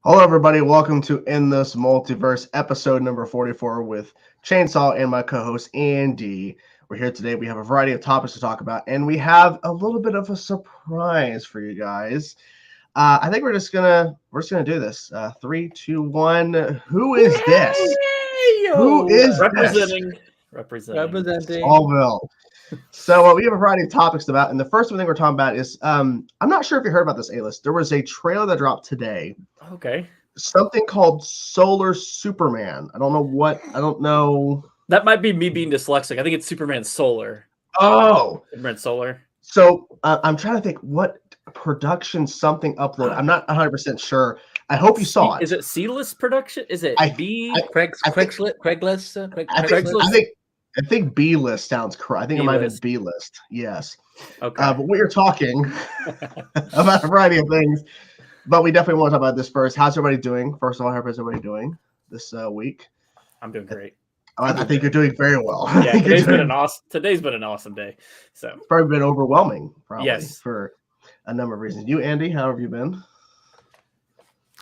Hello, everybody. Welcome to In This Multiverse, episode number 44 with Chainsaw and my co-host Andy. We're here today. We have a variety of topics to talk about, and we have a little bit of a surprise for you guys. I think we're just gonna do this. 3, 2, 1. Who is this? Who is representing Smallville? So we have a variety of topics about, and the first thing we're talking about is I'm not sure if you heard about this, A-List. There was a trailer that dropped today. Okay. Something called Solar Superman. I don't know. That might be me being dyslexic. I think it's Superman Solar. Oh. Superman Solar. So I'm trying to think what production something upload. I'm not 100% sure. I hope you saw it. Is it C-list production? Is it Craigslist? I think B-list sounds correct. I think it might have been B-list. Yes. Okay. But we are talking about a variety of things. But we definitely want to talk about this first. How's everybody doing? First of all, how is everybody doing this week? I'm doing great. I think you're doing very well. Yeah, today's been an awesome day. So it's probably been overwhelming, yes, for a number of reasons. You, Andy, how have you been?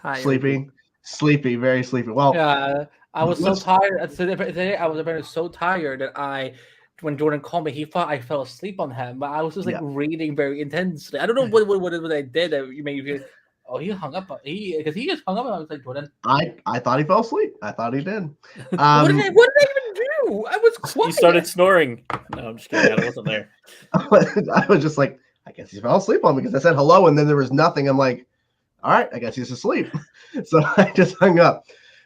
Hi. Sleepy, very sleepy. Well, yeah, I was so tired today. I was so tired that when Jordan called me, he thought I fell asleep on him, but I was just reading very intensely. I don't know what I did that you made me feel. Oh, he hung up. Because he just hung up, and I was like, Jordan. I thought he fell asleep. I thought he did. What did I even do? I was quiet. You started snoring. No, I'm just kidding. I wasn't there. I was just like, I guess he fell asleep on me because I said hello, and then there was nothing. I'm like, all right, I guess he's asleep. So I just hung up.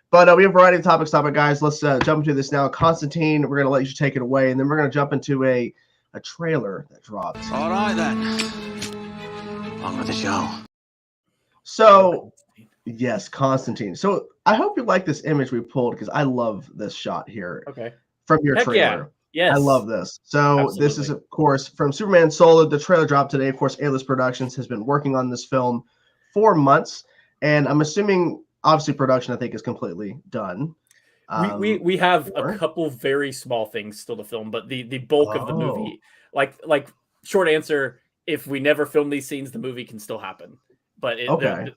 But we have a variety of topics, guys. Let's jump into this now. Constantine, we're going to let you take it away, and then we're going to jump into a trailer that dropped. All right, then. On with the show. So, yes, Constantine. So I hope you like this image we pulled because I love this shot here. Okay. From your trailer. Yeah. Yes. I love this. So Absolutely. This is, of course, from Superman Solar. The trailer dropped today. Of course, A-List Productions has been working on this film for months. And I'm assuming, obviously, production, I think, is completely done. We have a couple very small things still to film, but the bulk of the movie, like short answer, if we never film these scenes, the movie can still happen. But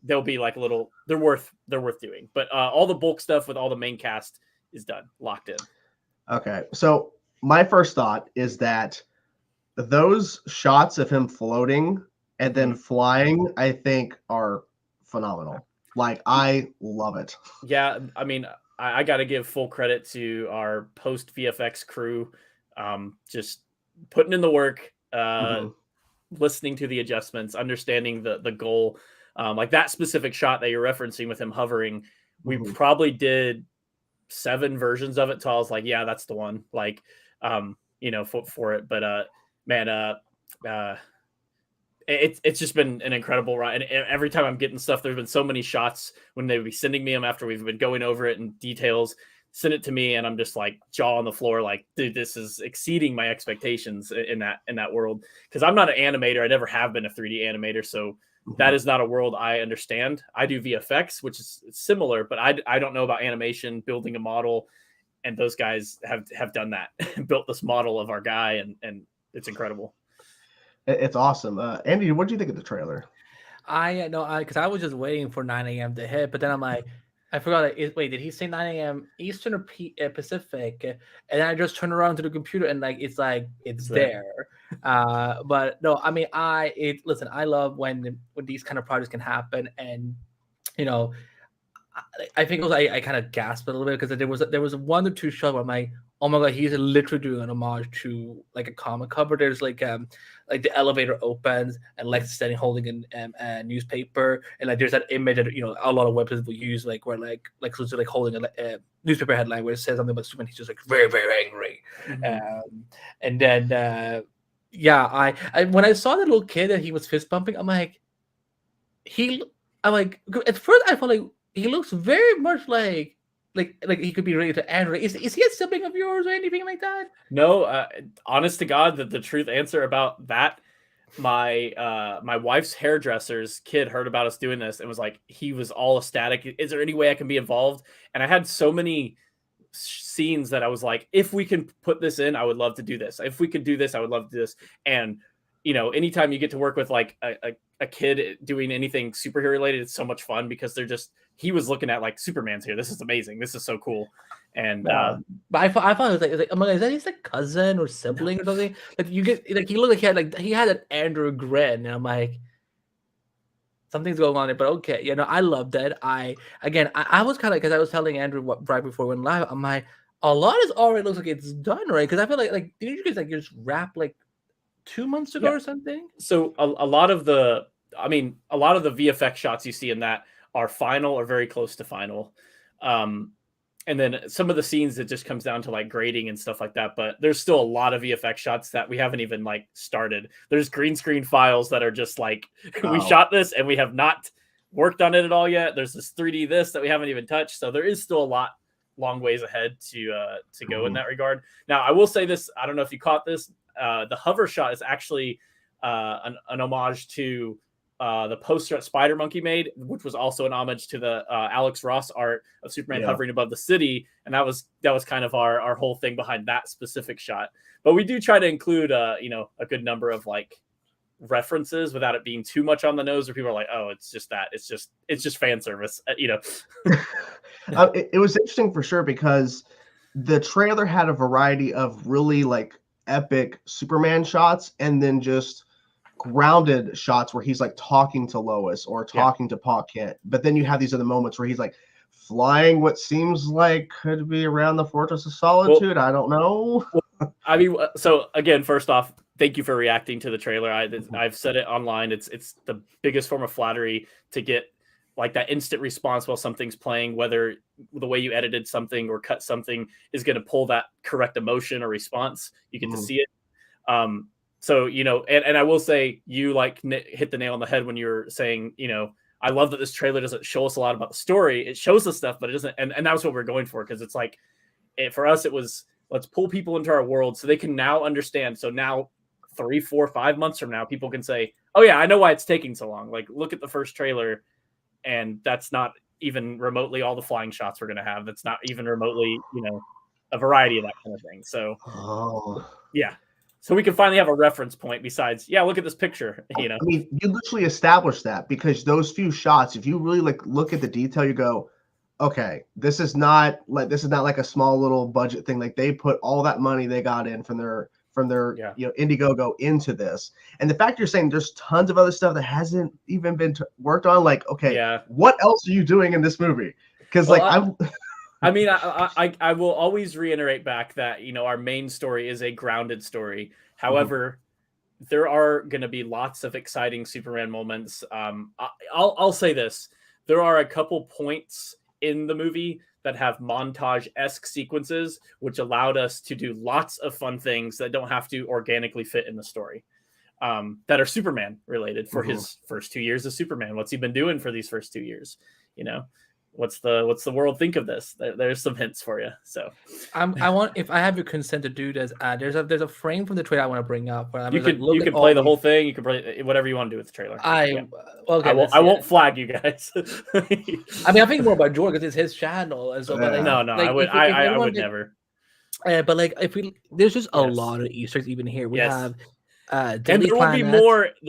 they'll be like a little. They're worth doing. But all the bulk stuff with all the main cast is done, locked in. Okay, so my first thought is that those shots of him floating and then flying, I think, are phenomenal. Like, I love it. Yeah, I mean, I got to give full credit to our post VFX crew, just putting in the work. Listening to the adjustments, understanding the goal, like that specific shot that you're referencing with him hovering, we probably did 7 versions of it till I was like, yeah, that's the one. Like, for it. But it's just been an incredible ride. And every time I'm getting stuff, there's been so many shots when they would be sending me them after we've been going over it in details. Send it to me, and I'm just like jaw on the floor, like, dude, this is exceeding my expectations in that world. Because I'm not an animator, I never have been a 3D animator, so that is not a world I understand. I do VFX, which is similar, but I don't know about animation, building a model, and those guys have done that, built this model of our guy, and it's incredible. It's awesome. Andy, what do you think of the trailer? Because I was just waiting for 9 a.m. to hit, but then I'm like. I forgot. Wait, did he say 9 a.m. Eastern or Pacific? And then I just turned around to the computer and it's there. But no, I mean, listen. I love when these kind of projects can happen, and I think it was I kind of gasped a little bit because there was 1 or 2 shots where I'm like, oh my god, he's literally doing an homage to like a comic cover. There's like the elevator opens and Lex is standing holding a newspaper, and like there's that image that a lot of websites will use, like where like Lex like holding a newspaper headline where it says something about Superman. He's just like very, very angry. And then I when I saw the little kid that he was fist bumping, I'm like at first I felt like he looks very much like he could be ready to anger. Is he a sibling of yours or anything like that? No, honest to God, the truth answer about that, my wife's hairdresser's kid heard about us doing this and was like, he was all ecstatic. Is there any way I can be involved? And I had so many scenes that I was like, if we can put this in, I would love to do this. If we could do this, I would love to do this. And anytime you get to work with like a kid doing anything superhero related, it's so much fun because they're he was looking at like Superman's here. This is amazing. This is so cool. And but I thought it was like oh my god, is that his like cousin or sibling or something? Like you get like he looked like he had an Andrew grin, and I'm like, something's going on there. But okay, I loved it. I was kind of, because I was telling Andrew right before we went live, I'm like, a lot is already looks like it's done, right? Because I feel like did you guys like just wrap like 2 months ago or something? So a lot of the VFX shots you see in that are final or very close to final. And then some of the scenes, it just comes down to like grading and stuff like that. But there's still a lot of VFX shots that we haven't even like started. There's green screen files that are just like, we shot this and we have not worked on it at all yet. There's this 3D this that we haven't even touched. So there is still a long ways ahead to go in that regard. Now, I will say this. I don't know if you caught this. The hover shot is actually an homage to the poster that Spider Monkey made, which was also an homage to the Alex Ross art of Superman hovering above the city, and that was kind of our whole thing behind that specific shot. But we do try to include a good number of like references without it being too much on the nose, where people are like, oh, it's just fan service, It was interesting for sure, because the trailer had a variety of really like epic Superman shots, and then just grounded shots where he's like talking to Lois or talking to Pa Kent. But then you have these other moments where he's like flying what seems like could be around the Fortress of Solitude. I don't know. I mean, so again, first off, thank you for reacting to the trailer. I've said it online. It's the biggest form of flattery to get like that instant response while something's playing, whether the way you edited something or cut something is going to pull that correct emotion or response. You get to see it. So, and I will say, you like hit the nail on the head when you're saying, I love that this trailer doesn't show us a lot about the story. It shows us stuff, but it doesn't. And that was what we're going for. Cause it's like, for us, it was, let's pull people into our world so they can now understand. So now 3, 4, 5 months from now, people can say, oh yeah, I know why it's taking so long. Like, look at the first trailer, and that's not even remotely all the flying shots we're going to have. That's not even remotely, a variety of that kind of thing. So yeah. So we can finally have a reference point besides, look at this picture, I mean, you literally established that, because those few shots, if you really like look at the detail, you go, okay, this is not like a small little budget thing. Like, they put all that money they got in from their Indiegogo into this. And the fact you're saying there's tons of other stuff that hasn't even been worked on, like, okay, what else are you doing in this movie? Because I mean, I will always reiterate back that, our main story is a grounded story. However, there are going to be lots of exciting Superman moments. I'll say this. There are a couple points in the movie that have montage-esque sequences, which allowed us to do lots of fun things that don't have to organically fit in the story, that are Superman related for his first 2 years of Superman. What's he been doing for these first 2 years? What's the world think of this? There's some hints for you. So I want, if I have your consent to do this, there's a frame from the trailer I want to bring up. Where you can play the whole thing. You can play whatever you want to do with the trailer. Okay, I won't flag you guys. I mean, I'm thinking more about George because it's his channel. And so, but no, I would never. But like, there's just a lot of Easter eggs even here. We have. And there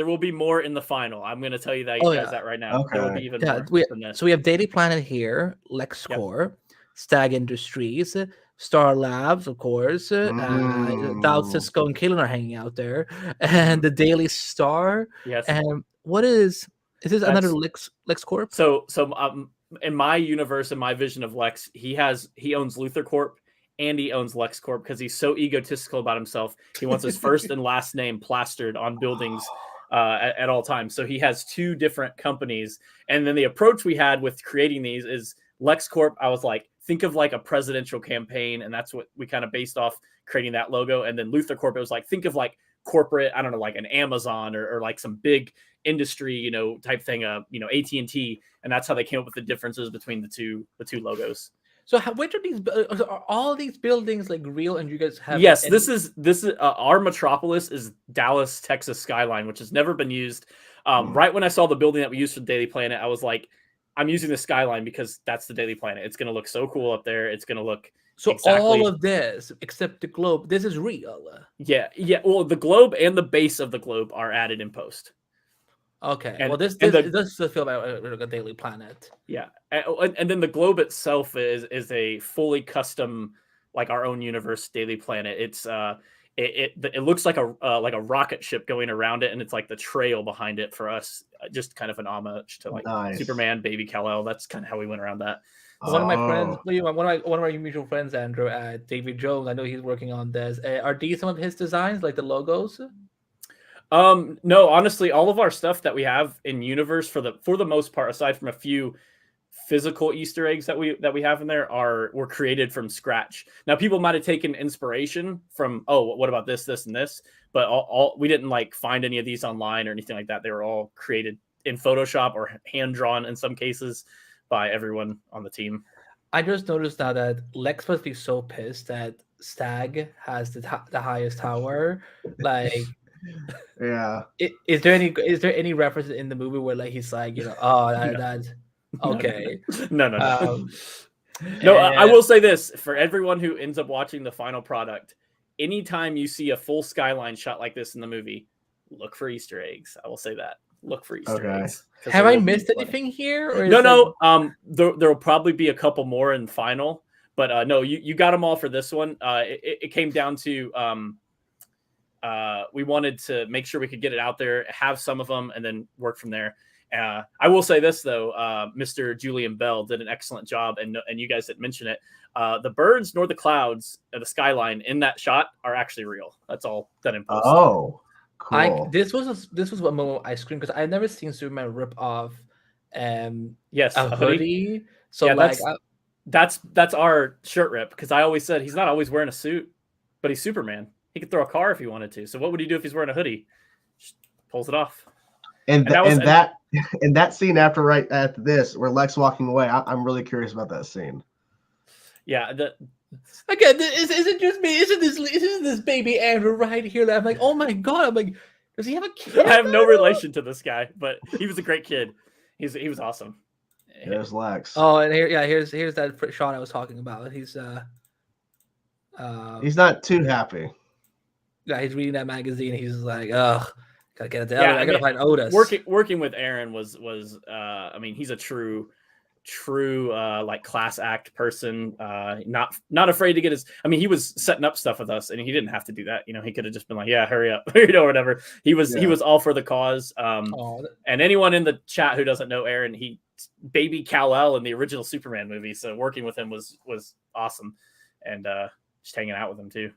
will be more in the final. I'm going to tell you that that right now. Okay. There will be even more than this. So we have Daily Planet here, LexCorp, Stag Industries, Star Labs, of course. Dow, Cisco, and Kalen are hanging out there, and the Daily Star. Yes. And what is this? Another LexCorp? So in my universe, in my vision of Lex, he owns Luthor Corp. And he owns LexCorp because he's so egotistical about himself. He wants his first and last name plastered on buildings at all times. So he has 2 different companies. And then the approach we had with creating these is LexCorp. I was like, think of like a presidential campaign. And that's what we kind of based off creating that logo. And then Luthor Corp, it was like, think of like corporate, I don't know, like an Amazon or like some big industry, type thing, AT&T. And that's how they came up with the differences between the two logos. So which of these are all these buildings like real? And you guys have this is our metropolis is Dallas, Texas skyline, which has never been used. Right when I saw the building that we used for the Daily Planet, I was like, I'm using the skyline because that's the Daily Planet. It's going to look so cool up there. It's going to look all of this except the globe. This is real. Yeah. Well, the globe and the base of the globe are added in post. Okay. And- Well, this and the- it does feel like a Daily Planet. Yeah, and then the globe itself is a fully custom, like our own universe Daily Planet. It's it looks like a rocket ship going around it, and it's like the trail behind it for us, just kind of an homage to like Nice. Superman, Baby Kal-El. That's kind of how we went around that. One of my friends, Oh. one of our mutual friends, Andrew, David Jones. I know he's working on this. Are these some of his designs, like the logos? No, honestly, all of our stuff that we have in universe for the most part, aside from a few physical Easter eggs that we have in there, were created from scratch. Now, people might have taken inspiration from, oh, what about this, and this, but all we didn't like find any of these online or anything like that. They were all created in Photoshop or hand drawn in some cases by everyone on the team. I just noticed now that Lex must be so pissed that Stag has the highest tower. Like, Yeah. is there any reference in the movie where like he's like, oh that okay. No. No, And- I will say this for everyone who ends up watching the final product. Anytime you see a full skyline shot like this in the movie, look for Easter eggs. I will say that. Look for Easter Okay. eggs. Have I missed anything here? Or No. There'll probably be a couple more in final, but no, you got them all for this one. It came down to we wanted to make sure we could get it out there, have some of them, and then work from there. I will say this though, Mr. Julian Bell did an excellent job, and you guys didn't mention it. The birds nor the clouds, the skyline in that shot are actually real. That's all done in post. Oh, cool. This was what moment I screamed because I've never seen Superman rip off Yes, a hoodie. So Yeah, like that's our shirt rip, because I always said he's not always wearing a suit, but he's Superman. He could throw a car if he wanted to. So what would he do if he's wearing a hoodie? Just pulls it off. And that scene after this, where Lex walking away, I'm really curious about that scene. Yeah, again, is it just me? Isn't this baby Andrew right here? I'm like, oh my god! I'm like, does he have a kid? I have no relation to this guy, but he was a great kid. He was awesome. There's Lex. Oh, and here's that shot I was talking about. He's not too happy. Yeah, he's reading that magazine. He's like, ugh, gotta get it down. Yeah, I gotta find Otis. Working with Aaron was I mean, he's a true like class act person. Not afraid to get his. I mean, he was setting up stuff with us, and he didn't have to do that. He could have just been like, yeah, hurry up, whatever. He was all for the cause. And anyone in the chat who doesn't know Aaron, he Baby Kal-El in the original Superman movie. So working with him was awesome, and just hanging out with him too.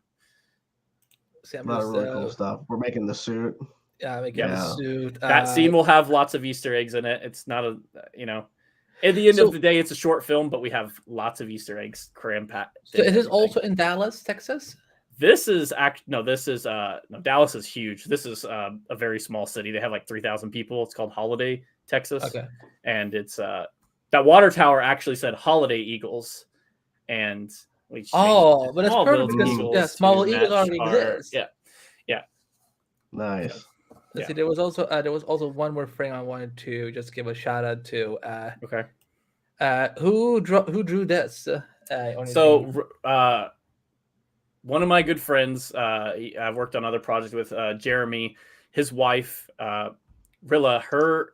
A lot of really cool stuff. We're making the suit. Yeah, making the suit. That scene will have lots of Easter eggs in it. It's not at the end of the day, it's a short film, but we have lots of Easter eggs cram packed. So is this also in Dallas, Texas? Dallas is huge. This is a very small city. They have like 3,000 people. It's called Holiday, Texas. Okay. And it's that water tower actually said Holiday Eagles, and we but it's perfect because small eagles already exist. Yeah. Nice. Let's see, there was also one more frame I wanted to just give a shout out to. Okay. Who drew this? One of my good friends, I've worked on other projects with, Jeremy, his wife, Rilla.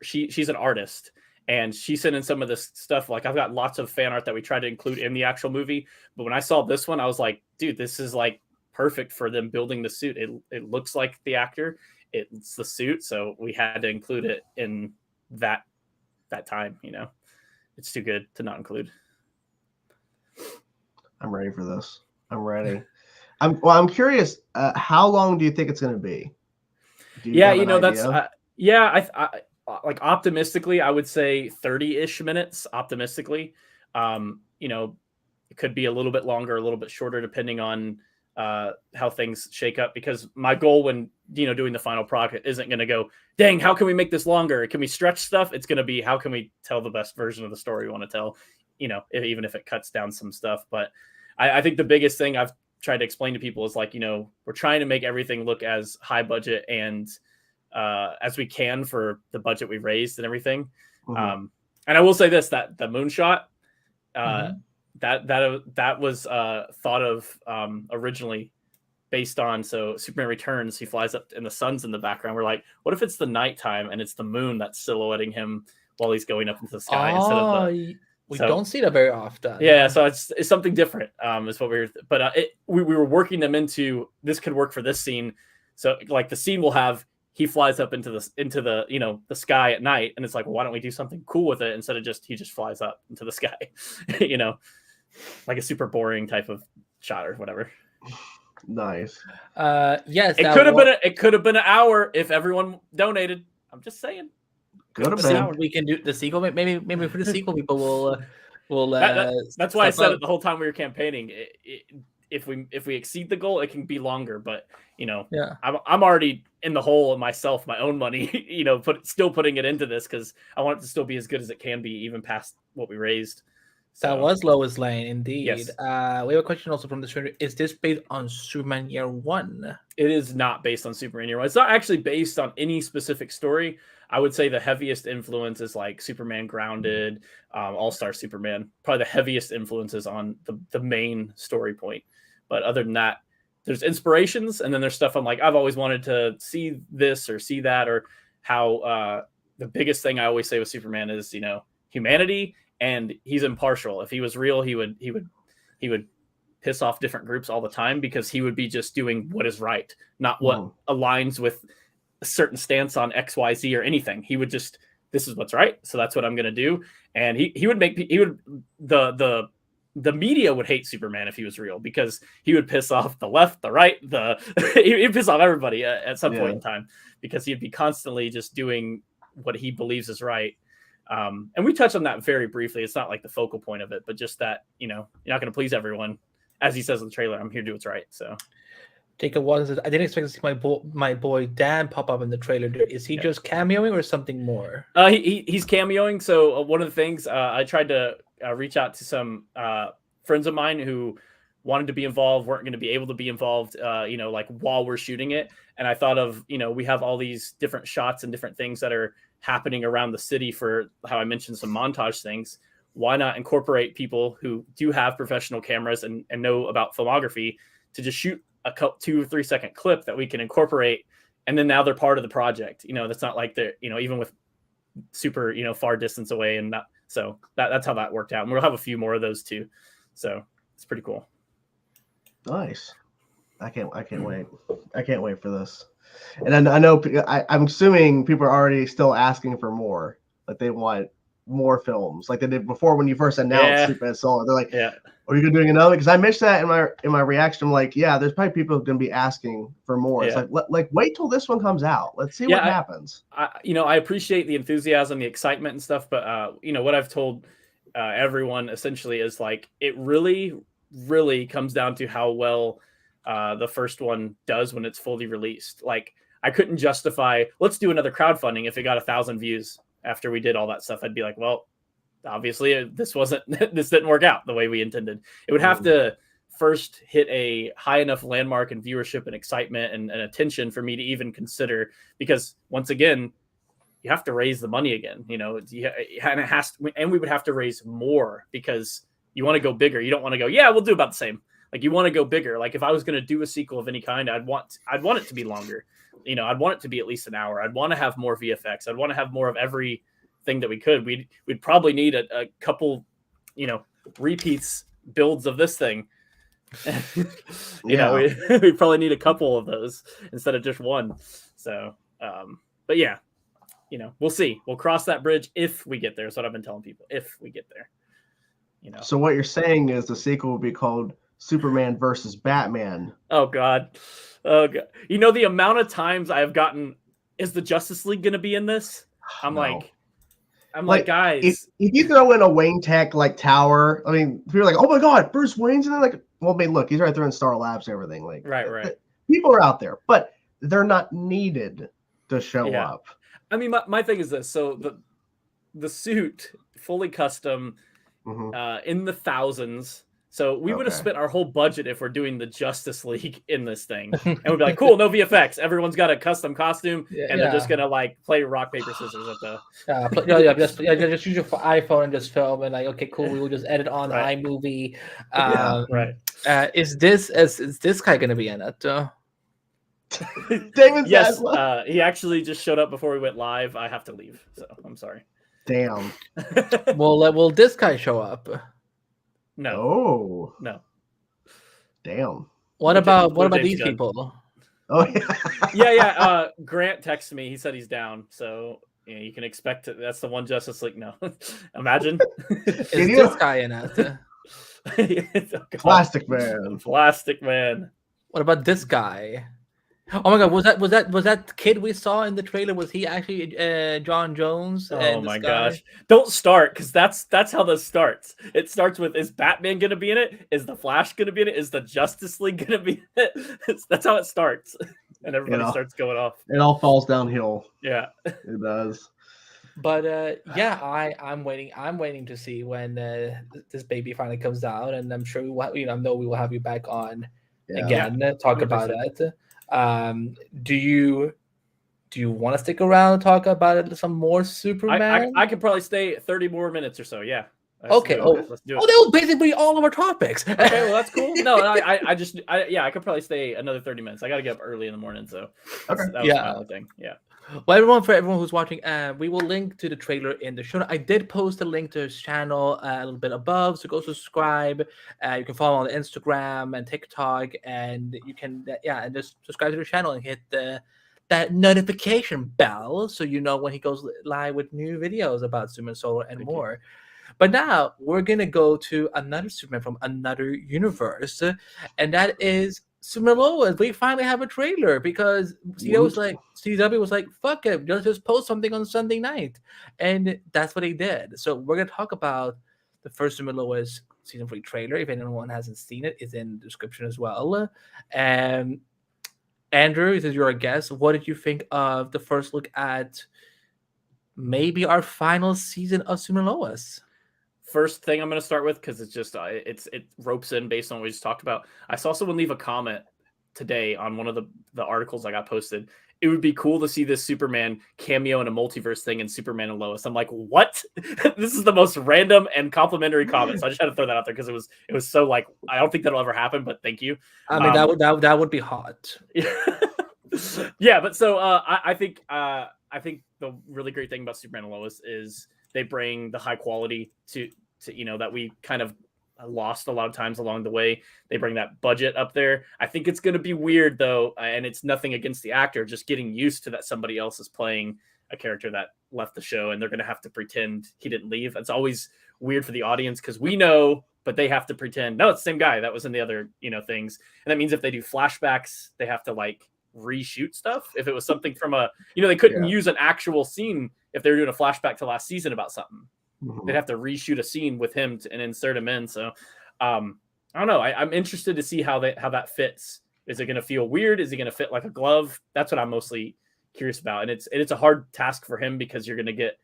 She's an artist, and she sent in some of this stuff. Like, I've got lots of fan art that we tried to include in the actual movie, but when I saw this one, I was like, dude, this is like perfect for them building the suit. It looks like the actor. It's the suit, so we had to include it in that time. It's too good to not include. I'm ready for this. I'm ready. I'm curious. How long do you think it's going to be? I like optimistically, I would say 30-ish minutes. Optimistically, it could be a little bit longer, a little bit shorter, depending on how things shake up, because my goal when doing the final product isn't going to go, dang, how can we make this longer? Can we stretch stuff? It's going to be, how can we tell the best version of the story we want to tell, even if it cuts down some stuff. But I think the biggest thing I've tried to explain to people is like, we're trying to make everything look as high budget and as we can for the budget we raised and everything. Mm-hmm. And I will say this, that the moonshot, that was thought of originally based on, so Superman Returns, he flies up and the sun's in the background. We're like, what if it's the nighttime and it's the moon that's silhouetting him while he's going up into the sky instead of the. We don't see that very often. Yeah, so it's something different. Is what but we were working them into this could work for this scene. So like the scene will have he flies up into the the sky at night, and it's like, well, why don't we do something cool with it instead of he just flies up into the sky, like a super boring type of shot or whatever. Nice. Yes, it could have been an hour if everyone donated. I'm just saying. We can do the sequel. Maybe for the sequel, people will. That's why I said it the whole time we were campaigning. If we exceed the goal, it can be longer. But I'm already in the hole myself, my own money. Still putting it into this because I want it to still be as good as it can be, even past what we raised. So, that was Lois Lane, indeed. Yes. We have a question also from the streamer. Is this based on Superman Year One? It is not based on Superman Year One. It's not actually based on any specific story. I would say the heaviest influence is like Superman Grounded, All-Star Superman. Probably the heaviest influences on the main story point. But other than that, there's inspirations, and then there's stuff I'm like, I've always wanted to see this or see that, or how the biggest thing I always say with Superman is, humanity. And he's impartial. If he was real, he would piss off different groups all the time because he would be just doing what is right, not what aligns with a certain stance on X, Y, Z or anything. He would just, this is what's right, so that's what I'm going to do. And the media would hate Superman if he was real because he would piss off the left, the right, he'd piss off everybody at some point in time because he'd be constantly just doing what he believes is right. And we touched on that very briefly. It's not like the focal point of it, but just that, you're not going to please everyone. As he says in the trailer, I'm here to do what's right. So Jacob Watson says, I didn't expect to see my boy Dan pop up in the trailer. Is he just cameoing or something more? He's cameoing. So one of the things I tried to reach out to some friends of mine who wanted to be involved, weren't going to be able to be involved, like while we're shooting it. And I thought of, we have all these different shots and different things that are happening around the city for how I mentioned some montage things. Why not incorporate people who do have professional cameras and know about filmography to just shoot a 2 or 3 second clip that we can incorporate. And then now they're part of the project. That's not like they're, even with super, far distance away and not, so that's how that worked out. And we'll have a few more of those too. So it's pretty cool. Nice. I can't wait. I can't wait for this. And I know I'm assuming people are already still asking for more. Like they want more films, like they did before when you first announced Superman Solo. They're like, "Are you gonna doing another?" Because I mentioned that in my reaction. I'm like, "Yeah, there's probably people going to be asking for more." It's like wait till this one comes out. Let's see what happens. I appreciate the enthusiasm, the excitement, and stuff, but what I've told everyone essentially is like it really, really comes down to how well the first one does when it's fully released. Like I couldn't justify, let's do another crowdfunding if it got 1,000 views after we did all that stuff. I'd be like, well, obviously this didn't work out the way we intended. It would have to first hit a high enough landmark and viewership and excitement and attention for me to even consider, because once again, you have to raise the money again, and it has to, and we would have to raise more because you want to go bigger. You don't want to go, we'll do about the same. Like you want to go bigger. Like if I was going to do a sequel of any kind, I'd want it to be longer. I'd want it to be at least an hour. I'd want to have more VFX. I'd want to have more of everything that we could. We'd probably need a couple, repeats builds of this thing. We'd probably need a couple of those instead of just one. So, but yeah, we'll see. We'll cross that bridge if we get there. That's what I've been telling people. If we get there, So what you're saying is the sequel will be called Superman versus Batman. Oh God. The amount of times I have gotten, is the Justice League going to be in this? I'm like, guys, if you throw in a Wayne Tech like tower, I mean, people are like, oh my God, Bruce Wayne's in there. Like, well, I mean, look, he's right there in Star Labs and everything. Like, right. People are out there, but they're not needed to show up. I mean, my thing is this. So the suit fully custom, in the thousands. So we would have spent our whole budget if we're doing the Justice League in this thing. And we'd be like, cool, no VFX. Everyone's got a custom costume, and they're just going to like play rock, paper, scissors at the... just use your iPhone and just film, and like, okay, cool, we will just edit on iMovie. Right. Is this guy gonna be in it? David Yes, Zaslav. he actually just showed up before we went live. I have to leave, so I'm sorry. Damn. Will this guy show up? No, Oh, no. damn. What No about James these Gunn. people? Oh, yeah. Yeah. Grant texted me. He said he's down, so yeah, you can expect it. That's the one Justice League. No, imagine. Is Can you- this guy in it? Oh, God. Plastic Man. Plastic Man. What about this guy? Oh my God! Was that kid we saw in the trailer? Was he actually John Jones? Oh my gosh! Don't start, because that's how this starts. It starts with, is Batman gonna be in it? Is the Flash gonna be in it? Is the Justice League gonna be in it? That's how it starts, and everybody starts going off. It all falls downhill. Yeah, It does. But yeah, I'm waiting. I'm waiting to see when this baby finally comes out, and I'm sure we will have you back on again. Talk 100%. about it. Do you want to stick around and talk about it, some more Superman? I could probably stay 30 more minutes or so. Yeah. Okay. Let's do it. Oh, that was basically all of our topics. Okay, well that's cool. No, I could probably stay another 30 minutes. I got to get up early in the morning, so that was my only thing. Yeah. Well, for everyone who's watching, we will link to the trailer in the show notes. I did post a link to his channel a little bit above, so go subscribe. You can follow on Instagram and TikTok, and you can and just subscribe to the channel and hit that notification bell so you know when he goes live with new videos about Superman Solar and more. But now we're gonna go to another Superman from another universe, and that is Superman Lois. We finally have a trailer because CW was like, fuck it, just post something on Sunday night. And that's what he did. So we're going to talk about the first Superman Lois season 3 trailer. If anyone hasn't seen it, it's in the description as well. And Andrew, this is your guest. What did you think of the first look at maybe our final season of Superman Lois? First thing I'm going to start with, because it's just it ropes in based on what we just talked about. I saw someone leave a comment today on one of the articles I got posted. It would be cool to see this Superman cameo in a multiverse thing in Superman and Lois. I'm like, what? This is the most random and complimentary comment. So I just had to throw that out there because it was so like, I don't think that'll ever happen, but thank you. I mean, that would be hot. Yeah, but so I think the really great thing about Superman and Lois is they bring the high quality to that we kind of lost a lot of times along the way. They bring that budget up there. I think it's going to be weird though, and it's nothing against the actor, just getting used to that somebody else is playing a character that left the show, and they're going to have to pretend he didn't leave. It's always weird for the audience because we know, but they have to pretend, no, it's the same guy that was in the other things. And that means if they do flashbacks, they have to like reshoot stuff. If it was something from they couldn't use an actual scene if they were doing a flashback to last season about something. They'd have to reshoot a scene with him and insert him in. So I don't know. I'm interested to see how that fits. Is it going to feel weird? Is it going to fit like a glove? That's what I'm mostly curious about. And it's a hard task for him because you're going to get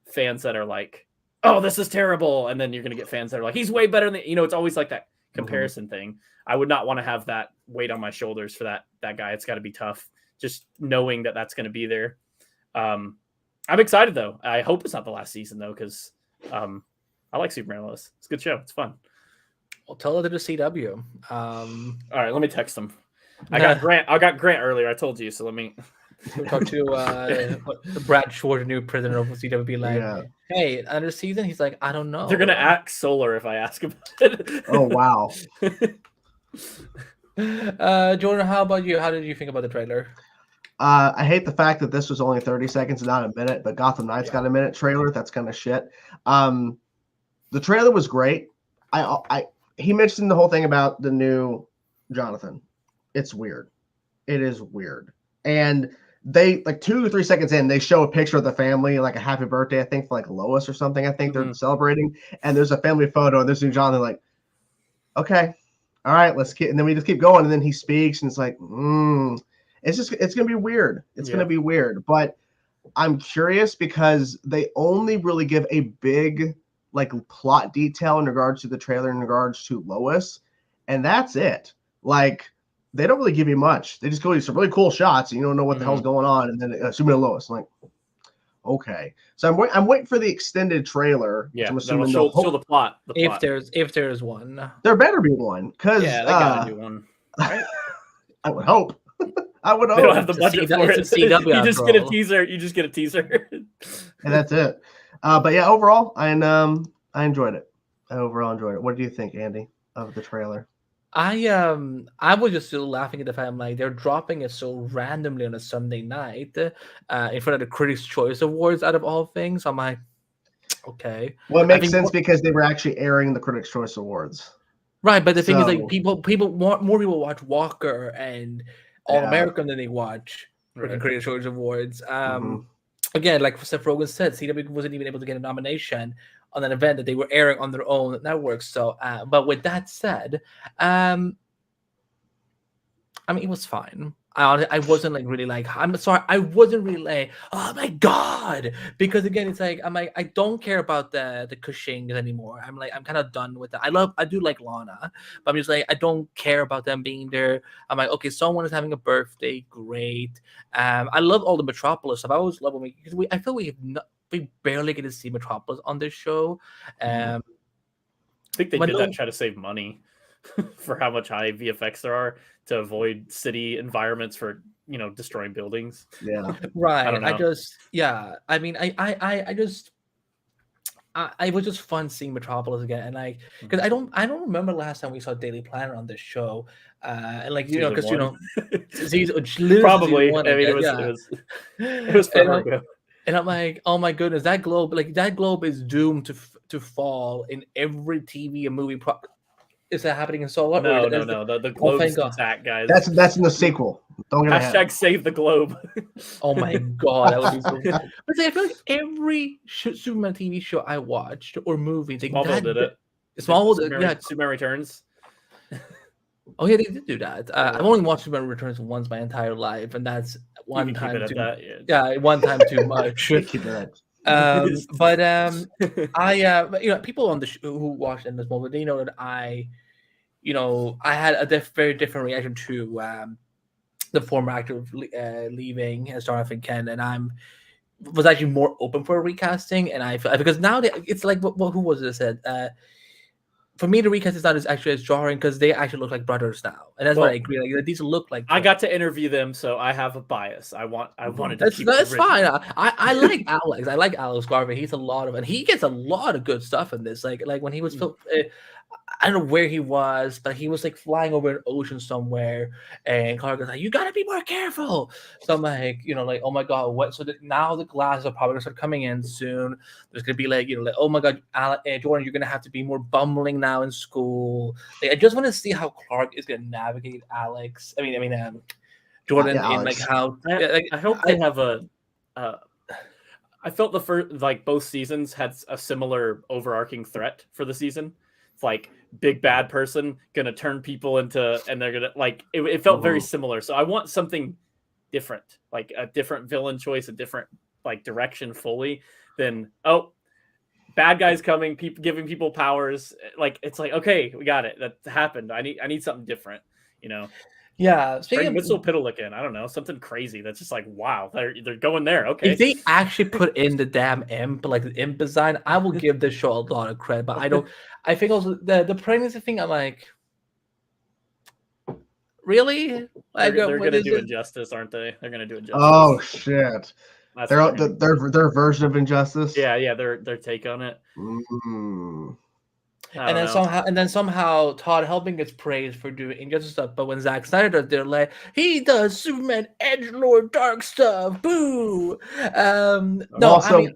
fans that are like, oh, this is terrible. And then you're going to get fans that are like, he's way better than, it's always like that comparison thing. I would not want to have that weight on my shoulders for that guy. It's got to be tough just knowing that that's going to be there. I'm excited though. I hope it's not the last season though, because I like Superman and Lois. It's a good show. It's fun. Well, tell it to the CW. All right, let me text them. I got Grant earlier. I told you, so let me talk to Brad Short, a new president of CW. Be like, hey, under season, he's like, I don't know. They're gonna act Solar if I ask about it. Oh wow. Jordan, how about you? How did you think about the trailer? I hate the fact that this was only 30 seconds, not a minute, but Gotham Knights got a minute trailer. That's kind of shit. The trailer was great. He mentioned the whole thing about the new Jonathan. It's weird. It is weird. And they like 2 or 3 seconds in, they show a picture of the family, like a happy birthday, I think, for like Lois or something. I think they're celebrating. And there's a family photo, and there's new Jonathan, like, okay, all right, let's keep, and then we just keep going. And then he speaks, and it's like, it's gonna be weird. It's gonna be weird. But I'm curious because they only really give a big like plot detail in regards to the trailer, in regards to Lois, and that's it. Like they don't really give you much. They just go to some really cool shots, and you don't know what the hell's going on, and then Superman and Lois. I'm like, okay. So I'm waiting for the extended trailer. Yeah, I'm that'll assuming show the plot. The plot. If there's one. there better be one, because Yeah, they gotta do one. Right? I would hope. I would They don't hope. have the budget for it. It's a CW You just after get a all. teaser. You just get a teaser. And that's it. But yeah, overall, I enjoyed it. I overall enjoyed it. What do you think, Andy, of the trailer? I was just still laughing at the fact, I'm like, they're dropping it so randomly on a Sunday night in front of the Critics' Choice Awards out of all things. I'm like, okay. Well, it I makes think sense because they were actually airing the Critics' Choice Awards. Right, but the thing is, like, So- people more people watch Walker and All Yeah. American than they watch freaking Right. Critics' Choice Awards. Mhm. Again, like Seth Rogen said, CW wasn't even able to get a nomination on an event that they were airing on their own network. So, but with that said, I mean, it was fine. I wasn't like really like, I'm sorry, I wasn't really like, oh my god, because again, it's like, I'm like, I don't care about the Cushings anymore. I'm like, I'm kind of done with that. I do like Lana, but I'm just like, I don't care about them being there. I'm like, okay, someone is having a birthday, great. I love all the Metropolis stuff. I always love when I feel we barely get to see Metropolis on this show. I think they But did no- that to try to save money for how much high VFX there are to avoid city environments for destroying buildings. Yeah. Right. I don't know. I mean, it was just fun seeing Metropolis again, and like, because I don't remember last time we saw Daily Planet on this show, and like Season because one. literally Probably. season one, I mean, it was And forever I'm- ago. and I'm like, oh my goodness, that globe is doomed to fall in every TV and movie. Is that happening in Solo? No. Or is The thank globe's God. intact, guys. That's in the sequel. Don't get ahead. Hashtag save the globe. Oh my god, that would be so cool. But see, I feel like every Superman TV show I watched or movie, Smallville did it. Superman Returns. Oh yeah, they did do that. I've only watched Superman Returns once my entire life, and that's one You can time keep it too. at that. Yeah, one time too much. Keep that. But people on the who watched in this moment, they know that I had a very different reaction to the former actor leaving as Jonathan Kent, and was actually more open for a recasting. And I feel because now it's like who was it said? For me, the recast is not actually as jarring because they actually look like brothers now, and that's what I agree. Like these look like. I got to interview them, so I have a bias. I wanted to. That's fine. I like Alex. I like Alex Garvey. He's and he gets a lot of good stuff in this. Like when he was I don't know where he was, but he was like flying over an ocean somewhere, and Clark was like, "You gotta be more careful." So I'm like, like, oh my god, what? So now the glasses are probably gonna start coming in soon. There's gonna be like, like, oh my god, Jordan, you're gonna have to be more bumbling now in school. Like, I just want to see how Clark is gonna navigate Alex. Jordan in like how. I hope they have a. I felt the first both seasons had a similar overarching threat for the season. It's like big bad person gonna turn people into, and they're gonna it felt very similar. So I want something different, like a different villain choice, a different direction fully than bad guys coming, people giving people powers. It's like, okay, we got it. That happened. I need something different, Yeah, bring Whistle Piddleick in. I don't know, something crazy that's just like, wow, they're going there. Okay, if they actually put in the damn imp, like the imp design, I will give this show a lot of credit. But I don't. I think also the pregnancy thing. I'm like, really? they're gonna do Injustice, aren't they? They're gonna do Injustice. Oh shit! That's Their version of Injustice. Yeah, their take on it. And then somehow Todd Helping gets praised for doing Injustice stuff, but when Zack Snyder does, they're like, he does Superman edgelord dark stuff. Boo. When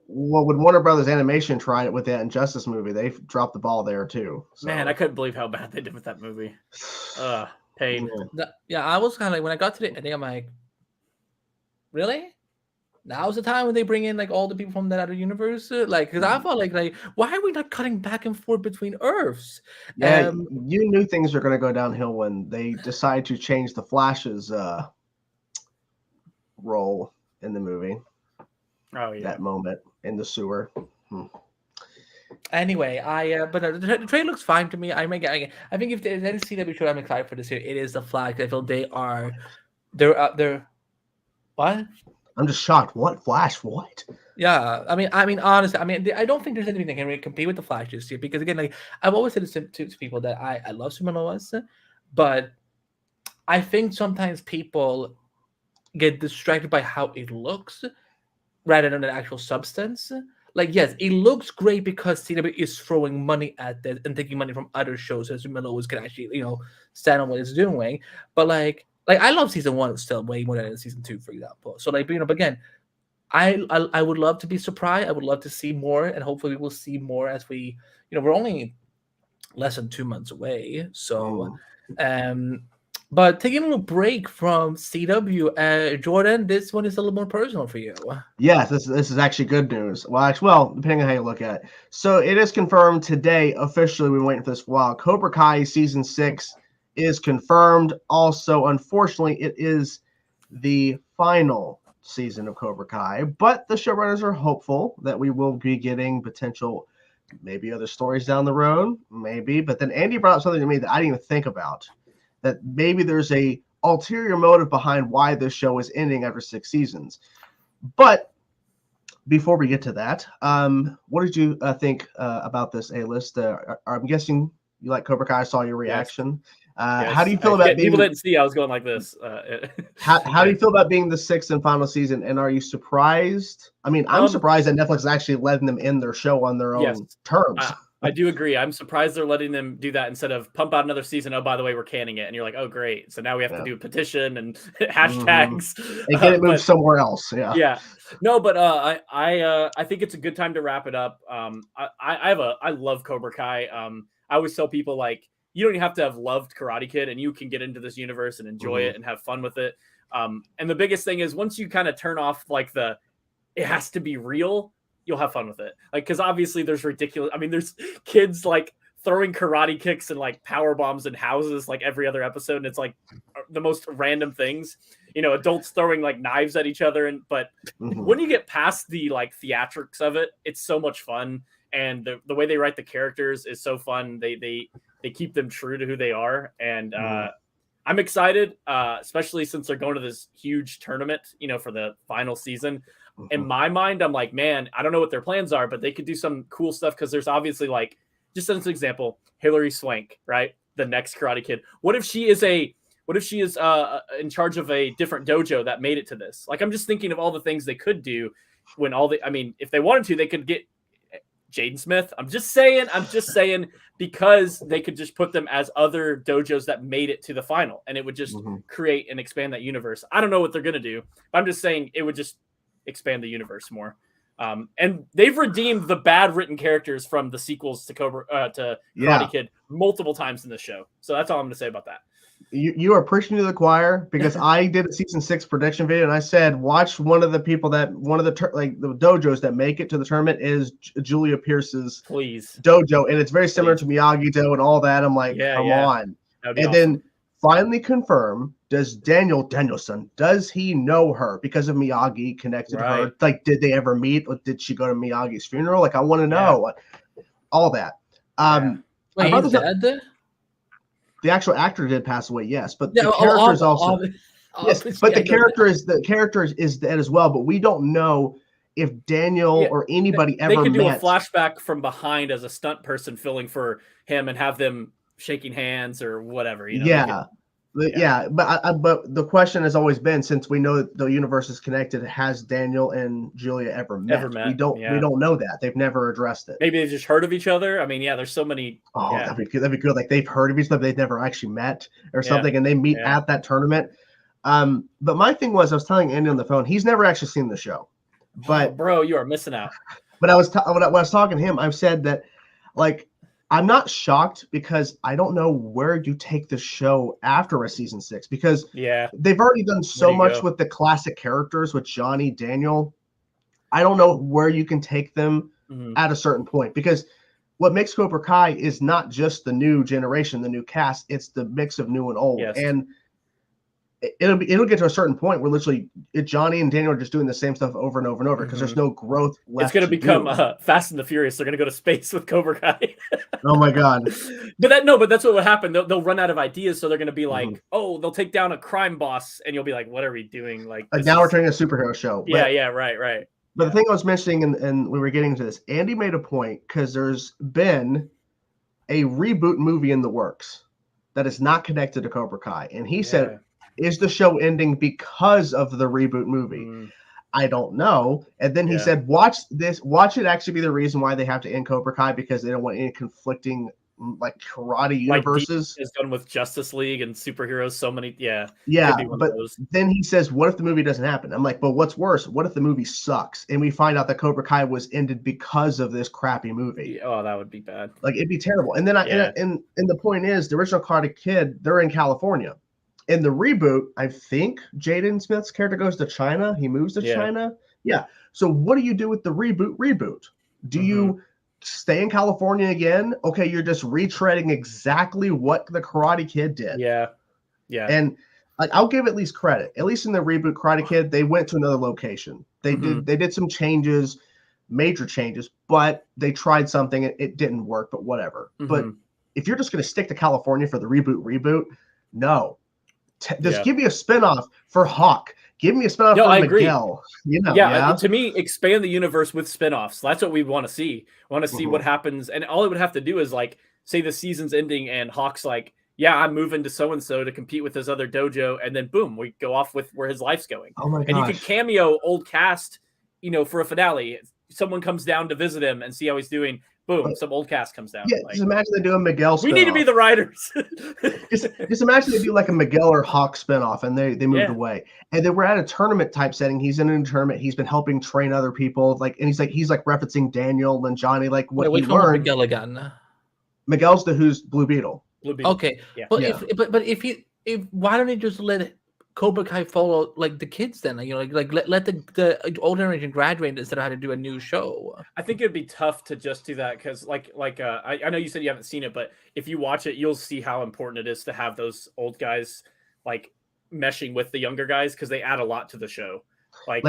Warner Brothers Animation tried it with that Injustice movie, they dropped the ball there too. So. Man, I couldn't believe how bad they did with that movie. Pain. Yeah, I was kind of like, when I got to the ending, I'm like, really? Now's the time when they bring in all the people from that other universe, because I felt like why are we not cutting back and forth between Earths? Yeah, you knew things were going to go downhill when they decided to change the Flash's role in the movie. Oh yeah, that moment in the sewer. Anyway, but the trailer looks fine to me. I think if there's any CW show I'm excited for this year, it is the Flash. I feel they're what? I'm just shocked. What Flash? What? Yeah, I mean, honestly, I don't think there's anything that can really compete with the Flash this year because again, like I've always said to people that I love Superman Lois, but I think sometimes people get distracted by how it looks rather than the actual substance. Like, yes, it looks great because CW is throwing money at this and taking money from other shows so Superman Lois can actually, stand on what it's doing. But like I love season 1 still way more than season 2, for example. So like, but again, I would love to be surprised. I would love to see more, and hopefully we will see more as we, we're only less than 2 months away. So, but taking a little break from CW, Jordan, this one is a little more personal for you. Yes, this is actually good news. Well, depending on how you look at it. So it is confirmed today officially. We've been waiting for this for a while. Cobra Kai season 6 is confirmed. Also, unfortunately, it is the final season of Cobra Kai, but the showrunners are hopeful that we will be getting potential, maybe other stories down the road, maybe. But then Andy brought up something to me that I didn't even think about, that maybe there's a ulterior motive behind why this show is ending after 6 seasons. But before we get to that, what did you think about this A-list? I'm guessing you like Cobra Kai. I saw your reaction. Yes. How do you feel about being? People didn't see I was going like this. How do you feel about being the 6th and final season? And are you surprised? I mean, I'm surprised that Netflix is actually letting them end their show on their own terms. I do agree. I'm surprised they're letting them do that instead of pump out another season. Oh, by the way, we're canning it, and you're like, oh, great. So now we have to do a petition and hashtags and get it moved somewhere else. Yeah. No, but I think it's a good time to wrap it up. I love Cobra Kai. I always tell people, like, you don't even have to have loved Karate Kid, and you can get into this universe and enjoy it and have fun with it. And the biggest thing is once you kind of turn off like it has to be real, you'll have fun with it. Like, because obviously there's ridiculous. I mean, there's kids like throwing karate kicks and like power bombs in houses like every other episode, and it's like the most random things. Adults throwing like knives at each other, but when you get past the like theatrics of it, it's so much fun. And the way they write the characters is so fun. They keep them true to who they are. And I'm excited, especially since they're going to this huge tournament, for the final season. In my mind, I'm like, man, I don't know what their plans are, but they could do some cool stuff. Cause there's obviously like, just as an example, Hilary Swank, right? The next Karate Kid. What if she is in charge of a different dojo that made it to this? Like, I'm just thinking of all the things they could do if they wanted to, they could get Jaden Smith. I'm just saying because they could just put them as other dojos that made it to the final, and it would just create and expand that universe. I don't know what they're going to do, but I'm just saying it would just expand the universe more. And they've redeemed the bad written characters from the sequels to Karate Kid multiple times in the show. So that's all I'm going to say about that. You are preaching to the choir, because I did a season 6 prediction video and I said, watch one of the dojos that make it to the tournament is Julia Pierce's dojo. And it's very similar to Miyagi-Do and all that. I'm like, come on. And then finally confirm, does Danielson, does he know her because of Miyagi connected to her? Like, did they ever meet? Or did she go to Miyagi's funeral? Like, I want to know all that. Wait, he's dead? The actual actor did pass away, yes, but the character is also the character is dead as well. But we don't know if Daniel or anybody ever met. They could do a flashback from behind as a stunt person filling for him and have them shaking hands or whatever. But the question has always been, since we know that the universe is connected, has Daniel and Julia ever met? We don't know that. They've never addressed it. Maybe they've just heard of each other. I mean, there's so many. That'd be good. Like, they've heard of each other, they've never actually met or something, and they meet at that tournament. But my thing was, I was telling Andy on the phone, he's never actually seen the show. But bro, you are missing out. But when I was talking to him, I've said that, like, I'm not shocked, because I don't know where you take the show after a season 6, because they've already done so much with the classic characters with Johnny, Daniel. I don't know where you can take them at a certain point, because what makes Cobra Kai is not just the new generation, the new cast, it's the mix of new and old. And it'll get to a certain point where literally Johnny and Daniel are just doing the same stuff over and over and over, because there's no growth left. It's going to become Fast and the Furious. They're going to go to space with Cobra Kai. Oh my god. But that's what would happen. They'll run out of ideas, so they're going to be like, Mhm. oh, they'll take down a crime boss, and you'll be like, what are we doing? Like Now we're turning a superhero show. Yeah, right. But the thing I was mentioning, and we were getting to this, Andy made a point because there's been a reboot movie in the works that is not connected to Cobra Kai, and he said, "Is the show ending because of the reboot movie?" I don't know. And then he said, watch it actually be the reason why they have to end Cobra Kai, because they don't want any conflicting like karate universes. Like is done with Justice League and superheroes. So many, yeah. But then he says, what if the movie doesn't happen? I'm like, but what's worse? What if the movie sucks and we find out that Cobra Kai was ended because of this crappy movie? Oh, that would be bad. Like, it'd be terrible. And then and the point is, the original Karate Kid, they're in California. In the reboot, I think Jaden Smith's character goes to China. He moves to China. Yeah. So what do you do with the reboot? Do you stay in California again? Okay, you're just retreading exactly what the Karate Kid did. Yeah. And like, I'll give at least credit. At least in the reboot Karate Kid, they went to another location. They did some changes, major changes, but they tried something. It didn't work, but whatever. But if you're just going to stick to California for the reboot, no. Just give me a spinoff for Hawk. Give me a spinoff for Miguel. To me, expand the universe with spinoffs. That's what we want to see. We want to see what happens. And all it would have to do is, like, say the season's ending and Hawk's like, yeah, I'm moving to so-and-so to compete with his other dojo. And then boom, we go off with where his life's going. Oh my gosh. And you could cameo old cast, for a finale. Someone comes down to visit him and see how he's doing. Boom, some old cast comes down. Yeah, just imagine they do a Miguel spinoff. We need to be the writers. just imagine they do like a Miguel or Hawk spinoff, and they moved away. And then we're at a tournament type setting. He's in a tournament. He's been helping train other people. Like, and he's referencing Daniel and Johnny, like what he learned. Miguel again? Miguel's who's Blue Beetle. Okay, but if why don't they just let Cobra Kai follow like the kids then? Like let the older generation graduate instead of having to do a new show. I think it'd be tough to just do that because I know you said you haven't seen it, but if you watch it, you'll see how important it is to have those old guys like meshing with the younger guys, because they add a lot to the show. Like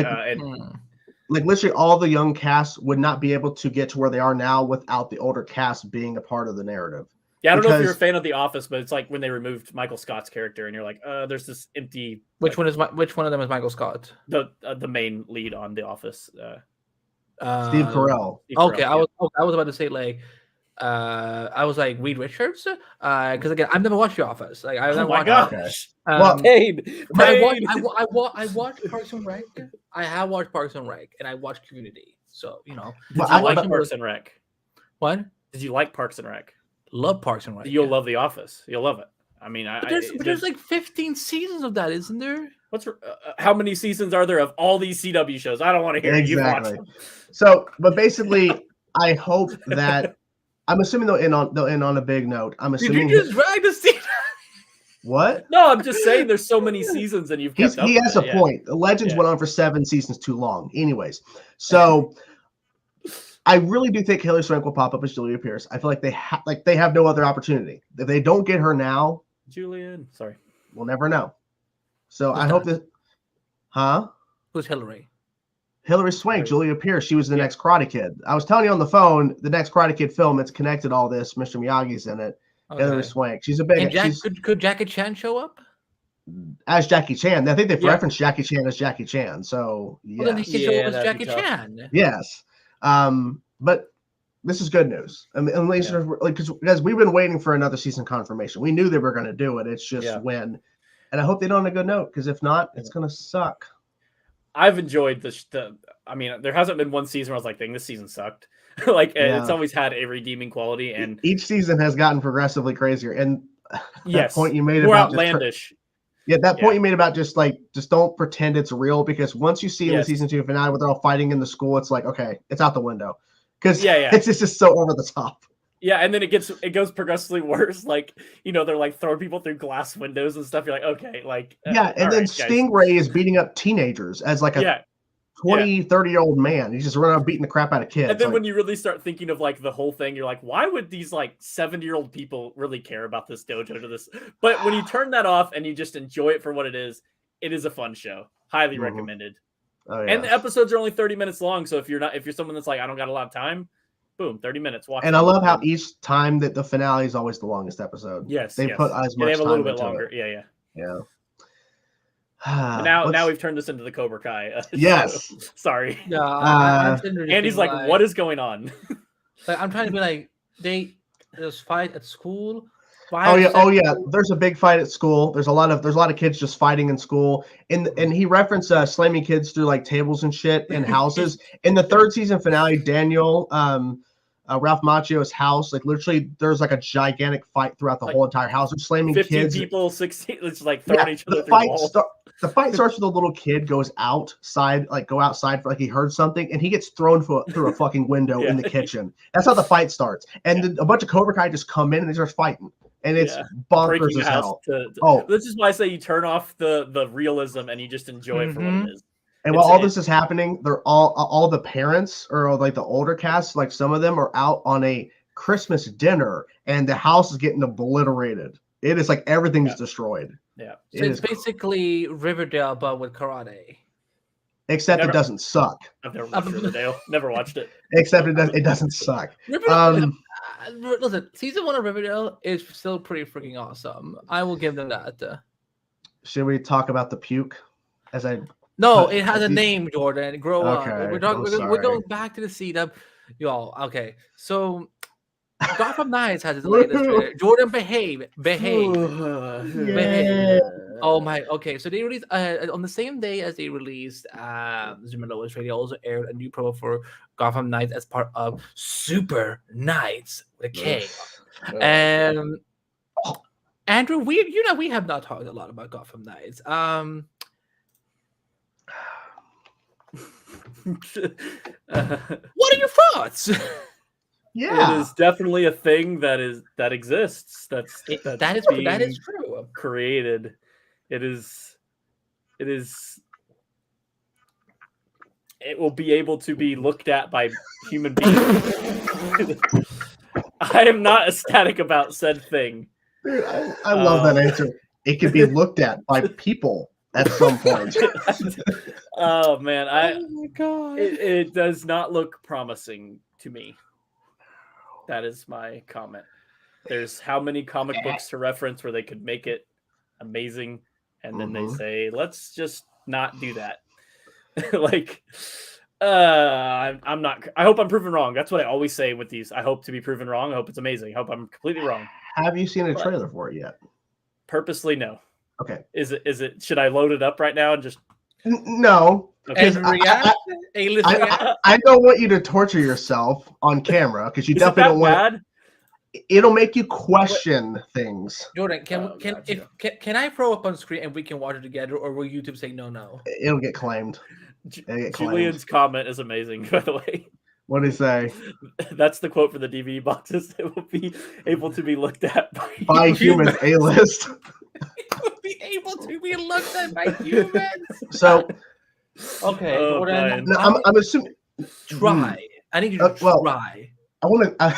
literally all the young cast would not be able to get to where they are now without the older cast being a part of the narrative. Yeah, I don't know if you're a fan of The Office, but it's like when they removed Michael Scott's character, and you're like, there's this empty. Which one of them is Michael Scott? The main lead on The Office. Steve Carell. Okay, I was about to say like, I was like Reed Richards, because again I've never watched The Office. Like I've never watched. Gosh. Paid. I watched Parks and Rec. I have watched Parks and Rec, and I watched Community. So Did you like Parks and Rec? What? Did you like Parks and Rec? Love Parks and Rec. You'll love The Office. You'll love it. I mean, there's like 15 seasons of that, isn't there? How many seasons are there of all these CW shows? I don't want to hear you watch them. So, but basically, I hope that I'm assuming they'll end on a big note. I'm assuming. Did you just drag the season? What? No, I'm just saying there's so many seasons and he has a point. The Legends went on for 7 seasons too long. Anyways, so. I really do think Hilary Swank will pop up as Julia Pierce. I feel like they have no other opportunity. If they don't get her now, we'll never know. So I hope that, Who's Hilary? Hilary Swank, Julia Pierce. She was the next Karate Kid. I was telling you on the phone, the next Karate Kid film. It's connected all this. Mr. Miyagi's in it. Okay. Hilary Swank. She's a big. Could Jackie Chan show up as Jackie Chan? I think they've referenced Jackie Chan as Jackie Chan. So well, then he can show up as Jackie Chan. Yes. But this is good news. I mean, because we've been waiting for another season confirmation. We knew they were going to do it. It's just when, and I hope they don't on a good note, because if not, it's going to suck. I've enjoyed I mean, there hasn't been one season where I was like, dang, this season sucked. It's always had a redeeming quality, and each season has gotten progressively crazier. And that point you made more about outlandish. Point you made about just don't pretend it's real, because once you see in the season 2 finale where they're all fighting in the school, it's like, okay, it's out the window, because it's just so over the top. Yeah, and then it goes progressively worse. Like, they're like throwing people through glass windows and stuff. You're like, okay, like and then Stingray is beating up teenagers as like a 30-year-old man. He's just running around beating the crap out of kids. And then when you really start thinking of like the whole thing, you're like, why would these like 70-year-old people really care about this dojo to this? But when you turn that off and you just enjoy it for what it is a fun show. Highly recommended. Oh, yeah. And the episodes are only 30 minutes long. So if you're someone that's like, I don't got a lot of time, boom, 30 minutes. Watch. And I love how each time that the finale is always the longest episode. Yes, they put as much. They have a little time bit longer. It. Yeah. But now we've turned this into the Cobra Kai. Yes. So, sorry. Yeah. I'm sitting there Andy's thinking, like, what is going on? Like, I'm trying to be like, there's fight at school. Oh yeah. There's a big fight at school. There's a lot of kids just fighting in school. And he referenced slamming kids through like tables and shit in houses. In the third season finale, Daniel, Ralph Macchio's house, like literally, there's like a gigantic fight throughout the whole entire house. They're slamming 15 kids. people, 16. It's like throwing each other through walls. The fight starts with a little kid goes outside for like he heard something, and he gets thrown through a fucking window in the kitchen. That's how the fight starts. And then a bunch of Cobra Kai just come in and they start fighting. And it's bonkers as hell. This is why I say you turn off the realism and you just enjoy it for what it is. And while all this is happening, they're all the parents or like the older cast, like some of them are out on a Christmas dinner, and the house is getting obliterated. It is like everything is destroyed. Yeah, so it's basically Riverdale, but with karate. Except it doesn't suck. I've never watched Riverdale. Never watched it. Except it doesn't suck. Listen, season 1 of Riverdale is still pretty freaking awesome. I will give them that. Should we talk about the puke? No, it has a name, Jordan. Grow up. Okay, We're going back to the seat of y'all. Okay, so Gotham Knights has its latest trailer. Jordan, behave. Oh my. Okay, so they released on the same day as they released Zoom and Lois. They also aired a new promo for Gotham Knights as part of Super Knights with a K. Andrew, we have not talked a lot about Gotham Knights. What are your thoughts? Yeah, it is definitely a thing that exists. That is true. Created. It will be able to be looked at by human beings. I am not ecstatic about said thing. Dude, I love that answer. It could be looked at by people at some point. Oh man, oh my god, it does not look promising to me. That is my comment. There's how many comic books to reference where they could make it amazing, and then they say, let's just not do that. I'm not. I hope I'm proven wrong. That's what I always say with these. I hope to be proven wrong. I hope it's amazing. I hope I'm completely wrong. Have you seen a trailer for it yet? Purposely, no. Okay. Is it? Should I load it up right now and just? No. Okay. I don't want you to torture yourself on camera because you definitely don't want. It'll make you question things. Jordan, can I throw up on screen and we can watch it together, or will YouTube say no? It'll get claimed. Julian's comment is amazing, by the way. What did he say? That's the quote for the DVD boxes. It will be able to be looked at by humans. A-list. It will be able to be looked at by humans. So, okay, Jordan, I'm assuming. Try. I need you to try. I want to.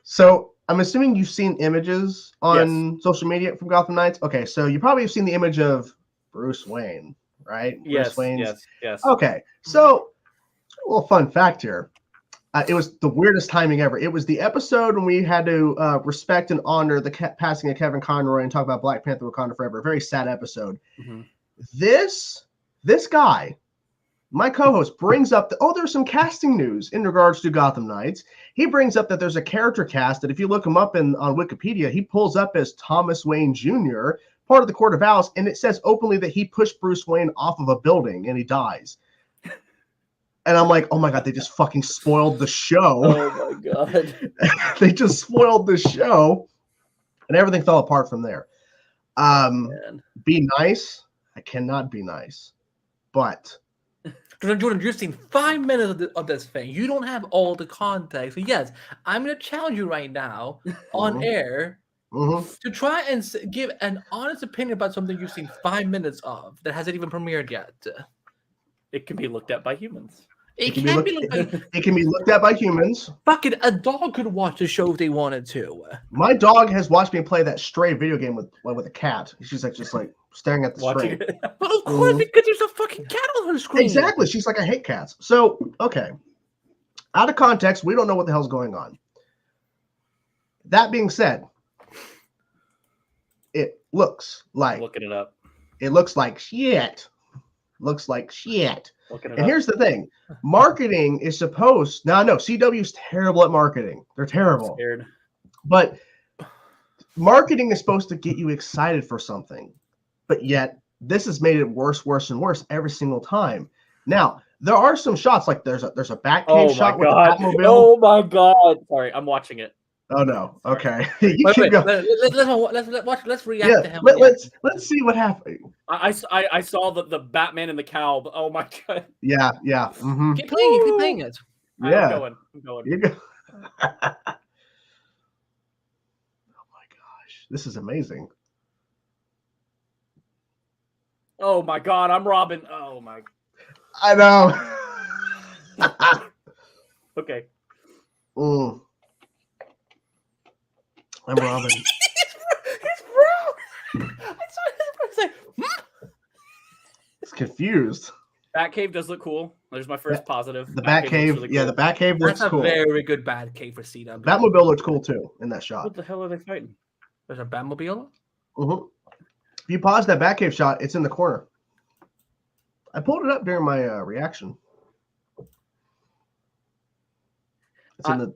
So I'm assuming you've seen images on social media from Gotham Knights. Okay, so you probably have seen the image of Bruce Wayne, right? Yes. Bruce Wayne's. Yes. Okay, so a little fun fact here. It was the weirdest timing ever. It was the episode when we had to respect and honor the passing of Kevin Conroy and talk about Black Panther: Wakanda Forever. A very sad episode. Mm-hmm. This guy, my co-host, brings up there's some casting news in regards to Gotham Knights. He brings up that there's a character cast that if you look him up on Wikipedia, he pulls up as Thomas Wayne Jr., part of the Court of Owls, and it says openly that he pushed Bruce Wayne off of a building and he dies. And I'm like, oh my God, they just fucking spoiled the show. Oh my God. They just spoiled the show and everything fell apart from there. Be nice. I cannot be nice, but Jordan, you've seen 5 minutes of this thing. You don't have all the context. So yes, I'm going to challenge you right now on air to try and give an honest opinion about something you've seen 5 minutes of that hasn't even premiered yet. It can be looked at by humans. It can be looked at by humans. Fuck it, a dog could watch the show if they wanted to. My dog has watched me play that Stray video game with a cat. She's like just like staring at the screen. But of course, because there's a fucking cat on her screen. Exactly. She's like, I hate cats. So, okay. Out of context, we don't know what the hell's going on. That being said, it looks like Looking it up. It looks like shit. Looks like shit. Looking it And up. here's the thing. Marketing is supposed... Now, no, CW's terrible at marketing. They're terrible. Scared. But marketing is supposed to get you excited for something. But yet, this has made it worse, and worse every single time. Now, there are some shots, like there's a Batcave shot with the Batmobile. Oh my god. Sorry, I'm watching it. Oh no. Sorry. Okay. Let's react to him. Let's see what happened. I saw the Batman and the cow. But oh my god. Yeah. Mm-hmm. Keep playing it. Yeah. I'm going. You go. Oh my gosh, this is amazing. Oh my god, I'm Robin. Oh my. I know. Okay. I'm Robin. It's bro. I saw his say. It's confused. Batcave does look cool. There's my first positive. The Batcave, looks really yeah, cool. the Batcave looks That's a cool. very good Batcave for CW. Batmobile looks cool too in that shot. What the hell are they fighting? There's a Batmobile. Mm-hmm. If you pause that Batcave shot, it's in the corner. I pulled it up during my reaction. It's in the.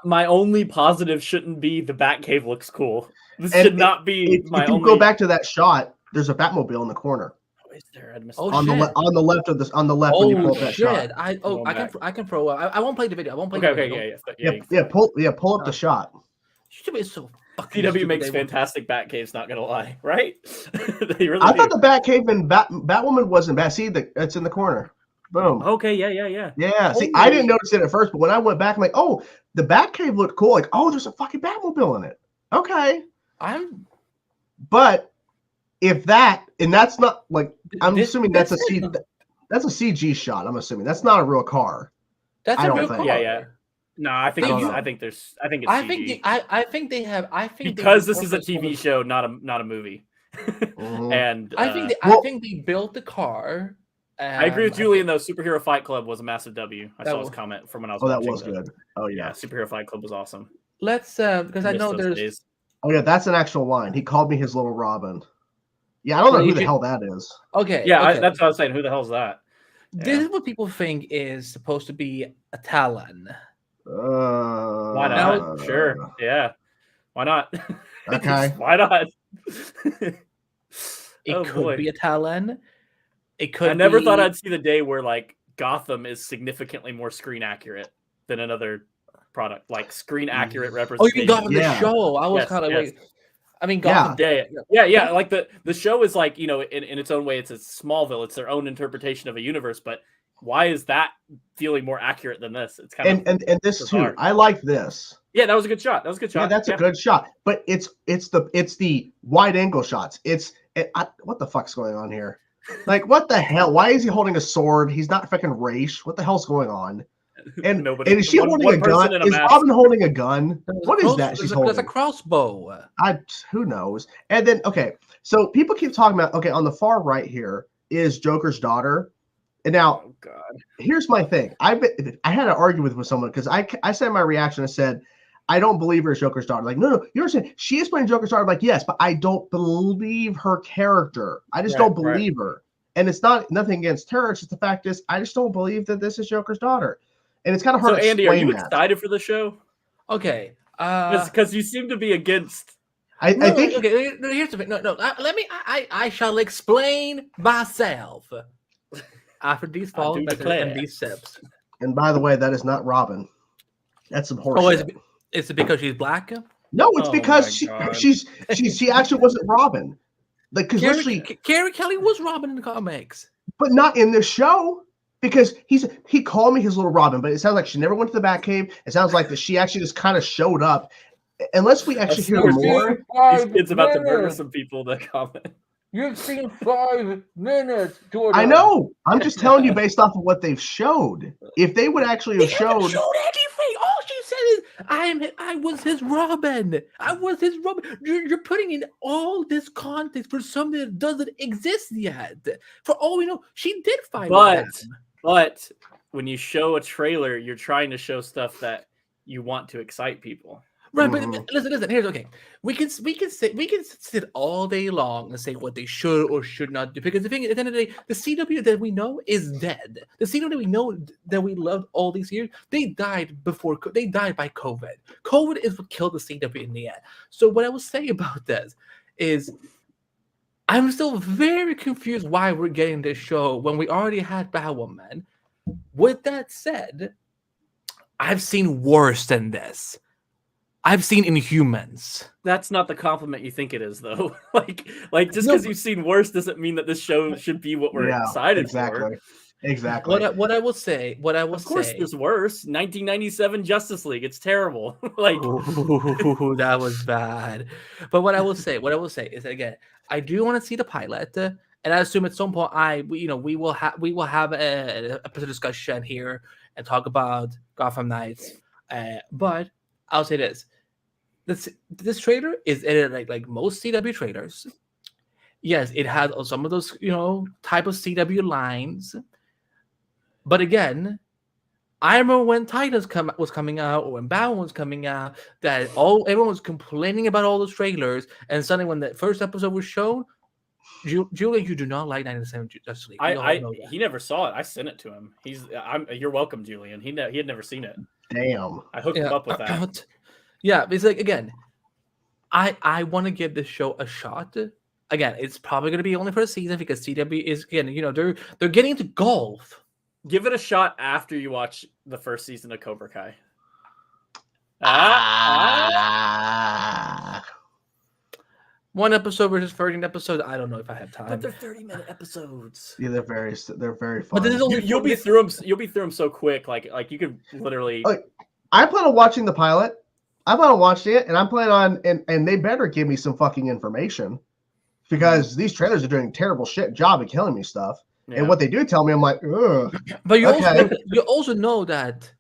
My only positive shouldn't be the Batcave looks cool. This And should not be If my you only. go back to that shot, there's a Batmobile in the corner. Oh, is there? I missed Oh, it. on shit. the left of this, on the left when you pull Oh up that shit! shot. Going I can throw. I won't play the video. I won't play Okay, the okay, video. yeah. Pull up the shot. CW is so fucking CW stupid, makes they- fantastic Batcaves, not gonna lie, right? They really I do. thought the Batcave and Batwoman wasn't bad. See, it's in the corner. Boom. Okay, yeah. Yeah. See, I didn't notice it at first, but when I went back, I'm like, oh, the Batcave looked cool. Like, oh, there's a fucking Batmobile in it. Okay. But if that, and that's not like, I'm assuming that's a CG shot. I'm assuming that's not a real car. That's I a don't real think. car. Yeah. No, I think Thank it's, you. I think it's CG. I think they have. I think because they this is a TV show, not a movie. Mhm. And I think they built the car. I agree with Julian though. Superhero Fight Club was a massive W. I saw his comment from when I was. Oh, that watching was good. Oh Yeah, yeah. Superhero Fight Club was awesome. Let's because I Missed know those there's. days. Oh yeah, that's an actual line. He called me his little Robin. Yeah, I don't know who the Agent- hell that is. Okay. Yeah, okay. that's what I was saying. Who the hell's that? This is what people think is supposed to be a Talon. Why not? Sure. Yeah. Why not? Okay. Why not? It could be a Talon. It could. I never be... thought I'd see the day where like Gotham is significantly more screen accurate than another product, like screen accurate Oh, representation. you got on the Yeah. show. I was Yes, kind of yes. like. I mean, Gotham. Yeah. Like the show is like, in its own way, it's a Smallville. It's their own interpretation of a universe. But why is that feeling more accurate than this? It's kind of And this bizarre. too. I like this. Yeah, that was a good shot. Yeah, that's a good shot. But it's the wide angle shots. What the fuck's going on here? Like, what the hell? Why is he holding a sword? He's not freaking Raish. What the hell's going on? And is she holding a gun? Is Robin holding a gun? What is that she's holding? There's a crossbow. Who knows? And then so people keep talking about on the far right here is Joker's daughter. And now, Oh God. here's my thing. I had to argue with someone because I said in my reaction, I said, I don't believe her as Joker's daughter. Like, no, you understand? She is playing Joker's daughter. I'm like, yes, but I don't believe her character. I just don't believe her. And it's nothing against her. It's just the fact is, I just don't believe that this is Joker's daughter. And it's kind of hard So to Andy, are explain you that. excited for the show? Okay. Because you seem to be against. I think Okay. No, here's the thing. No. Let me. I shall explain myself after these fallen messages and these sips. And by the way, that is not Robin. That's some horse. Oh, shit. is it because she's black? No, it's Oh because my God. she actually wasn't Robin. Like, because literally, Carrie Kelly was Robin in the comics, but not in this show. Because he called me his little Robin, but it sounds like she never went to the Batcave. It sounds like that she actually just kind of showed up. Unless we actually hear more. These kids about to murder some people in the comment. You've seen 5 minutes, Jordan. I know. I'm just telling you based off of what they've showed. If they would actually They have haven't showed. showed anything. All she said is, I was his Robin. I was his Robin. You're putting in all this context for something that doesn't exist yet. For all we know, she did fight with him. But when you show a trailer, you're trying to show stuff that you want to excite people. Right, but listen. Here's okay. We can sit all day long and say what they should or should not do, because the thing at the end of the day, the CW that we know is dead. The CW that we know that we loved all these years, they died by COVID. COVID is what killed the CW in the end. So what I will say about this is, I'm still very confused why we're getting this show when we already had Batwoman. With that said, I've seen worse than this. I've seen Inhumans. That's not the compliment you think it is, though. like just because you've seen worse doesn't mean that this show should be what we're excited for. Exactly. What I will say. Of course, there's worse. 1997 Justice League. It's terrible. Ooh, that was bad. But what I will say is that, again, I do want to see the pilot, and I assume at some point we will have a discussion here and talk about Gotham Knights. But I'll say this: this trailer is edited like most CW trailers. Yes, it has some of those type of CW lines. But again, I remember when Titans was coming out, or when Batman was coming out, that everyone was complaining about all those trailers, and suddenly when the first episode was shown, Julian, you do not like 97 Justice League. He never saw it. I sent it to him. You're welcome, Julian. He had never seen it. Damn. I hooked him up with that. Yeah, it's like, again, I want to give this show a shot. Again, it's probably going to be only for a season, because CW is, again, they're getting into golf. Give it a shot after you watch the first season of Cobra Kai. One episode versus 13 episodes. I don't know if I have time. But they're 30-minute episodes. Yeah, they're very fun. But this is only you'll be through them. You'll be through them so quick. Like you could literally. I plan on watching the pilot. I plan on watching it, and I'm planning on and they better give me some fucking information, because these trailers are doing a terrible job of killing me stuff. Yeah. And what they do tell me, I'm like, ugh. But you also know that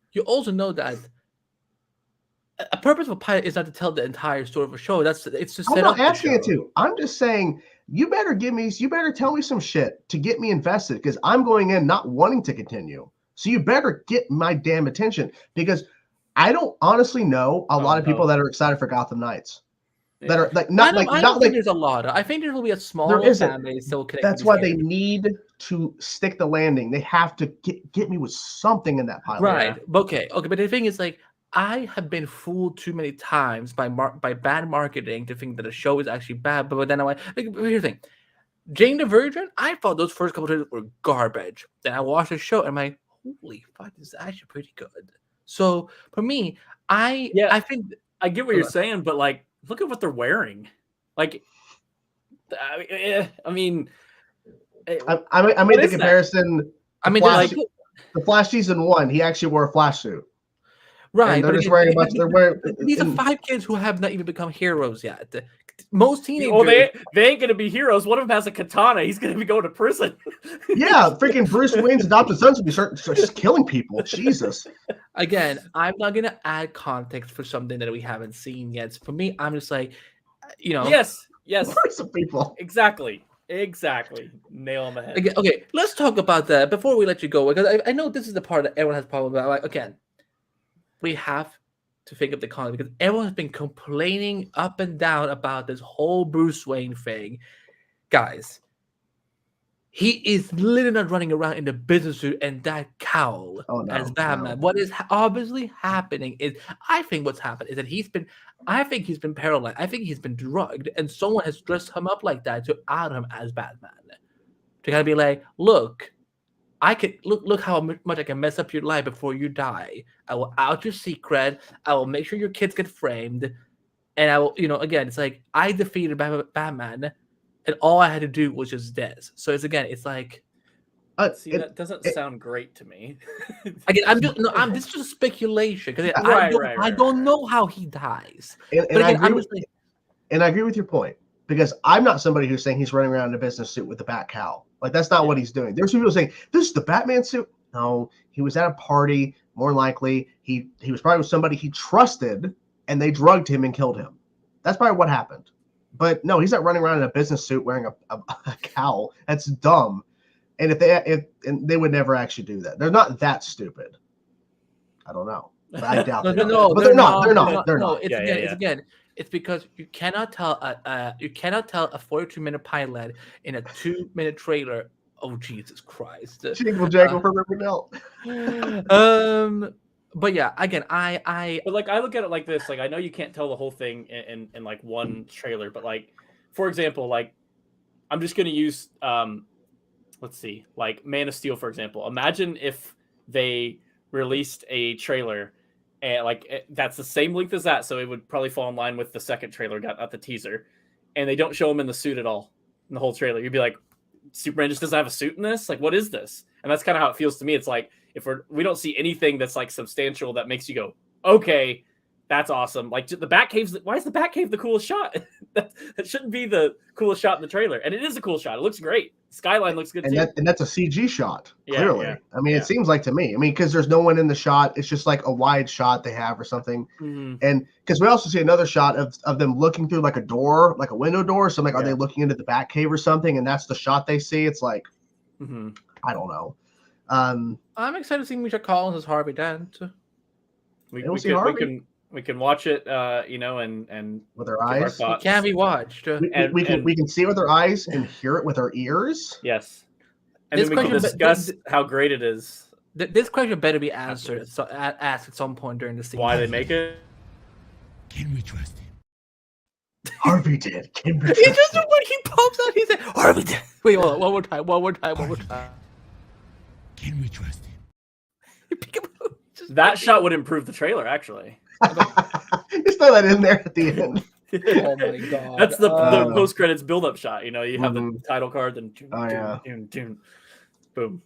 a purpose of a pilot is not to tell the entire story of a show. It's to set up. I'm not asking it to. I'm just saying you better tell me some shit to get me invested, because I'm going in not wanting to continue. So you better get my damn attention, because I don't honestly know a lot of people that are excited for Gotham Knights. That are like not like there's a lot. I think there will be a small fan base still connected. That's why they need to stick the landing. They have to get me with something in that pilot. Right. Yeah. Okay. But the thing is, like, I have been fooled too many times by bad marketing to think that a show is actually bad. But then here's the thing. Jane the Virgin, I thought those first couple of days were garbage. Then I watched the show and I'm like, holy fuck, this is actually pretty good. So for me, I think I get what you're saying, but like, look at what they're wearing. Like, I made the comparison. The Flash season 1, he actually wore a Flash suit. Right. And they're just wearing a bunch. These are 5 kids who have not even become heroes yet. Most teenagers. Well, they ain't gonna be heroes. One of them has a katana. He's gonna be going to prison. Yeah, freaking Bruce Wayne's adopted sons will be start just killing people. Jesus. Again, I'm not gonna add context for something that we haven't seen yet. So for me, I'm just like, Yes. Some people. Exactly. Nail on the head. Okay, let's talk about that before we let you go, because I know this is the part that everyone has a problem about. Like, again, we have to think of the content, because everyone has been complaining up and down about this whole Bruce Wayne thing. Guys, he is literally not running around in the business suit and that cowl as Batman. No. What is obviously happening is, I think what's happened is that he's been paralyzed. I think he's been drugged, and someone has dressed him up like that to out him as Batman. To kind of be like, look, I can look how much I can mess up your life before you die. I will out your secret. I will make sure your kids get framed. And I will, again, it's like, I defeated Batman, and all I had to do was just this. So it's like, that doesn't sound great to me. Again, this is just speculation, because I don't know how he dies. And I agree with your point, because I'm not somebody who's saying he's running around in a business suit with a bat cowl. Like, that's not what he's doing. There's people saying, this is the Batman suit. No, he was at a party. More likely, he was probably with somebody he trusted, and they drugged him and killed him. That's probably what happened. But no, he's not running around in a business suit wearing a cowl. That's dumb. And if they would never actually do that. They're not that stupid. I don't know. But I doubt they are. No, But they're not. They're No, not. it's because you cannot tell a 42-minute pilot in a 2-minute trailer. Oh Jesus Christ! Jingle for Riverdale. But yeah, again, I But like I look at it like this. Like I know you can't tell the whole thing in like one trailer, but like for example, like I'm just gonna use let's see, like Man of Steel for example. Imagine if they released a trailer and like that's the same length as that, so it would probably fall in line with the second trailer, got the teaser, and they don't show him in the suit at all in the whole trailer. You'd be like, Superman just doesn't have a suit in this? Like, what is this? And that's kind of how it feels to me. It's like if we don't see anything that's like substantial that makes you go, okay, that's awesome. Like the Batcave's, why is the Batcave the coolest shot? that shouldn't be the coolest shot in the trailer, and it is a cool shot. It looks great. Skyline looks good too. And that's a CG shot, clearly. Yeah. I mean, it seems like to me. I mean, because there's no one in the shot. It's just like a wide shot they have or something. Mm-hmm. And because we also see another shot of them looking through like a door, like a window door. So I'm like, are they looking into the Batcave or something? And that's the shot they see. It's like, I don't know. I'm excited to see Misha Collins as Harvey Dent. We can watch it, and with our eyes. It can be watched. We can see it with our eyes and hear it with our ears. Yes, and then we can discuss how great it is. This question better be answered. Asked at some point during the season. Why they make it? Can we trust him? Harvey did. Can we trust He just when he pops out, he said, "Harvey did." Wait, hold on. One more time. Can we trust him? That shot would improve the trailer, actually. Just throw that in there at the end. Oh my god! That's the post credits build up shot. You know, you have the title card, then boom.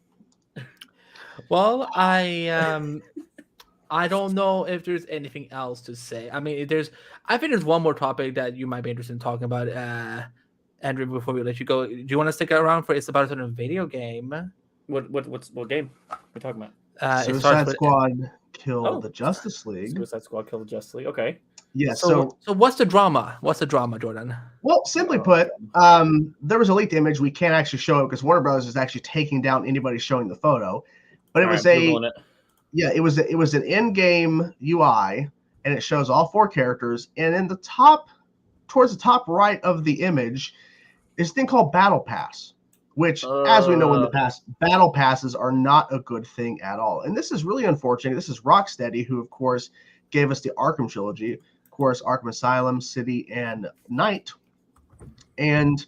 Well, I don't know if there's anything else to say. I mean, I think there's one more topic that you might be interested in talking about, Andrew. Before we let you go, do you want to stick around for? It's about a video game. What game are we talking about? Suicide Squad killed the Justice League. Suicide Squad killed the Justice League. Okay. Yeah. So what's the drama? What's the drama, Jordan? Well, simply put, there was a leaked image. We can't actually show it because Warner Brothers is actually taking down anybody showing the photo. But it was it was an in-game UI, and it shows all 4 characters. And in the top, towards the top right of the image, is a thing called Battle Pass, which, as we know in the past, Battle Passes are not a good thing at all. And this is really unfortunate. This is Rocksteady, who, of course, gave us the Arkham trilogy. Of course, Arkham Asylum, City, and Night. And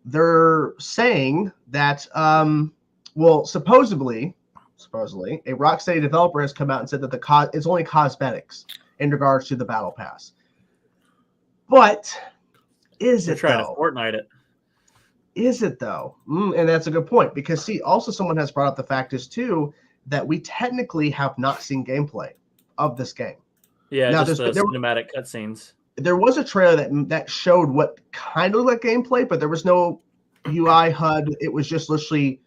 they're saying that, supposedly, a Rocksteady developer has come out and said that it's only cosmetics in regards to the Battle Pass. But is it trying though? to Fortnite it. Is it though? And that's a good point because see, also someone has brought up the fact is too that we technically have not seen gameplay of this game. Yeah, now, just the cinematic cutscenes. There was a trailer that showed what kind of like gameplay, but there was no UI HUD. It was just literally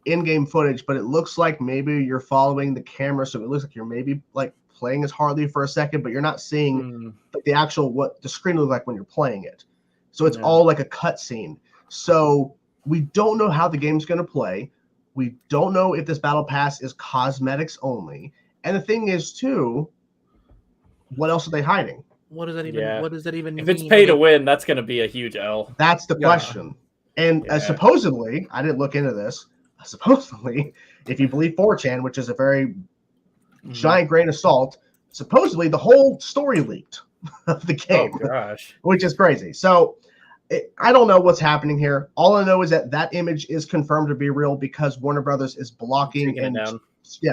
in-game footage, but it looks like maybe you're following the camera, so it looks like you're maybe like playing as Harley for a second, but you're not seeing the actual what the screen looks like when you're playing it. So it's all like a cutscene. So we don't know how the game's going to play. We don't know if this Battle Pass is cosmetics only. And the thing is, too, what else are they hiding? What does that even mean? If it's pay to win, that's going to be a huge L. That's the question. And supposedly, I didn't look into this, supposedly, if you believe 4chan, which is a very giant grain of salt, supposedly the whole story leaked of the game. Oh, gosh. Which is crazy. So I don't know what's happening here. All I know is that image is confirmed to be real because Warner Brothers is blocking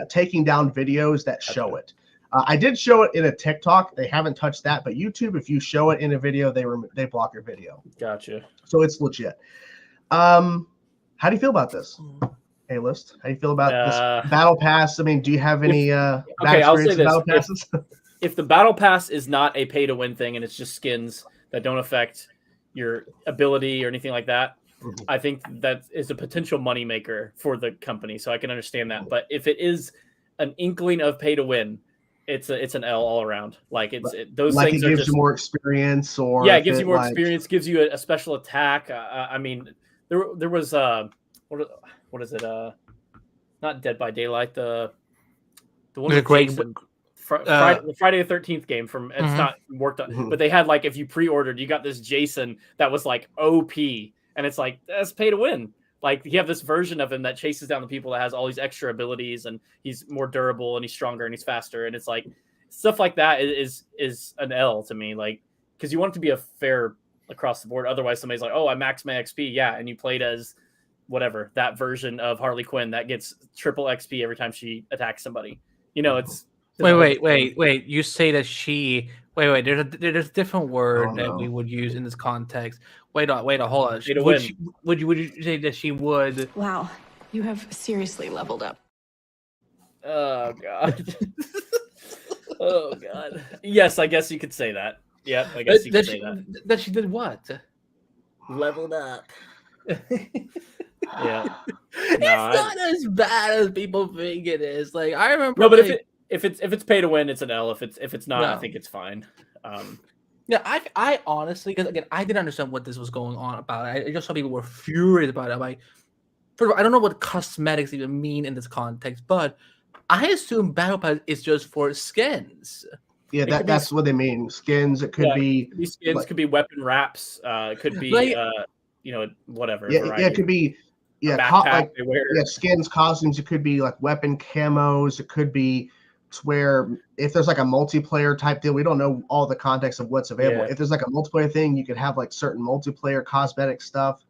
taking down videos that show it. I did show it in a TikTok. They haven't touched that, but YouTube, if you show it in a video, they block your video. Gotcha. So it's legit. How do you feel about this? Hey, List. How do you feel about this Battle Pass? I mean, do you have any bad experience with Battle Passes? If the Battle Pass is not a pay-to-win thing and it's just skins that don't affect your ability or anything like that, I think that is a potential moneymaker for the company. So I can understand that. But if it is an inkling of pay-to-win, it's an L all around. Like those like things it gives are just you more experience, or it gives you more experience, gives you a special attack. I mean, there was what what is it? Not Dead by Daylight. The one The with great- Jason. The Friday the 13th game from it's Mhm. not worked on, but they had like if you pre-ordered, you got this Jason that was like OP, and it's like that's pay to win. Like you have this version of him that chases down the people that has all these extra abilities, and he's more durable and he's stronger and he's faster, and it's like stuff like that is an L to me, like because you want it to be a fair across the board. Otherwise, somebody's like, oh, I maxed my XP, yeah, and you played as whatever that version of Harley Quinn that gets triple XP every time she attacks somebody. You know, it's Wait. You say that she. Wait. There's a different word Oh, that no. we would use in this context. Wait. Hold on. Pay to Would win. would you say that she would? Wow, you have seriously leveled up. Oh god. Oh god. Yes, I guess you could say that. Yeah, I guess you could say that. That she did what? Leveled up. Yeah. It's not as bad as people think it is. Like I remember. No, but like, if it's pay to win, it's an L. If it's not, I No. think it's fine. Yeah, I honestly, because again, I didn't understand what this was going on about. I just saw people were furious about it. I'm like, first of all, I don't know what cosmetics even mean in this context, but I assume Battle Pass is just for skins. Yeah, It could be- that's what they mean. Skins. It could Yeah, be. Could be skins, like- could be weapon wraps, it could be Like- whatever. Yeah, variety. it could be. A Yeah, backpack they wear. yeah, skins, costumes. It could be like weapon camos. It could be to where if there's like a multiplayer type deal, we don't know all the context of what's available. Yeah. If there's like a multiplayer thing, you could have like certain multiplayer cosmetic stuff.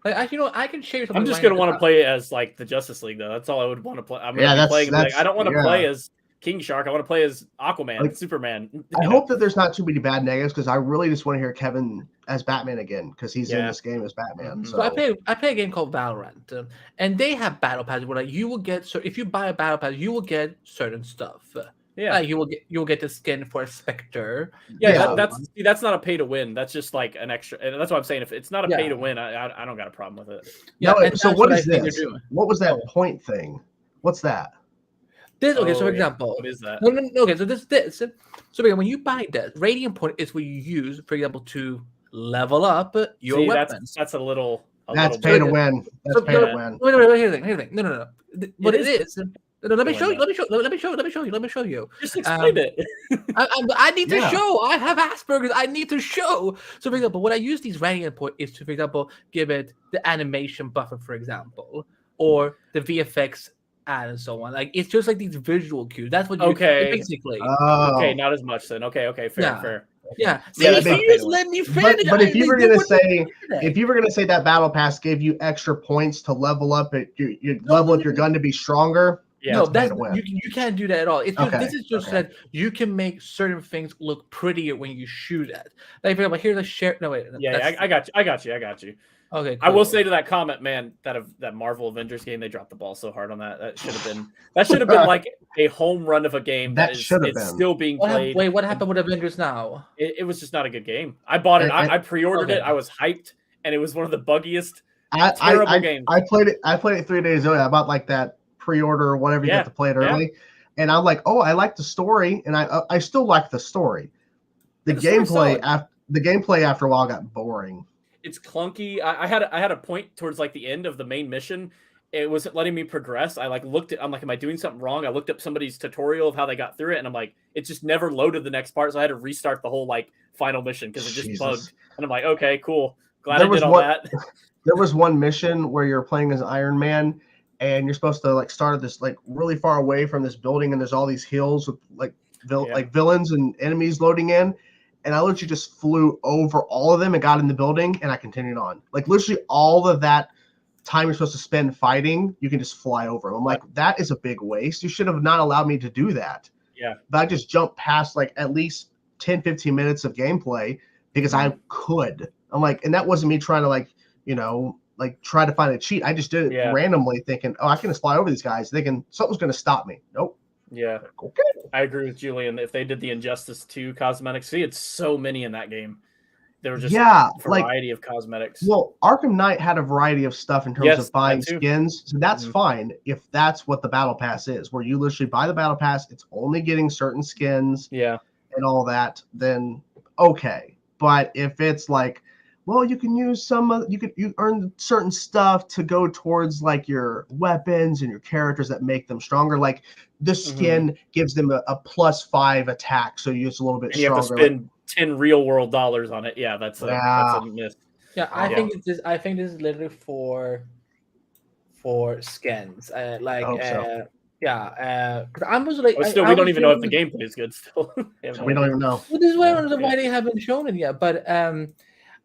Like, I can share something. I'm just right gonna now. want to play as like the Justice League though. That's all I would want to play. I'm gonna Yeah, be playing. And be like, I don't want to yeah. play as King Shark. I want to play as Aquaman, Like, Superman. I you know? hope that there's not too many bad negatives because I really just want to hear Kevin as Batman again because he's in Yeah. this game as Batman. Mhm. So, So I play a game called Valorant, and they have battle passes where like you will get if you buy a battle pass, you will get certain stuff. Yeah, Like you will get the skin for a Spectre. yeah. Yeah. That's not a pay to win. That's just like an extra. And that's what I'm saying. If it's not a pay Yeah. to win, I don't got a problem with it. Yeah, no, and so that's what I is think this? they're doing. What was that Oh. point thing? What's that? This okay. So Oh, for yeah. example, What is that? no, okay. So this. So again, when you buy this, Radiant Point is what you use, for example, to level up your See, weapons. that's a little. That's little pay to bit- win. That's So- pay to yeah. win. Wait. Here's the thing. No. What it is- is. No, let me Go show on, you. Let me show you. Just explain it. I need to Yeah. show. I have Asperger's. I need to show. So, for example, what I use these Radiant Point is to, for example, give it the animation buffer, for example, or the VFX ad and so on. Like it's just like these visual cues. That's what you Okay. basically. Oh. Okay, not as much then. Okay, fair. Yeah. See, Yeah, if that's not you pay just to win. let me finish. But if you were gonna say if if you were gonna say that battle pass gave you extra points to level up it, you level up your gun to be stronger. Yeah, no, it's pay that's to win. you can't do that at all. It's just, Okay, this is just okay. that you can make certain things look prettier when you shoot at. Like, for example, here's a share. No, wait. Yeah, that's- I got you. Okay, I will cool. say to that comment, man, that Marvel Avengers game, they dropped the ball so hard on that. That should have been like a home run of a game That that is should have it's been. still being played. Wait, what happened with Avengers now? It was just not a good game. I bought it. And- I pre-ordered okay. it. I was hyped, and it was one of the buggiest, I terrible games. I played it 3 days early. I bought like that pre-order or whatever you Yeah, get to play it yeah. early, and I'm like, oh, I like the story, and I still like the story. The Yeah, the story's gameplay after a while got boring. It's clunky. I had a point towards like the end of the main mission. It wasn't letting me progress. I like looked at. I'm like, am I doing something wrong? I looked up somebody's tutorial of how they got through it, and I'm like, it just never loaded the next part. So I had to restart the whole like final mission because it just Jesus. bugged. And I'm like, okay, cool. Glad There I was did all one- that. There was one mission where you're playing as Iron Man, and you're supposed to like start at this like really far away from this building, and there's all these hills with like Yeah. villains and enemies loading in. And I literally just flew over all of them and got in the building, and I continued on. Like literally all of that time you're supposed to spend fighting, you can just fly over them. I'm like, that is a big waste. You should have not allowed me to do that. Yeah. But I just jumped past like at least 10, 15 minutes of gameplay because I could. I'm like, and that wasn't me trying to like, like try to find a cheat. I just did it Yeah. randomly thinking, oh, I can just fly over these guys. Thinking something's going to stop me. Nope. Yeah, Okay. I agree with Julian. If they did the Injustice 2 cosmetics, see, it's so many in that game. There were just Yeah, a like variety of cosmetics. well, Arkham Knight had a variety of stuff in terms Yes, of buying that too. skins. So that's Mhm. fine if that's what the battle pass is, where you literally buy the battle pass, it's only getting certain skins Yeah, and all that, then okay. But if it's like well, you can use you earn certain stuff to go towards like your weapons and your characters that make them stronger. Like the skin gives them a +5 attack, so you use a little bit And you stronger. have to spend 10 real world dollars on it. Yeah, that's a myth. Yeah, I think it's this. I think this is literally for skins. I hope so. Because I'm just like, But still, we don't even know if the gameplay is good. Still, We don't even know. Well, this is why I don't know why they haven't shown it yet. But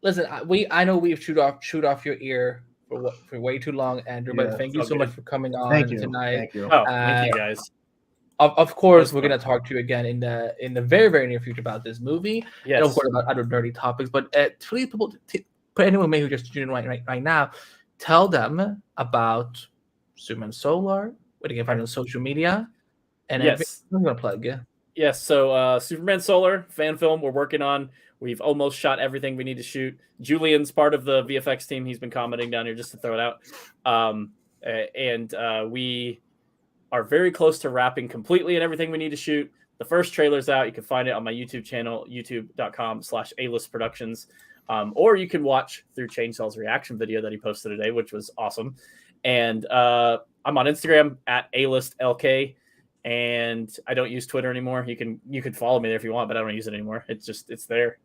listen, I know we've shoot off your ear for way too long, Andrew. Yeah, but thank you so much for coming on tonight. Thank you. Oh, thank you guys. Of course, we're gonna talk to you again in the very, very near future about this movie, Yes. and of course about other nerdy topics. But please, people, for anyone who just tuned in right now, tell them about Superman Solar, where they can find it on social media, and Yes. I'm gonna plug you. Yes, so Superman Solar fan film we're working on. We've almost shot everything we need to shoot. Julian's part of the VFX team. He's been commenting down here just to throw it out. We are very close to wrapping completely and everything we need to shoot. The first trailer's out. You can find it on my YouTube channel, youtube.com/alistproductions. Or you can watch through Chainsaw's reaction video that he posted today, which was awesome. And I'm on Instagram at alistlk. And I don't use Twitter anymore. You can follow me there if you want, but I don't use it anymore. It's there.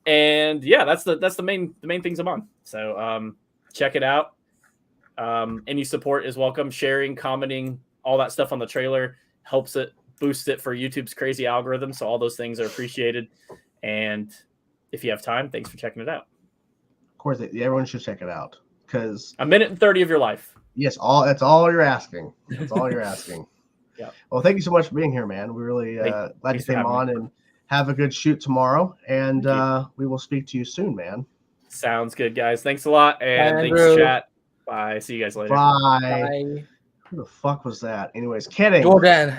And yeah, that's the main things I'm on. So check it out. Any support is welcome. Sharing, commenting, all that stuff on the trailer helps it boost it for YouTube's crazy algorithm. So all those things are appreciated. And if you have time, thanks for checking it out. Of course, everyone should check it out because a minute and 30 of your life. Yes, that's all you're asking. That's all you're asking. Yeah. Well, thank you so much for being here, man. We really glad you came on and have a good shoot tomorrow. And we will speak to you soon, man. Sounds good, guys. Thanks a lot. And Bye, thanks, chat. Bye. See you guys later. Bye. Who the fuck was that? Anyways, kidding. Jordan.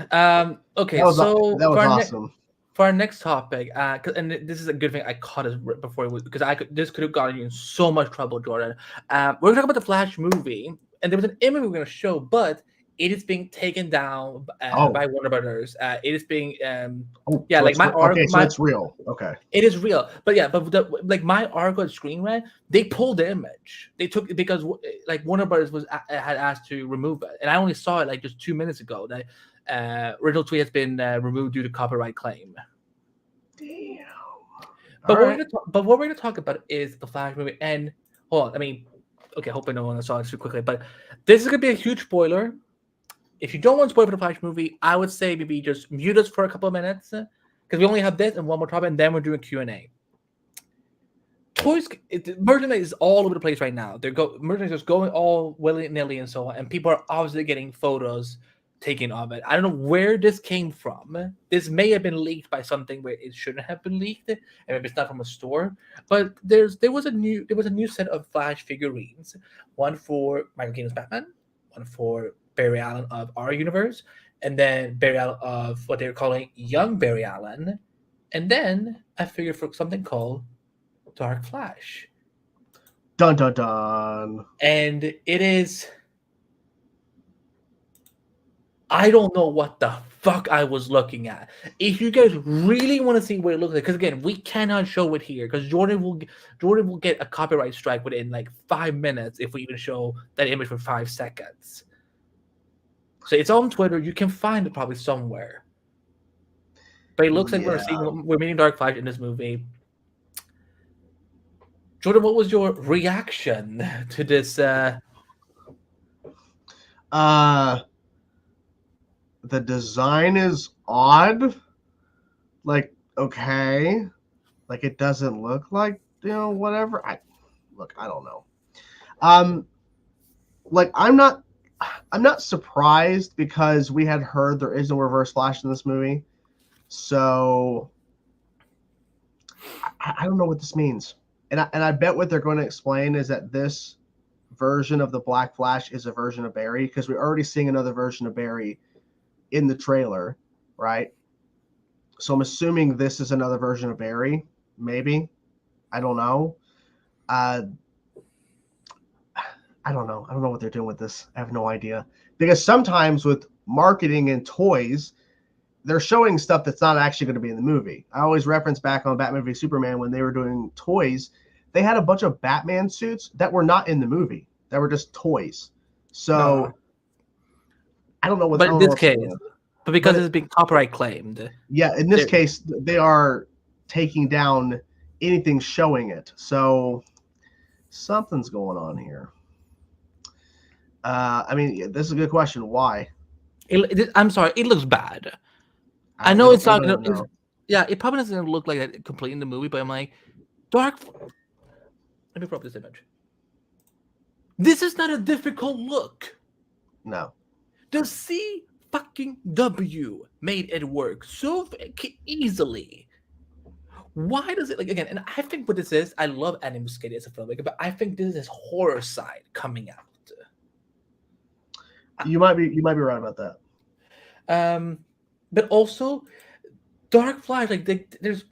Okay, that was awesome. For our next topic, and this is a good thing I caught it before because this could have gotten you in so much trouble, Jordan. We're gonna talk about the Flash movie, and there was an image we were gonna show, but it is being taken down by Warner Brothers. It is being my article. Okay, so it's real. Okay, it is real, but my article at Screen Rant, they pulled the image. They took it because Warner Brothers had asked to remove it, and I only saw it just 2 minutes ago. That original tweet has been removed due to copyright claim. Damn. But what we're gonna talk about is the Flash movie. And hold on, hoping no one saw it too quickly, but this is gonna be a huge spoiler. If you don't want to spoil for the Flash movie, I would say maybe just mute us for a couple of minutes because we only have this and one more topic, and then we're doing Q&A. Merchandise is all over the place right now. Merchandise is going all willy-nilly and so on, and people are obviously getting photos taken of it. I don't know where this came from. This may have been leaked by something where it shouldn't have been leaked, and maybe it's not from a store. But there was a new set of Flash figurines. One for Michael Keaton's Batman, one for Barry Allen of our universe, and then Barry Allen of what they're calling Young Barry Allen, and then a figure for something called Dark Flash. Dun dun dun. And it is. I don't know what the fuck I was looking at. If you guys really want to see what it looks like, because again, we cannot show it here because Jordan will get a copyright strike within 5 minutes if we even show that image for 5 seconds. So it's on Twitter. You can find it probably somewhere. But it looks like we're meeting Dark Flash in this movie. Jordan, what was your reaction to this? The design is odd. Okay. It doesn't look like, whatever. I don't know. I'm not surprised because we had heard there is no Reverse Flash in this movie. So I don't know what this means. And I bet what they're going to explain is that this version of the Black Flash is a version of Barry because we're already seeing another version of Barry in the trailer, right? So I'm assuming this is another version of Barry, maybe. I don't know. I don't know. I don't know what they're doing with this. I have no idea. Because sometimes with marketing and toys, they're showing stuff that's not actually going to be in the movie. I always reference back on Batman v Superman when they were doing toys. they had a bunch of Batman suits that were not in the movie, that were just toys. So No. I don't know what. But I in don't know this what's case, going on. but because But it's being copyright claimed, yeah, in this there- case, they are taking down anything showing it. So something's going on here. I mean, this is a good question. Why? I'm sorry, it looks bad. I We know don't- it's not we gonna. don't know. Yeah, it probably doesn't look like that completely in the movie, but I'm like, Dark. Let me pull up this image. This is not a difficult look. No. The C fucking W made it work so easily. Why does it like again? And I think what this is, I love Annie Muschietti as a filmmaker, but I think this is his horror side coming out. You might be right about that. But also Dark Flash, like there's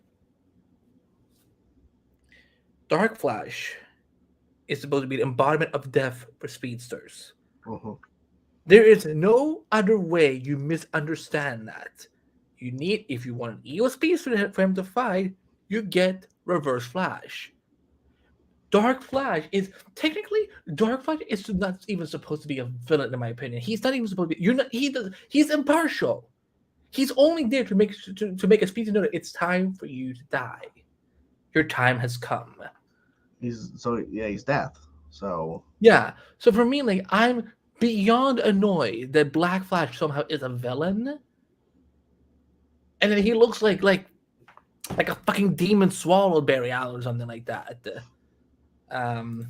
Dark Flash is supposed to be the embodiment of death for speedsters. Mm-hmm. There is no other way you misunderstand that. You need, if you want an evil speedster for him to fight, you get Reverse Flash. Dark Flash is technically not even supposed to be a villain in my opinion. He's not even supposed to be. He's impartial. He's only there to make a speedster know that it's time for you to die. Your time has come. He's death. So yeah. So for me, like I'm beyond annoyed that Black Flash somehow is a villain, and then he looks like a fucking demon swallowed Barry Allen or something like that. I'm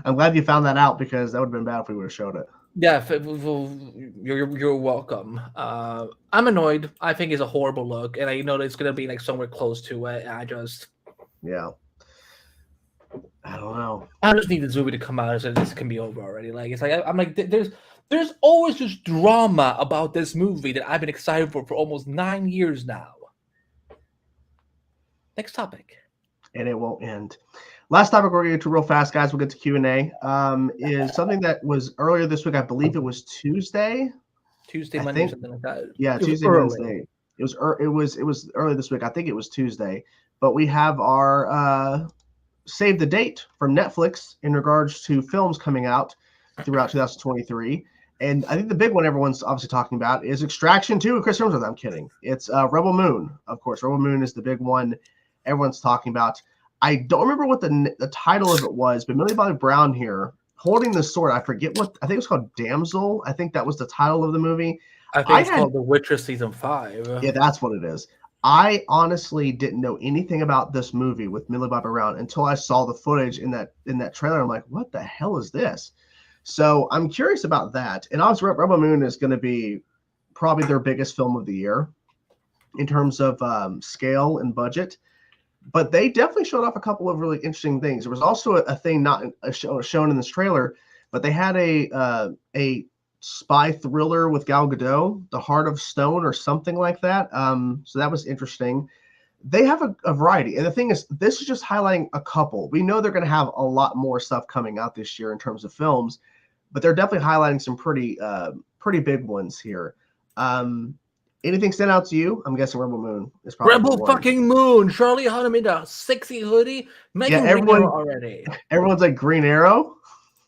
glad you found that out because that would have been bad if we would have showed it. Yeah, you're welcome. I'm annoyed. I think it's a horrible look, and I know that it's gonna be like somewhere close to it. I just don't know. I just need the movie to come out so this can be over already. Like it's like I'm like there's always this drama about this movie that I've been excited for almost 9 years now. Next topic. And it won't end. Last topic we're going to get to real fast, guys. We'll get to Q&A. Is something that was earlier this week. I believe it was Tuesday, Monday, something like that. Yeah, Tuesday, Wednesday. It was earlier this week. I think it was Tuesday. But we have our save the date from Netflix in regards to films coming out throughout 2023. And I think the big one everyone's obviously talking about is Extraction 2 with Chris Hemsworth. I'm kidding. It's Rebel Moon, of course. Rebel Moon is the big one everyone's talking about. I don't remember what the title of it was, but Millie Bobby Brown here holding the sword. I forget what. I think it was called Damsel. I think that was the title of the movie. I think it's called The Witcher Season 5. Yeah, that's what it is. I honestly didn't know anything about this movie with Millie Bobby Brown until I saw the footage in that trailer. I'm like, what the hell is this? So I'm curious about that. And obviously, Rebel Moon is going to be probably their biggest film of the year in terms of scale and budget. But they definitely showed off a couple of really interesting things. There was also a thing not shown in this trailer, but they had a spy thriller with Gal Gadot, The Heart of Stone or something like that. So that was interesting. They have a variety. And the thing is, this is just highlighting a couple. We know they're going to have a lot more stuff coming out this year in terms of films, but they're definitely highlighting some pretty big ones here. Anything stand out to you? I'm guessing Rebel Moon is probably Rebel fucking Moon. Charlie Hunnam in a sexy hoodie. Everyone already. Everyone's like Green Arrow.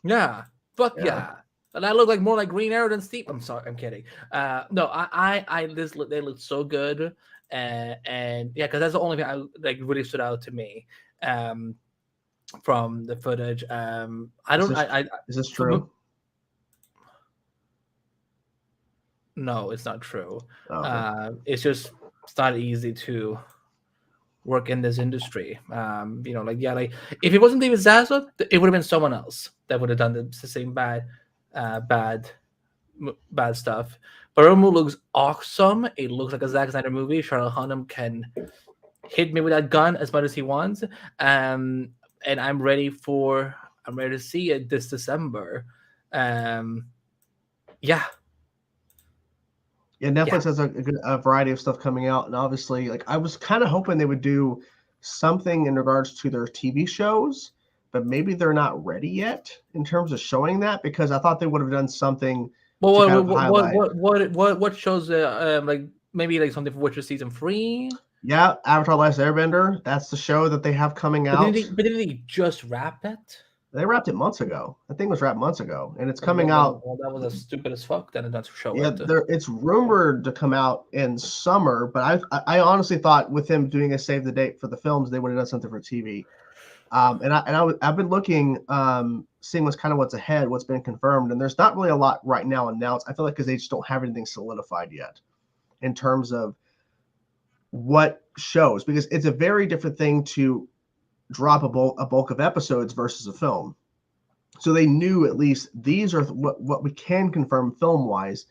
Yeah. Fuck yeah. And I look like more like Green Arrow than Steve. I'm sorry. I'm kidding. No, they look so good. And yeah, because that's the only thing I like really stood out to me from the footage. Is this true? No, it's not true. Okay. It's not easy to work in this industry. Like if it wasn't David Zaslav, it would have been someone else that would have done the same bad stuff. But Rebel Moon looks awesome. It looks like a Zack Snyder movie. Charlie Hunnam can hit me with that gun as much as he wants. And I'm ready to see it this December. Yeah. Yeah, Netflix has a variety of stuff coming out, and obviously, like I was kind of hoping they would do something in regards to their TV shows, but maybe they're not ready yet in terms of showing that because I thought they would have done something. Well, what shows? Like maybe like something for Witcher season 3. Yeah, Avatar: Last Airbender. That's the show that they have coming But out. didn't he just wrap it? They wrapped it months ago. I think it was wrapped months ago, and it's Well, coming out. well, that was as stupid as fuck. Then not to show Yeah, it. it's rumored to come out in summer, but I honestly thought with him doing a save the date for the films, they would have done something for TV. I've been looking, seeing what's ahead, what's been confirmed, and there's not really a lot right now announced. I feel like because they just don't have anything solidified yet in terms of what shows, because it's a very different thing to drop a bulk of episodes versus a film. So they knew at least these are what we can confirm film wise.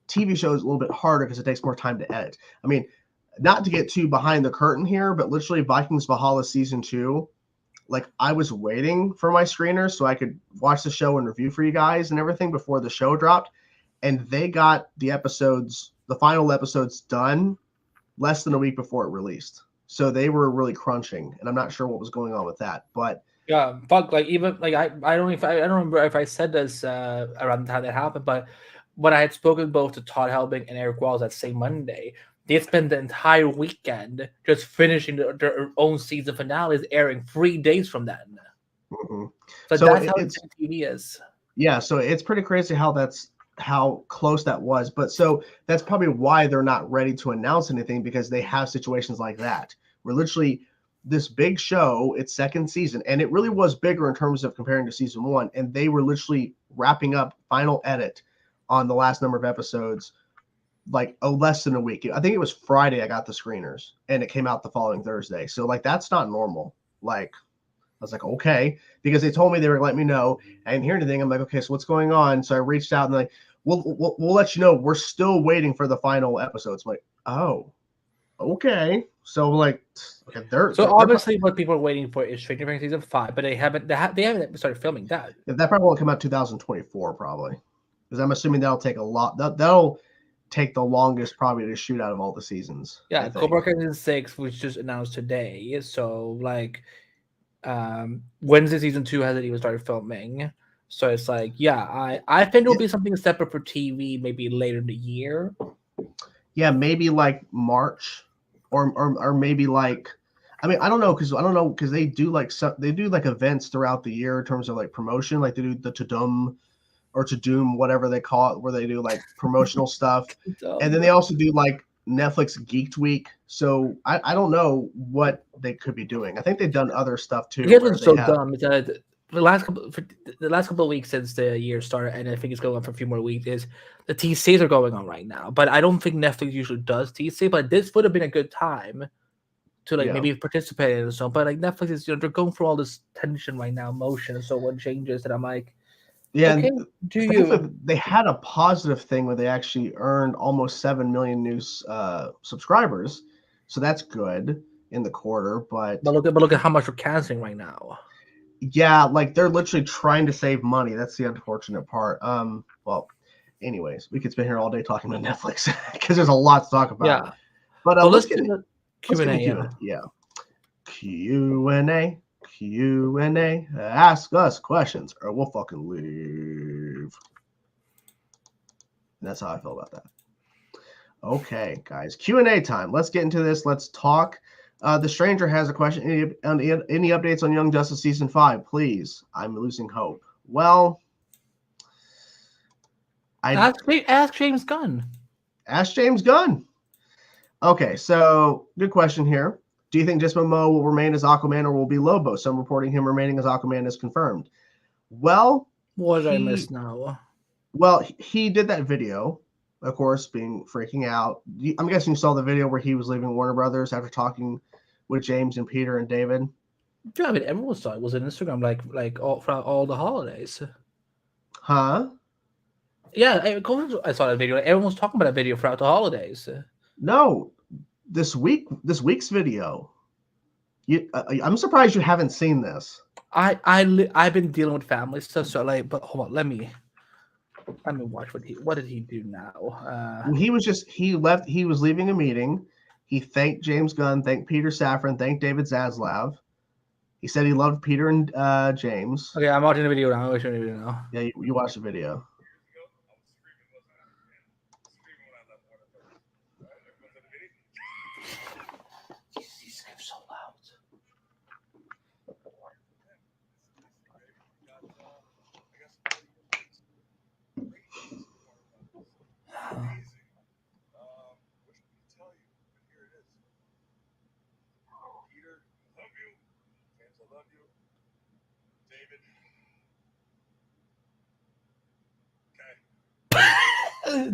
TV shows a little bit harder because it takes more time to edit. I mean, not to get too behind the curtain here, but literally Vikings Valhalla season 2, like I was waiting for my screeners so I could watch the show and review for you guys and everything before the show dropped. And they got the final episodes done less than a week before it released. So they were really crunching, and I'm not sure what was going on with that. But yeah, fuck. Like even like I don't remember if I said this around the time that happened, but when I had spoken both to Todd Helbing and Eric Wells that same Monday, they spent the entire weekend just finishing their own season finales, airing 3 days from then. mm-hmm. So that's how TV is. Yeah, so it's pretty crazy how close that was. But so that's probably why they're not ready to announce anything, because they have situations like that where literally this big show, its second season, and it really was bigger in terms of comparing to season 1, and they were literally wrapping up final edit on the last number of episodes like less than a week. I think it was Friday I got the screeners, and it came out the following Thursday. So like that's not normal. Like I was like, okay, because they told me they were letting me know. I didn't hear anything. I'm like, okay, so what's going on? So I reached out and like, we'll let you know. We're still waiting for the final episodes. I'm like, oh, okay. So like, okay, they're obviously what people are waiting for is Stranger Things season 5, but they haven't started filming that. That probably won't come out 2024 probably, because I'm assuming that'll take a lot. That'll take the longest probably to shoot out of all the seasons. Yeah, Cobra Kai season 6 was just announced today. So like. Wednesday season 2 hasn't even started filming, so it's like, yeah, I think it'll be something separate for TV maybe later in the year. Yeah, maybe like March, or maybe like, I mean, I don't know because they do like events throughout the year in terms of like promotion, like they do the To Doom, whatever they call it, where they do like promotional stuff, and then they also do like Netflix Geeked Week. So I don't know what they could be doing. I think they've done other stuff too. It was so dumb. The last couple of weeks since the year started, and I think it's going on for a few more weeks, is the Teases are going on right now. But I don't think Netflix usually does Teases, but this would have been a good time to maybe participate in it or something. But like Netflix is, they're going through all this tension right now, motion, so what changes that I'm like, yeah, okay, they had a positive thing where they actually earned almost 7 million new subscribers, so that's good in the quarter. But look at how much we're canceling right now. Yeah, like they're literally trying to save money. That's the unfortunate part. Well, anyways, we could spend here all day talking about Netflix because there's a lot to talk about. Yeah, but let's get into Q&A. Yeah, Q&A. Ask us questions or we'll fucking leave. And that's how I feel about that. Okay, guys, Q&A time. Let's get into this. Let's talk. The Stranger has a question. Any updates on Young Justice season 5, please? I'm losing hope. Well, ask James Gunn. Ask James Gunn. Okay, so good question here. Do you think Jesmo Moe will remain as Aquaman or will be Lobo? Some reporting him remaining as Aquaman is confirmed. Well, what did I miss now? Well, he did that video, of course, freaking out. I'm guessing you saw the video where he was leaving Warner Brothers after talking with James and Peter and David. Yeah, I mean, everyone saw it. Was on Instagram like all the holidays. Huh? Yeah, I saw that video. Everyone was talking about that video throughout the holidays. No, this week's video. I'm surprised you haven't seen this. I've been dealing with family stuff, so but hold on, let me watch what did he do now? He was leaving a meeting. He thanked James Gunn, thanked Peter Safran, thanked David Zaslav. He said he loved Peter and James. Okay, I'm watching the video now. I'm watching the video now. Yeah, you watched the video.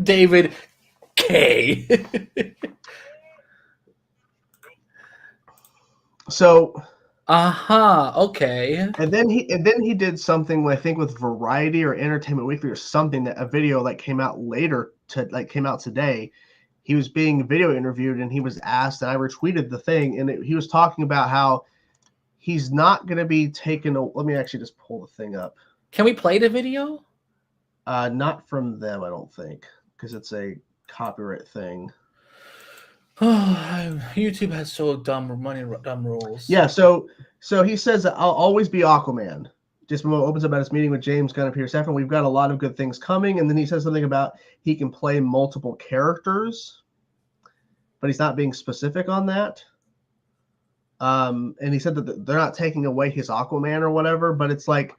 David K. So Okay. and then he did something I think with Variety or Entertainment Weekly or something, that a video like came out today. He was being video interviewed and he was asked, and I retweeted the thing, and he was talking about how he's not going to be taken. Let me actually just pull the thing up. Can we play the video? Not from them, I don't think, because it's a copyright thing. YouTube has so dumb rules. Yeah, so he says that I'll always be Aquaman. Just opens up at his meeting with James Gunn and Peter Safran. We've got a lot of good things coming, and then he says something about he can play multiple characters, but he's not being specific on that. And he said that they're not taking away his Aquaman or whatever, but it's like,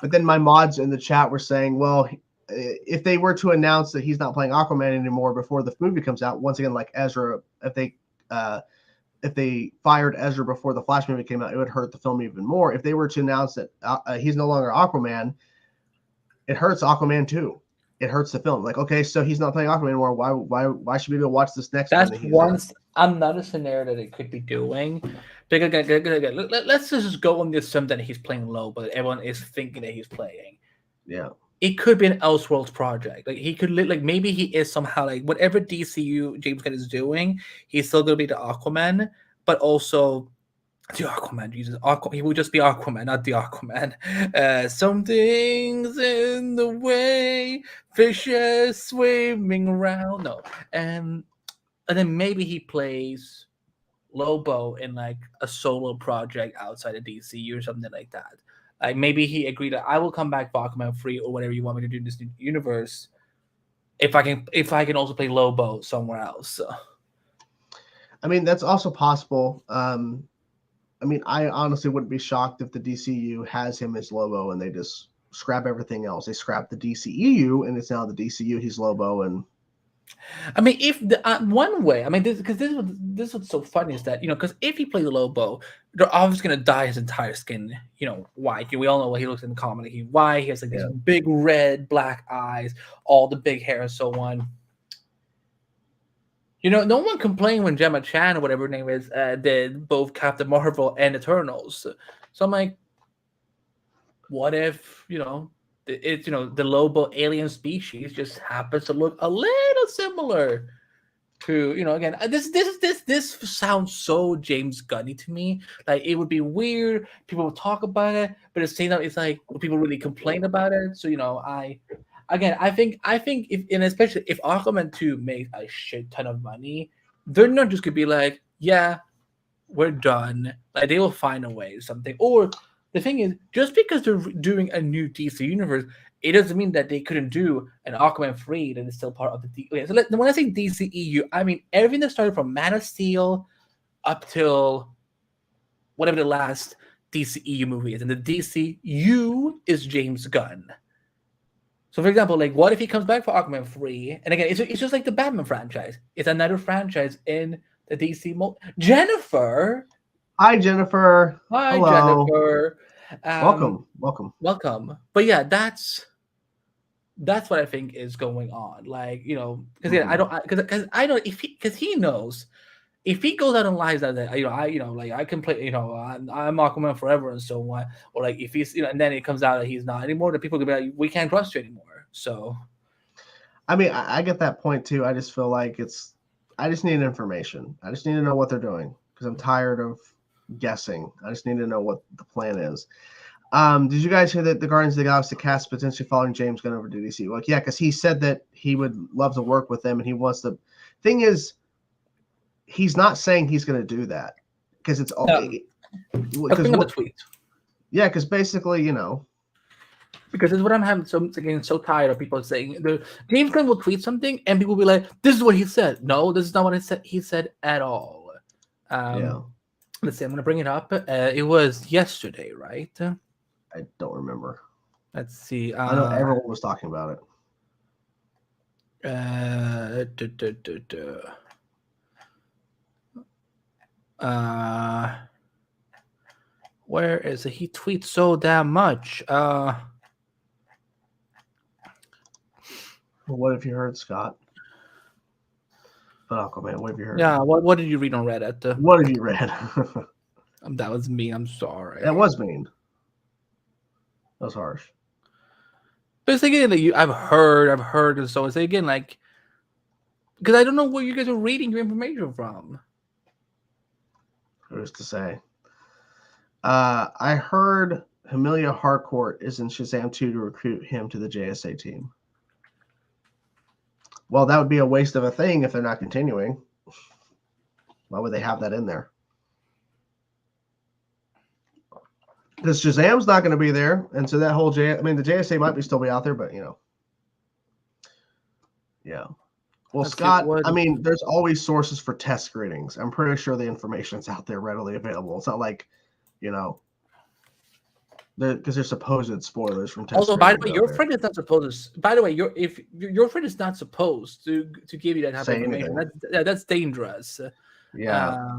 but then my mods in the chat were saying, well, if they were to announce that he's not playing Aquaman anymore before the movie comes out, once again, like Ezra, if they fired Ezra before the Flash movie came out, it would hurt the film even more. If they were to announce that he's no longer Aquaman, it hurts Aquaman too. It hurts the film. Like, okay, so he's not playing Aquaman anymore. Why should we go watch this next That's one? another scenario that it could be doing. Because again, let's just go on the assumption that he's playing low, but everyone is thinking that he's playing. Yeah. It could be an Elseworlds project. Like he could maybe he is somehow like whatever DCU James Gunn is doing, he's still gonna be the Aquaman, but also the Aquaman. Jesus, he will just be Aquaman, not the Aquaman. Something's in the way, fishes swimming around. No, and then maybe he plays Lobo in like a solo project outside of DCU or something like that. Like maybe he agreed that I will come back for Aquaman 3 or whatever you want me to do in this new universe. If I can also play Lobo somewhere else. So. I mean, that's also possible. I mean, I honestly wouldn't be shocked if the DCU has him as Lobo and they just scrap everything else. They scrap the DCEU and it's now the DCU. He's Lobo, and I mean, if the one way, I mean, this what's so funny is that because if he plays Lobo, they're obviously gonna dye his entire skin, white. We all know what he looks in the comic. He's white. He has like these big red, black eyes, all the big hair, and so on. No one complained when Gemma Chan or whatever her name is did both Captain Marvel and Eternals. So I'm like, what if it's the Lobo alien species just happens to look a little similar to again this sounds so James Gunny to me. Like it would be weird. People will talk about it, but at the same time, it's like people really complain about it. So I think if, and especially if Aquaman 2 makes a shit ton of money, they're not just gonna be like, yeah, we're done. Like they will find a way or something. Or the thing is, just because they're doing a new DC universe, it doesn't mean that they couldn't do an Aquaman 3 that is still part of the DC. So when I say DCEU, I mean everything that started from Man of Steel up till whatever the last DCEU movie is. And the DCU is James Gunn. So, for example, like, what if he comes back for Aquaman 3? And again, it's just like the Batman franchise. It's another franchise in the DC. Jennifer. Hi, Jennifer. Hi, hello. Jennifer. Welcome. But yeah, that's what I think is going on. Like, because I know because he knows if he goes out and lies that I can play, I'm Aquaman forever and so on, or like if he's and then it comes out that he's not anymore, that people can be like, we can't trust you anymore. So, I mean, I get that point too. I just feel like I just need information. I just need to know what they're doing because I'm tired of guessing. I just need to know what the plan is. Did you guys hear that the Guardians of the Galaxy cast potentially following James Gunn over to DC? Like, yeah, because he said that he would love to work with them and he wants to. Thing is, he's not saying he's going to do that because it's all. Because the tweet. Yeah, because basically, because it's what I'm having. So again, so tired of people saying the James Gunn will tweet something and people will be like, "This is what he said." No, this is not what he said at all. Let's see. I'm going to bring it up. It was yesterday, right? I don't remember. Let's see. I know everyone was talking about it. Where is it? He tweets so damn much. What have you heard, Scott? But Aquaman, what have you heard? Yeah, what did you read on Reddit? What have you read? That was mean. I'm sorry. That was mean. That was harsh. But it's again, like, I've heard, and so it's again like, because I don't know where you guys are reading your information from. Who's to say? I heard Amelia Harcourt is in Shazam 2 to recruit him to the JSA team. Well, that would be a waste of a thing if they're not continuing. Why would they have that in there? Because Shazam's not going to be there, and so that whole the JSA might still be out there, but yeah. Well, Scott, there's always sources for test screenings. I'm pretty sure the information's out there readily available. It's not like, because there's supposed spoilers from test. Also, by the way, your friend is not supposed to. By the way, your friend is not supposed to give you that type of information. That's dangerous. Yeah.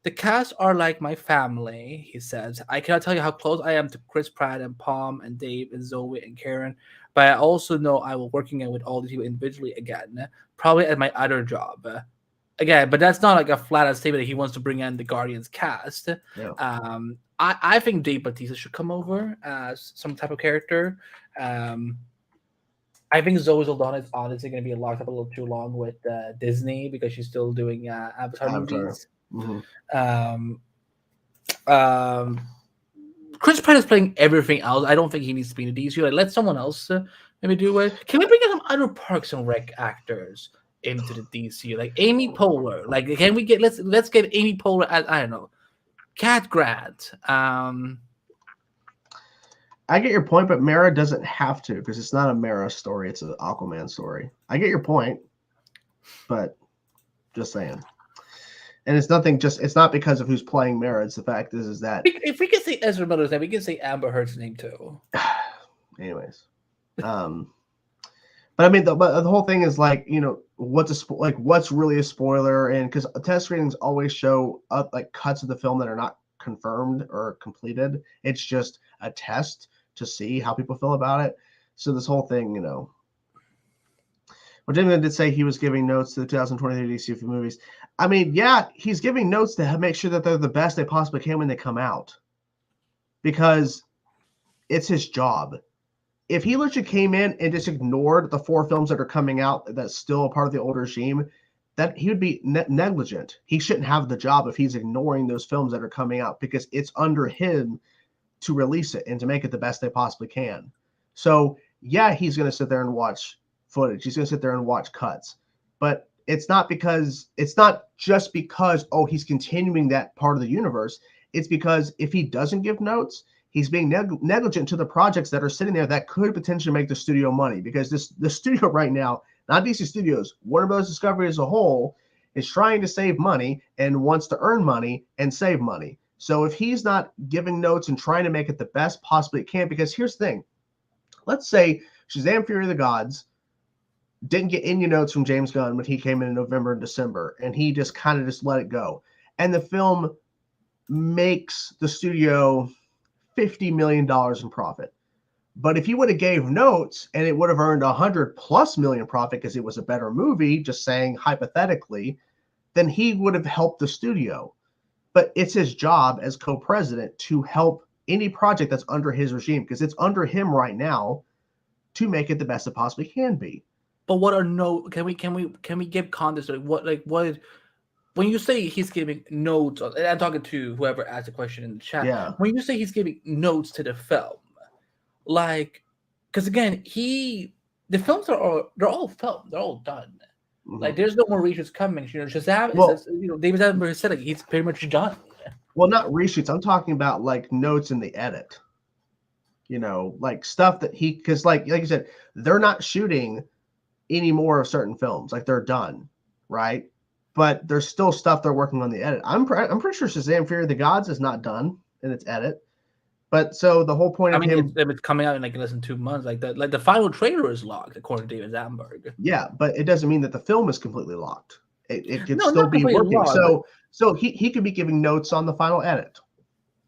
The cast are like my family, he says. I cannot tell you how close I am to Chris Pratt and Palm and Dave and Zoe and Karen, but I also know I will working with all these people individually again, probably at my other job. Again, but that's not like a flat out statement that he wants to bring in the Guardians cast. Yeah. I think Dave Bautista should come over as some type of character. I think Zoe Saldana is honestly going to be locked up a little too long with Disney because she's still doing Avatar movies. Mm-hmm. Chris Pratt is playing everything else. I don't think he needs to be in the DC. Like, let someone else maybe do it. Can we bring in some other Parks and Rec actors into the DC? Like Amy Poehler. Like, can we get let's get Amy Poehler as, I don't know, Cat Grant. I get your point, but Mara doesn't have to because it's not a Mara story. It's an Aquaman story. I get your point, but just saying. And it's not because of who's playing Mara. It's the fact is that if we can say Ezra Miller's name, we can say Amber Heard's name too. Anyways, but I mean, the whole thing is like, what's really a spoiler, and because test screenings always show like cuts of the film that are not confirmed or completed. It's just a test to see how people feel about it. So this whole thing, Well, James did say he was giving notes to the 2023 DC movies. I mean, yeah, he's giving notes to make sure that they're the best they possibly can when they come out. Because it's his job. If he literally came in and just ignored the 4 films that are coming out that's still a part of the old regime, that he would be negligent. He shouldn't have the job if he's ignoring those films that are coming out because it's under him to release it and to make it the best they possibly can. So, yeah, he's going to sit there and watch footage. He's going to sit there and watch cuts. But it's not just because, he's continuing that part of the universe. It's because if he doesn't give notes, he's being negligent to the projects that are sitting there that could potentially make the studio money. Because the studio right now, not DC Studios, Warner Bros. Discovery as a whole, is trying to save money and wants to earn money and save money. So if he's not giving notes and trying to make it the best possibly it can, because here's the thing. Let's say Shazam Fury of the Gods didn't get any notes from James Gunn when he came in November and December, and he just kind of let it go. And the film makes the studio $50 million in profit. But if he would have gave notes and it would have earned $100+ million profit because it was a better movie, just saying hypothetically, then he would have helped the studio. But it's his job as co-president to help any project that's under his regime, because it's under him right now to make it the best it possibly can be. But what are can we give context? What when you say he's giving notes, and I'm talking to whoever asked the question in the chat. Yeah. When you say he's giving notes to the film, because again, the films they're all filmed, they're all done. Mm-hmm. Like there's no more reshoots coming. Shazam, David Attenborough said he's pretty much done. Well, not reshoots. I'm talking about like notes in the edit. Like stuff that because like you said, they're not shooting any more of certain films. Like they're done, right? But there's still stuff they're working on the edit. I'm pretty sure Shazam Fury of the Gods is not done in its edit. But so the whole point of him, it's coming out in like less than 2 months. Like the final trailer is locked according to David Attenborough. Yeah, but it doesn't mean that the film is completely locked. It could still be working. Locked. So he could be giving notes on the final edit.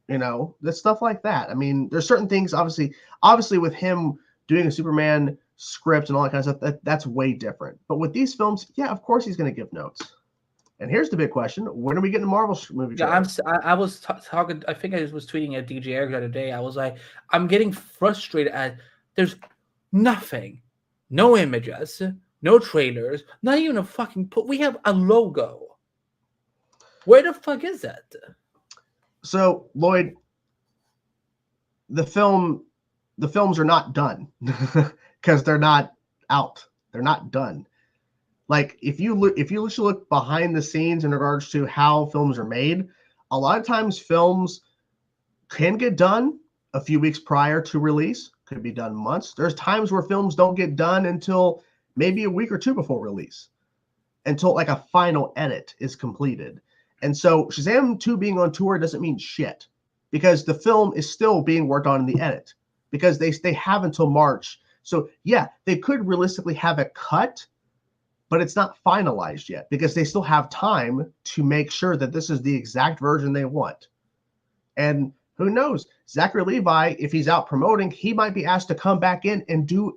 You know, there's stuff like that. I mean, there's certain things, obviously with him doing a Superman script and all that kind of stuff, that's way different. But with these films, yeah, of course he's going to give notes. And here's the big question: when are we getting a Marvel movie? Yeah, I was talking. I think I was tweeting at DJ Eric the other day. I was like, I'm getting frustrated at there's nothing, no images, no trailers, not even a fucking. We have a logo. Where the fuck is that? So Lloyd, the films are not done because they're not out. They're not done. Like if you look behind the scenes in regards to how films are made, a lot of times films can get done a few weeks prior to release, could be done months. There's times where films don't get done until maybe a week or two before release, until like a final edit is completed. And so Shazam 2 being on tour doesn't mean shit, because the film is still being worked on in the edit, because they have until March. So yeah, they could realistically have a cut, but it's not finalized yet because they still have time to make sure that this is the exact version they want. And who knows, Zachary Levi, if he's out promoting, he might be asked to come back in and do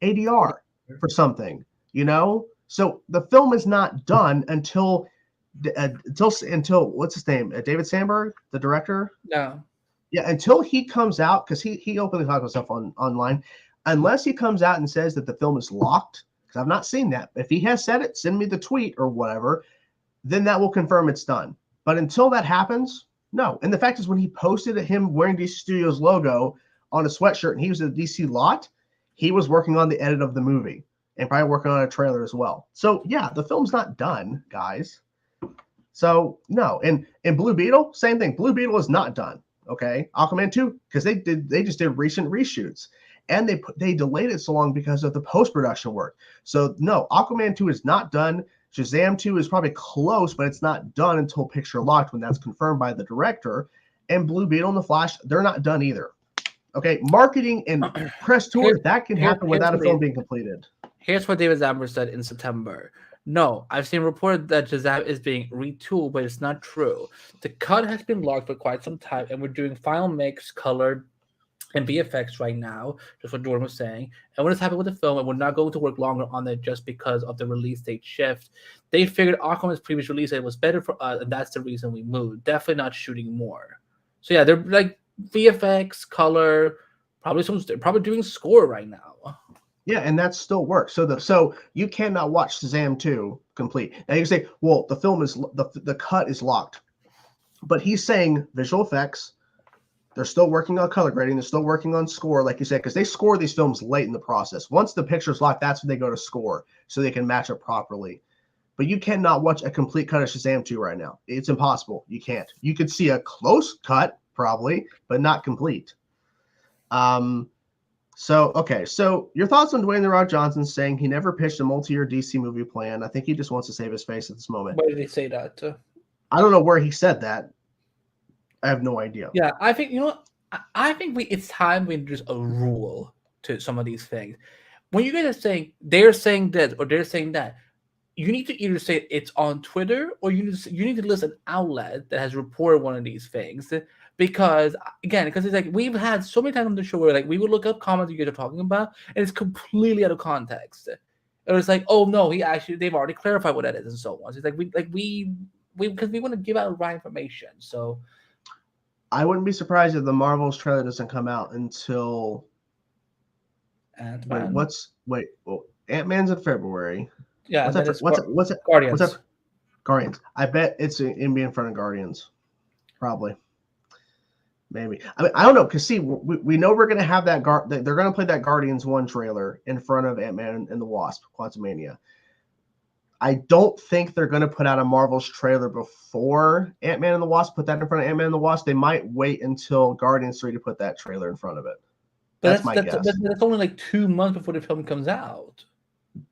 ADR for something, you know? So the film is not done until what's his name? David Sandberg, the director? No. Yeah, until he comes out, because he openly talks about stuff online, unless he comes out and says that the film is locked, because I've not seen that. If he has said it, send me the tweet or whatever, then that will confirm it's done. But until that happens, no. And the fact is, when he posted him wearing DC Studios logo on a sweatshirt and he was at the DC lot, he was working on the edit of the movie and probably working on a trailer as well. So yeah, the film's not done, guys. So no. And Blue Beetle, same thing. Blue Beetle is not done. Okay, Aquaman 2, because they just did recent reshoots, and they delayed it so long because of the post-production work. So no, Aquaman 2 is not done. Shazam 2 is probably close, but it's not done until picture locked, when that's confirmed by the director. And Blue Beetle and the Flash, they're not done either. Okay, marketing and press tour, that can happen without a film being completed. Here's what David Zaslav said in September. No, I've seen reported that Shazam is being retooled, but it's not true. The cut has been locked for quite some time, and we're doing final mix, color, and VFX right now, just what Jordan was saying. And what has happened with the film, and we're not going to work longer on it just because of the release date shift. They figured Aquaman's previous release date was better for us, and that's the reason we moved. Definitely not shooting more. So yeah, they're like VFX, color, probably doing score right now. Yeah, and that still works. So you cannot watch Shazam 2 complete. Now you can say, well, the film is the cut is locked, but he's saying visual effects. They're still working on color grading. They're still working on score, like you said, because they score these films late in the process. Once the picture's locked, that's when they go to score, so they can match up properly. But you cannot watch a complete cut of Shazam 2 right now. It's impossible. You can't. You could see a close cut probably, but not complete. So your thoughts on Dwayne "The Rock" Johnson saying he never pitched a multi-year DC movie plan? I think he just wants to save his face at this moment. Why did he say that? I don't know where he said that. I have no idea. Yeah, I think I think it's time we introduce a rule to some of these things. When you guys are saying they're saying this or they're saying that, you need to either say it's on Twitter or you need to list an outlet that has reported one of these things. Because it's like we've had so many times on the show where like we would look up comments you guys are talking about and it's completely out of context. It was like, oh no, they've already clarified what that is and so on. So it's like we because we want to give out the right information. So I wouldn't be surprised if the Marvel's trailer doesn't come out until Ant-Man. Ant-Man's in February. Yeah, what's it? Guardians. What's that? Guardians. I bet it's in be in front of Guardians. Probably. Maybe. I mean, I don't know, because see, we know we're going to have that they're going to play that Guardians 1 trailer in front of Ant-Man and the Wasp, Quantumania. I don't think they're going to put out a Marvel's trailer before Ant-Man and the Wasp, put that in front of Ant-Man and the Wasp. They might wait until Guardians 3 to put that trailer in front of it. That's my guess. That's only like 2 months before the film comes out.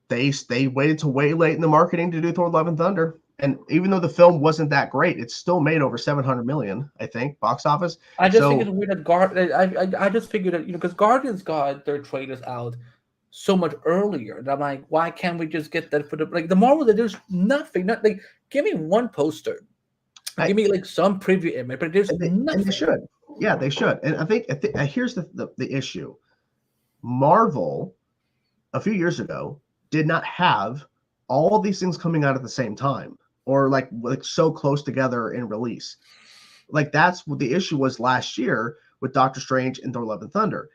They waited till way late in the marketing to do Thor: Love and Thunder. And even though the film wasn't that great, it still made over $700 million, I think, box office. I just think it's weird that I just figured that, because Guardians got their trailers out so much earlier. And I'm like, why can't we just get that for the Marvel? There's nothing. Give me one poster. Give me like some preview image, but there's nothing. And they should. Yeah, they should. And I think here's the issue. Marvel, a few years ago, did not have all these things coming out at the same time or like so close together in release. Like that's what the issue was last year with Doctor Strange and Thor: Love and Thunder.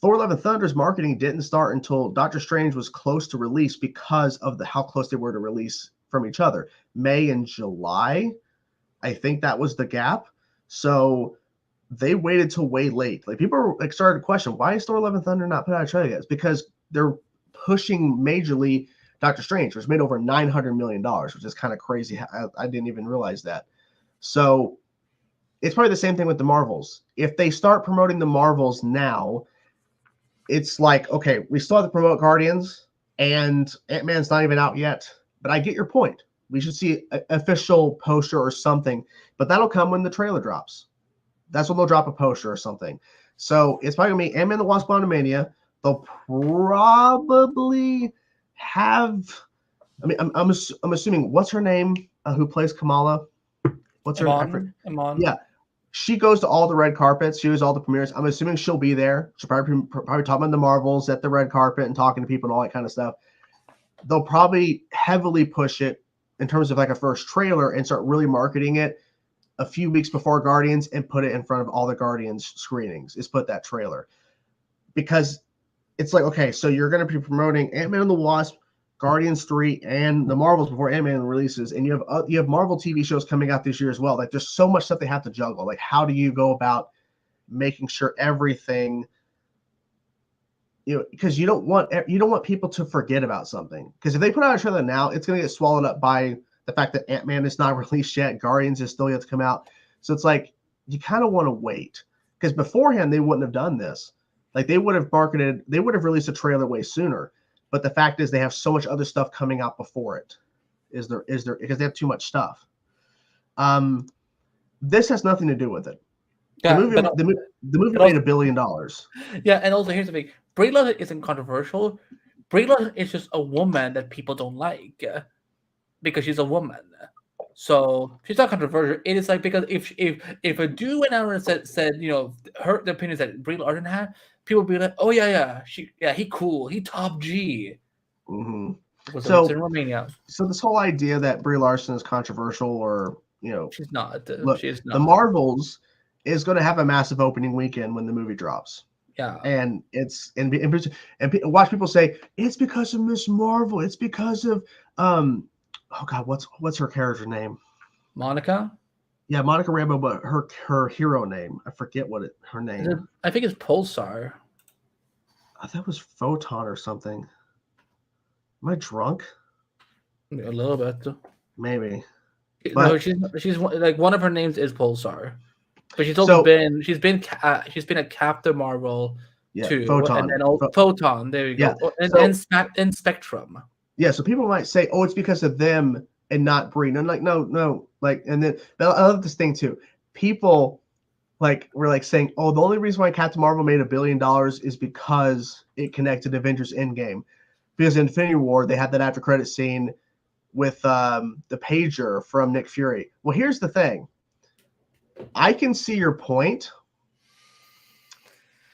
Thor: Love and Thunder's marketing didn't start until Doctor Strange was close to release because of how close they were to release from each other. May and July, I think that was the gap. So they waited till way late. Like people were, like started to question, why is Thor: Love and Thunder not put out a trailer yet? It's because they're pushing majorly Doctor Strange, which made over $900 million, which is kind of crazy. I didn't even realize that. So it's probably the same thing with the Marvels. If they start promoting the Marvels now, it's like, okay, we still have to promote Guardians and Ant-Man's not even out yet. But I get your point. We should see an official poster or something, but that'll come when the trailer drops. That's when they'll drop a poster or something. So it's probably going to be Ant-Man and the Wasp: Quantumania. They'll probably have, I mean, I'm assuming, what's her name who plays Kamala? What's her name? Yeah. She goes to all the red carpets. She goes to all the premieres. I'm assuming she'll be there. She'll probably talking about the Marvels at the red carpet and talking to people and all that kind of stuff. They'll probably heavily push it in terms of like a first trailer and start really marketing it a few weeks before Guardians and put it in front of all the Guardians screenings. Is put that trailer. Because it's like, okay, so you're going to be promoting Ant-Man and the Wasp, Guardians 3, and the Marvels before Ant-Man releases, and you have Marvel TV shows coming out this year as well. Like, there's so much stuff they have to juggle. Like, how do you go about making sure everything, because you don't want people to forget about something. Because if they put out a trailer now, it's going to get swallowed up by the fact that Ant-Man is not released yet, Guardians is still yet to come out. So it's like you kind of want to wait, because beforehand they wouldn't have done this. Like they would have released a trailer way sooner. But the fact is, they have so much other stuff coming out before it. Is there because they have too much stuff. This has nothing to do with it. Yeah, the movie made $1 billion. Yeah, and also here's the thing: Brie Larson isn't controversial. Brie Larson is just a woman that people don't like because she's a woman. So she's not controversial. It is like, because if a dude went out and said the opinions that Brie Larson had, people would be like, oh yeah, he cool, he top G. Mm-hmm. So in Romania. So this whole idea that Brie Larson is controversial, or she's not. Look, she's not. The Marvels is going to have a massive opening weekend when the movie drops. Yeah, and it's and watch people say it's because of Miss Marvel. It's because of oh God, what's her character name? Monica. Yeah, Monica Rambeau, but her hero name, I forget her name. I think it's Pulsar. I thought it was Photon or something. Am I drunk? A little bit. Maybe. But no, she's like, one of her names is Pulsar, but she's also been a Captain Marvel too, Photon. and then Photon. There you go. And Spectrum. Yeah, so people might say, "Oh, it's because of them and not Brie." And I'm like, no. Like, and then I love this thing too. People were saying, "Oh, the only reason why Captain Marvel made $1 billion is because it connected Avengers Endgame." Because in Infinity War, they had that after credit scene with the pager from Nick Fury. Well, here's the thing. I can see your point.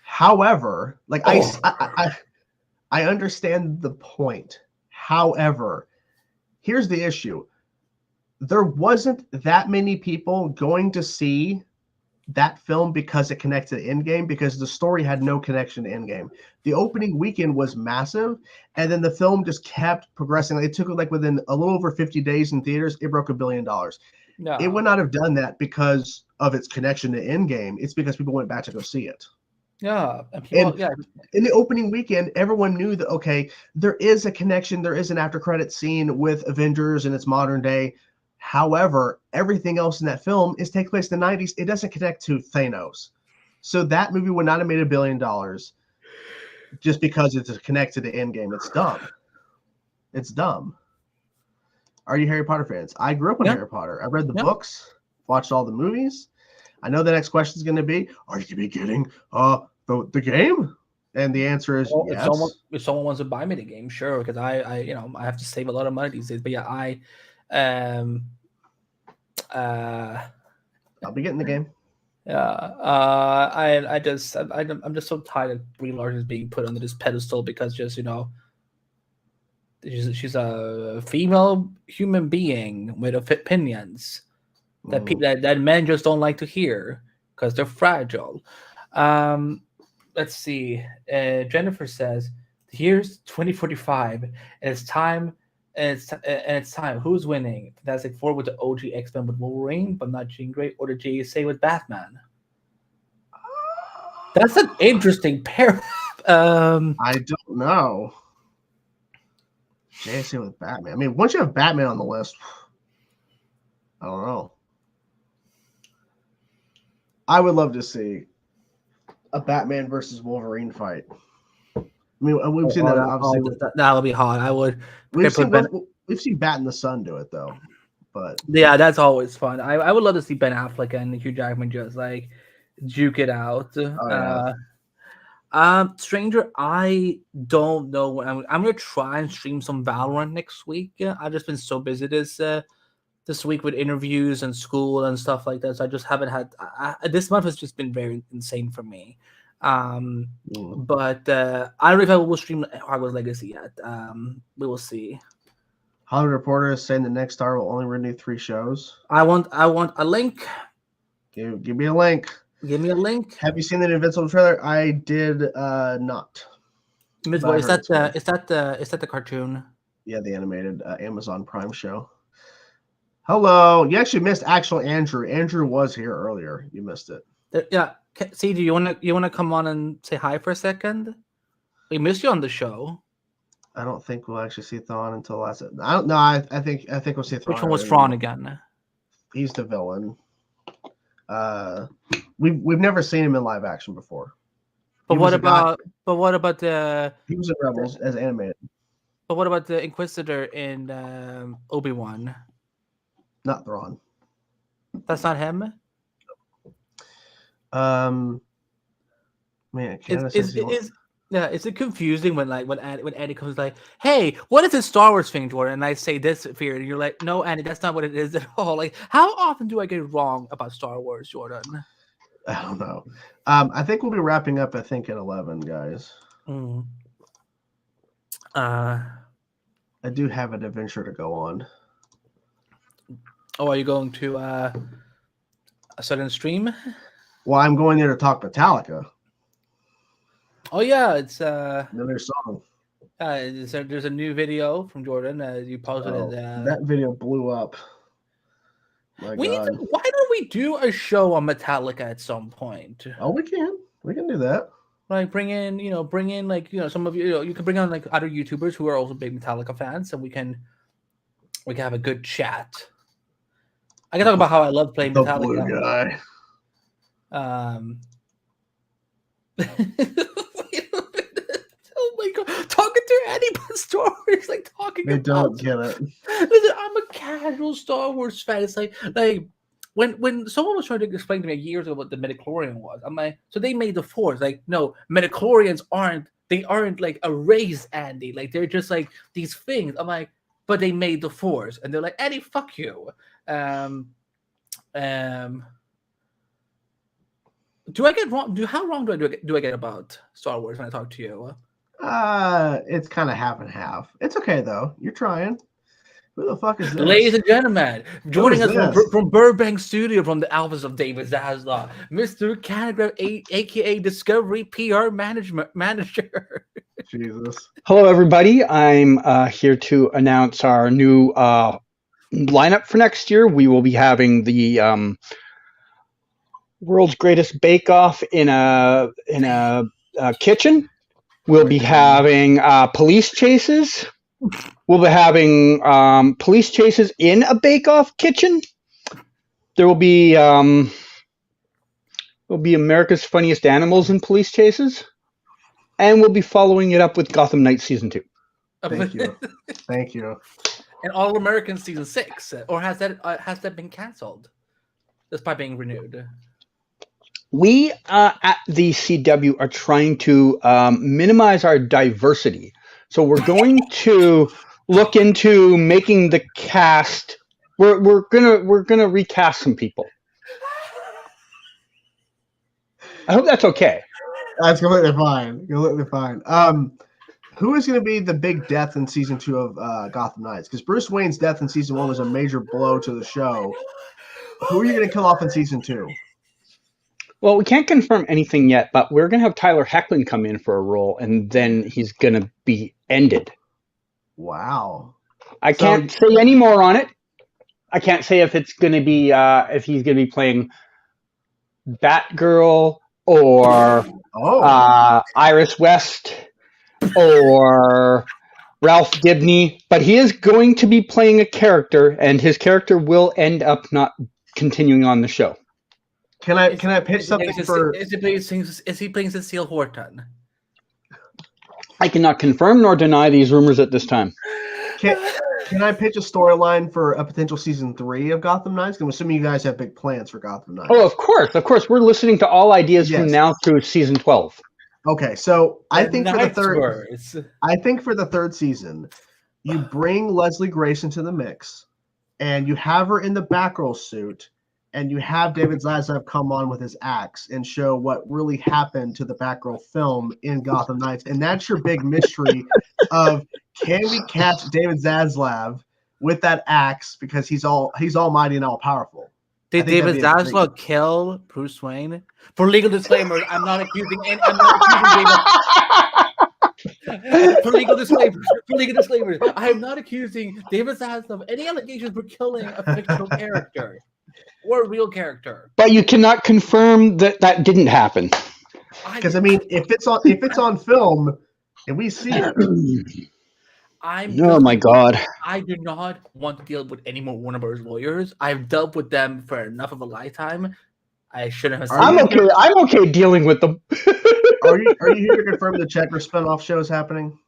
However, I understand the point. However, here's the issue. There wasn't that many people going to see that film because it connected to Endgame, because the story had no connection to Endgame. The opening weekend was massive, and then the film just kept progressing. It took within a little over 50 days in theaters, it broke $1 billion. No. It would not have done that because of its connection to Endgame. It's because people went back to go see it. Yeah. In the opening weekend, everyone knew that, okay, there is a connection. There is an after credit scene with Avengers in its modern day. However, everything else in that film takes place in the 90s. It doesn't connect to Thanos. So that movie would not have made $1 billion just because it's connected to Endgame. It's dumb. It's dumb. Are you Harry Potter fans? I grew up on Harry Potter. I read the books, watched all the movies. I know the next question is going to be, are you going to be getting the game? And the answer is yes. If someone wants to buy me the game, sure, because I have to save a lot of money these days. But yeah, I'll be getting the game. Yeah, I'm just so tired of Brie Larson being put under this pedestal because just she's a female human being with opinions that that men just don't like to hear because they're fragile. Let's see. Jennifer says, "Here's 2045, and it's time." And it's time. Who's winning? Fantastic Four with the OG X-Men with Wolverine, but not Jean Grey, or the JSA with Batman? That's an interesting pair. I don't know. JSA with Batman. I mean, once you have Batman on the list, I don't know. I would love to see a Batman versus Wolverine fight. I mean, we've seen that obviously. That would be hot. I would. We've seen Bat in the Sun do it though, but yeah, that's always fun. I would love to see Ben Affleck and Hugh Jackman just like duke it out. Oh, yeah. Stranger, I don't know. I'm gonna try and stream some Valorant next week. I've just been so busy this week with interviews and school and stuff like that. So I just haven't had. This month has just been very insane for me. But I don't know if I will stream Hogwarts Legacy yet. We will see. Hollywood Reporter is saying the next star will only renew 3 shows. I want a link. Give me a link. Give me a link. Have you seen the Invincible trailer? I did not. Is that the cartoon? Yeah, the animated Amazon Prime show. Hello. You actually missed actual Andrew. Andrew was here earlier. You missed it. Yeah. See, do you wanna come on and say hi for a second? We missed you on the show. I don't think we'll actually see Thrawn until last. I don't know. I think we'll see Thrawn. Which one was Thrawn again? He's the villain. We've never seen him in live action before. But what about the? He was in Rebels as animated. But what about the Inquisitor in Obi-Wan? Not Thrawn. That's not him. Man, is it confusing when Andy comes like, "Hey, what is this Star Wars thing, Jordan?" And I say this fear, and you're like, "No, Andy, that's not what it is at all." Like, how often do I get it wrong about Star Wars, Jordan? I don't know. I think we'll be wrapping up. I think at 11, guys. I do have an adventure to go on. Oh, are you going to a sudden stream? Well, I'm going there to talk Metallica. Oh yeah, it's another song. There's a new video from Jordan. You posted it. That video blew up. Why don't we do a show on Metallica at some point? Oh, we can do that. Like bring in some of you can bring on like other YouTubers who are also big Metallica fans, and we can have a good chat. I can talk about how I love playing the Metallica. Blue guy. Oh my god, talking to Andy about Star Wars, like talking. They don't get it. Listen, I'm a casual Star Wars fan. It's like when someone was trying to explain to me years ago what the midichlorian was, I'm like, so they made the Force. Like, no, midichlorians aren't like a race, Andy. Like they're just like these things. I'm like, but they made the Force, and they're like, Andy, fuck you. Do I get wrong? How wrong do I get about Star Wars when I talk to you? It's kind of half and half. It's okay though. You're trying. Who the fuck is this? Ladies and gentlemen, joining us from Burbank Studio from the Alphas of David Zaslav, Mr. Canada, aka Discovery PR Manager. Jesus. Hello, everybody. I'm here to announce our new lineup for next year. We will be having the world's greatest bake-off in a kitchen. We'll be having police chases. We'll be having police chases in a bake-off kitchen. There will be America's Funniest Animals in police chases, and we'll be following it up with Gotham Knights Season 2. Thank you. Thank you. And All American Season 6, or has that been canceled? Despite being renewed. We at the CW are trying to minimize our diversity. So we're going to look into making the cast. we're gonna recast some people. I hope that's okay. That's completely fine. Completely fine. Who is going to be the big death in season 2 of Gotham Knights? Because Bruce Wayne's death in season 1 was a major blow to the show. Who are you going to kill off in season 2? Well, we can't confirm anything yet, but we're going to have Tyler Hoechlin come in for a role, and then he's going to be ended. Wow. I can't say any more on it. I can't say if it's going to be if he's going to be playing Batgirl or Iris West or Ralph Dibny, but he is going to be playing a character, and his character will end up not continuing on the show. Can I pitch something for? Is he playing Cecile Horton? I cannot confirm nor deny these rumors at this time. Can I pitch a storyline for a potential season 3 of Gotham Knights? I'm assuming you guys have big plans for Gotham Knights. Oh, of course. We're listening to all ideas from now through season 12. Okay, so I think for the third season, you bring Leslie Grace into the mix, and you have her in the Batgirl suit, and you have David Zaslav come on with his axe and show what really happened to the Batgirl film in Gotham Knights, and that's your big mystery of can we catch David Zaslav with that axe because he's almighty and all powerful. Did David Zaslav kill Bruce Wayne? For legal disclaimers, I'm not accusing David. For legal disclaimers, I am not accusing David Zaslav of any allegations for killing a fictional character or a real character. But you cannot confirm that didn't happen. Because I mean, if it's on film and we see it. Oh my God! I do not want to deal with any more Warner Bros. Lawyers. I've dealt with them for enough of a lifetime. I shouldn't have. I'm okay. I'm okay dealing with them. Are you here to confirm the Checker spinoff show is happening?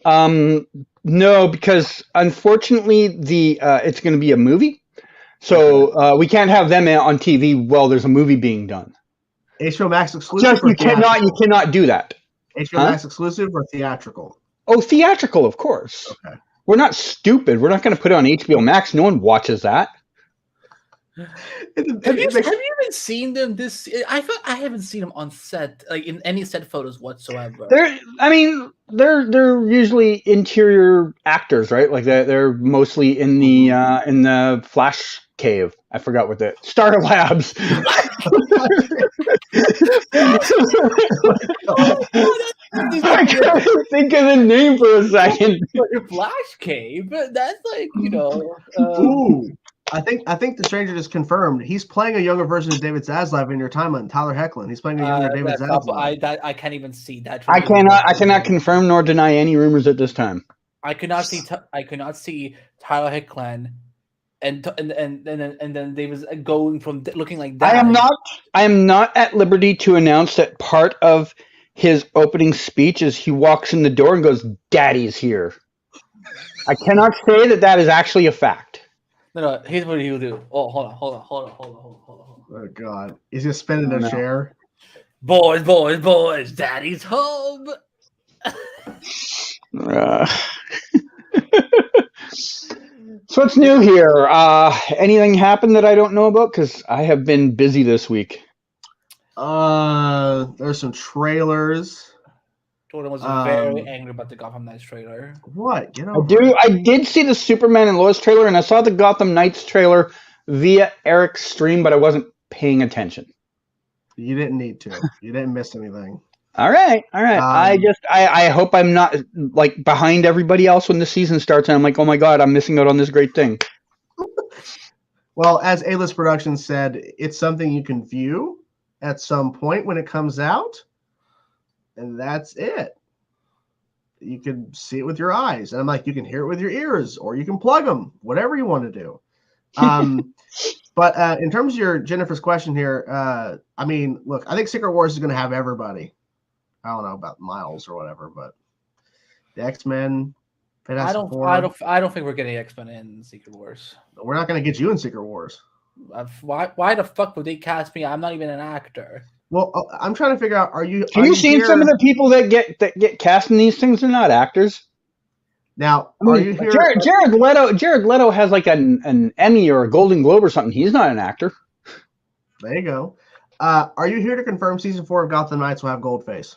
No, because unfortunately it's going to be a movie, so we can't have them on TV while there's a movie being done. HBO Max exclusive. You cannot do that. HBO Max exclusive or theatrical? Oh, theatrical, of course. Okay. We're not stupid. We're not going to put it on HBO Max. No one watches that. Have you even seen them? I haven't seen them on set, like in any set photos whatsoever. They're usually interior actors, right? Like they're mostly in the Flash cave. I forgot what the Starter Labs. I couldn't think of the name for a second. Flash cave, but that's like Ooh. I think the stranger just confirmed he's playing a younger version of David Zaslav in your timeline. Tyler Hoechlin. He's playing a younger David Zaslav. I can't even see that. I cannot confirm nor deny any rumors at this time. I could not see Tyler Hoechlin, and then they was going from looking like that. I am not at liberty to announce that part of his opening speech is he walks in the door and goes, "Daddy's here." I cannot say that is actually a fact. No, here's what he'll do. Oh, hold on. Oh God, is he spinning a chair? Boys, Daddy's home. So what's new here? Anything happened that I don't know about? Because I have been busy this week. There's some trailers. Jordan was very angry about the Gotham Knights trailer. What? I did see the Superman and Lois trailer, and I saw the Gotham Knights trailer via Eric's stream, but I wasn't paying attention. You didn't need to. You didn't miss anything. All right. I hope I'm not like behind everybody else when the season starts, and I'm like, oh my God, I'm missing out on this great thing. Well, as A-List Productions said, it's something you can view at some point when it comes out. And that's it. You can see it with your eyes. And I'm like, you can hear it with your ears, or you can plug them, whatever you want to do. But in terms of Jennifer's question here, look, I think Secret Wars is going to have everybody. I don't know about Miles or whatever, but the X-Men. I don't think we're getting X-Men in Secret Wars. We're not going to get you in Secret Wars. Why the fuck would they cast me? I'm not even an actor. Well, I'm trying to figure out. Have you seen some of the people that get cast in these things? They're not actors. Now, I are mean, you here? Jared Leto has like an Emmy or a Golden Globe or something. He's not an actor. There you go. Are you here to confirm season 4 of Gotham Knights will have Goldface?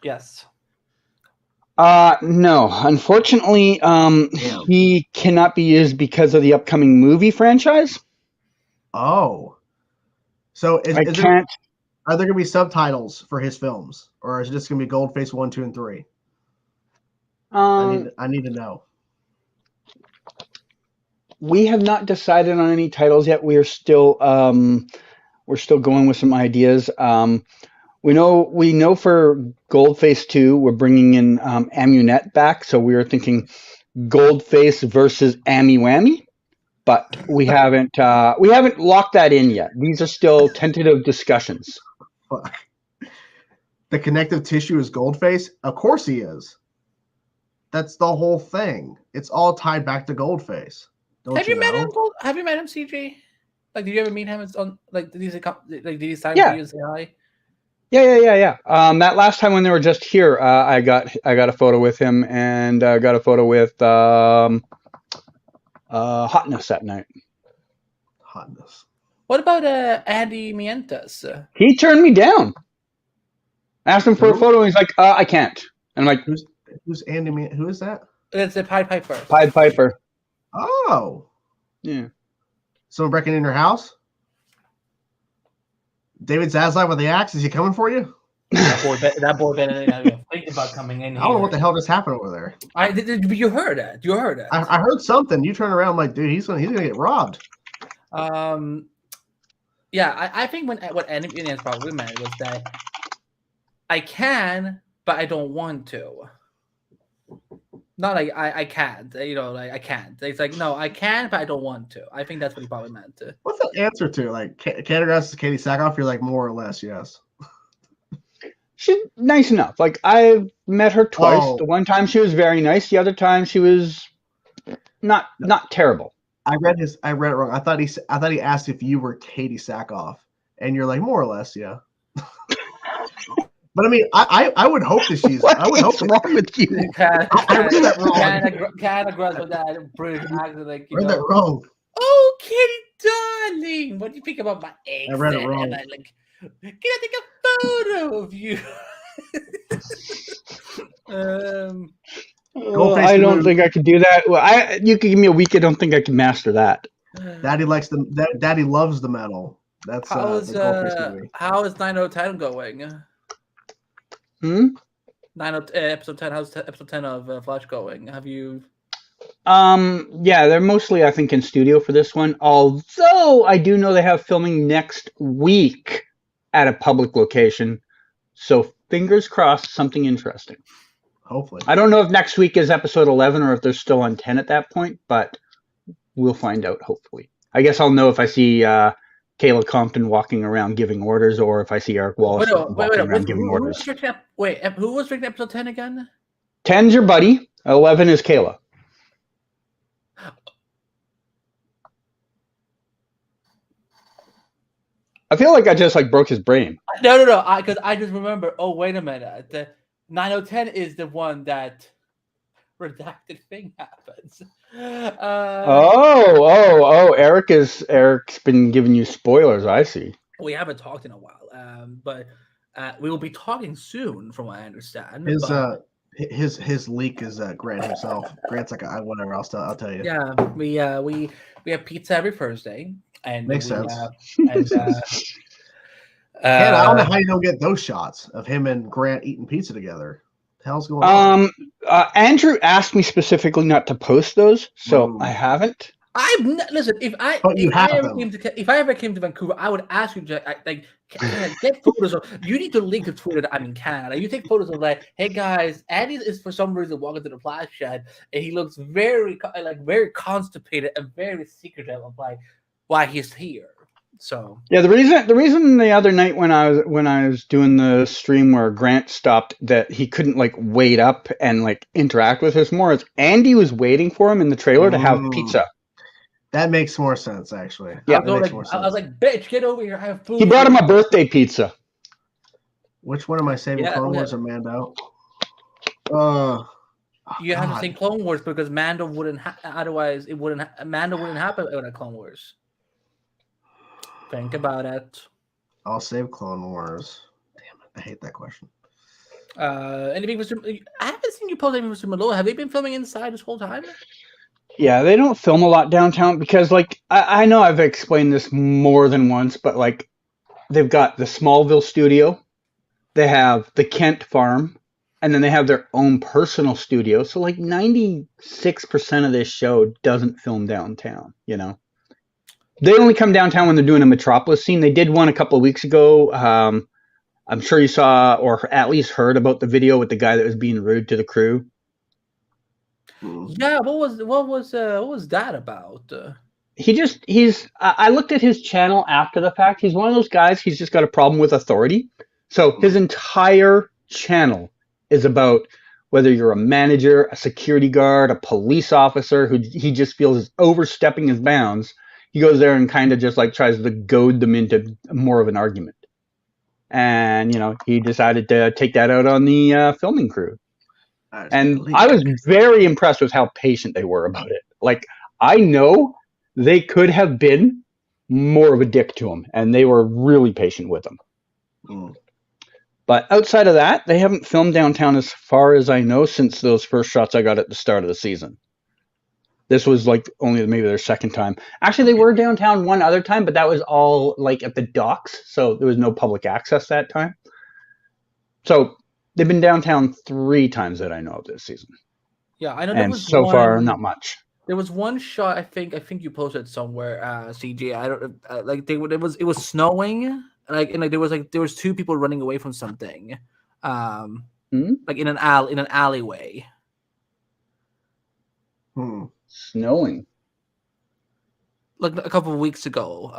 Yes. No. Unfortunately, he cannot be used because of the upcoming movie franchise. Oh. So I can't. Are there going to be subtitles for his films? Or is it just going to be Goldface 1, 2, and 3? I need to know. We have not decided on any titles yet. We're still going with some ideas. We know for Goldface 2, we're bringing in Amunet back, so we were thinking Goldface versus Ammy Whammy, but we haven't locked that in yet. These are still tentative discussions. Fuck. The connective tissue is Goldface? Of course he is. That's the whole thing. It's all tied back to Goldface. Have you met him, CG? Like, did you ever meet him on like did he sign Yeah. to you and say hi? Yeah. That last time when they were just here, I got a photo with him and got a photo with Hotness that night. Hotness. What about Andy Mientas? He turned me down. I asked him for a photo, and he's like, I can't. And I'm like, who's Andy? Who is that? It's the Pied Piper. Pied Piper. Oh. Yeah. Someone breaking in your house? David Zaslav with the axe? Is he coming for you? That boy Ben thinking about coming in here. I don't know what the hell just happened over there. You heard that. I heard something. You turn around, I'm like, dude, he's gonna get robbed. Yeah, I think what Andy Mientas probably meant was that I can, but I don't want to. Not like I can't, like I can't. It's like, no, I can, but I don't want to. I think that's what he probably meant. What's the answer to? Like, categorize as Katie Sackhoff, you're like, more or less, yes. She's nice enough. Like, I've met her twice. Oh. The one time she was very nice. The other time she was not terrible. I read it wrong. I thought he asked if you were Katie Sackhoff, and you're like, more or less, yeah. But I mean, I would hope that she's. I would hope. What's wrong with you? I read that wrong. Kind of gross with that British accent, like I read that wrong. Oh, Kitty, darling, what do you think about my eggs? I read it wrong. And I can I take a photo of you? I don't think I could do that. Well, you could give me a week. I don't think I can master that. Daddy loves the metal. That's how's the Goldface movie. how is 90210 going? Episode 10. How's episode 10 of Flash going? Have you? Yeah, they're mostly, I think, in studio for this one. Although I do know they have filming next week at a public location. So fingers crossed, something interesting. Hopefully. I don't know if next week is episode 11 or if they're still on 10 at that point, but we'll find out, hopefully. I guess I'll know if I see Kayla Compton walking around giving orders, or if I see Eric Wallace walking around giving orders. Who was drinking episode 10 again? 10's your buddy. 11 is Kayla. I feel like I just broke his brain. No. Because I just remember. Oh, wait a minute. The 9010 is the one that redacted thing happens. Eric's been giving you spoilers. I see. We haven't talked in a while, but we will be talking soon, from what I understand. His leak is Grant himself. Grant's like, whatever. I'll tell you. Yeah, we have pizza every Thursday, and makes sense. And I don't know how you don't get those shots of him and Grant eating pizza together. What the hell's going on? Andrew asked me specifically not to post those, so I haven't. Listen. If I ever came to Vancouver, I would ask you, get photos of. You need to link a Twitter that I'm in Canada. You take photos of hey guys, Andy is for some reason walking to the flash shed, and he looks very constipated and very secretive of why he's here. So yeah, the reason the other night when I was doing the stream where Grant stopped that he couldn't wait up and interact with us more is Andy was waiting for him in the trailer to have pizza. That makes more sense, actually. Yeah, I was like, bitch, get over here. I have food. He brought him a birthday pizza. Which one am I saving? Clone Wars or Mando? You have to God. say Clone Wars because Mando wouldn't. Otherwise, it wouldn't. Mando wouldn't happen without Clone Wars. Think about it. I'll save Clone Wars. Damn it, I hate that question. Anything, Mr. I haven't seen you post anything, Mr. Malone. Have they been filming inside this whole time? Yeah, they don't film a lot downtown because, like, I know I've explained this more than once, but like, they've got the Smallville studio, they have the Kent farm, and then they have their own personal studio. So like 96% of this show doesn't film downtown, you know. They only come downtown when they're doing a Metropolis scene. They did one a couple of weeks ago. I'm sure you saw or at least heard about the video with the guy that was being rude to the crew. Yeah, what was that about? I looked at his channel after the fact. He's one of those guys, he's just got a problem with authority. So his entire channel is about whether you're a manager, a security guard, a police officer who he just feels is overstepping his bounds. He goes there and kind of just like tries to goad them into more of an argument. And, you know, he decided to take that out on the filming crew. And I was very impressed with how patient they were about it. Like, I know they could have been more of a dick to him, and they were really patient with him. But outside of that, they haven't filmed downtown as far as I know since those first shots I got at the start of the season. This was like only maybe their second time. Actually, they were downtown one other time, but that was all like at the docks, so there was no public access that time. So they've been downtown 3 times that I know of this season. Yeah, I know. And so far, not much. There was one shot I think you posted somewhere, CJ. I don't like it was snowing, and there was 2 people running away from something, like in an alleyway. Snowing. Like a couple of weeks ago.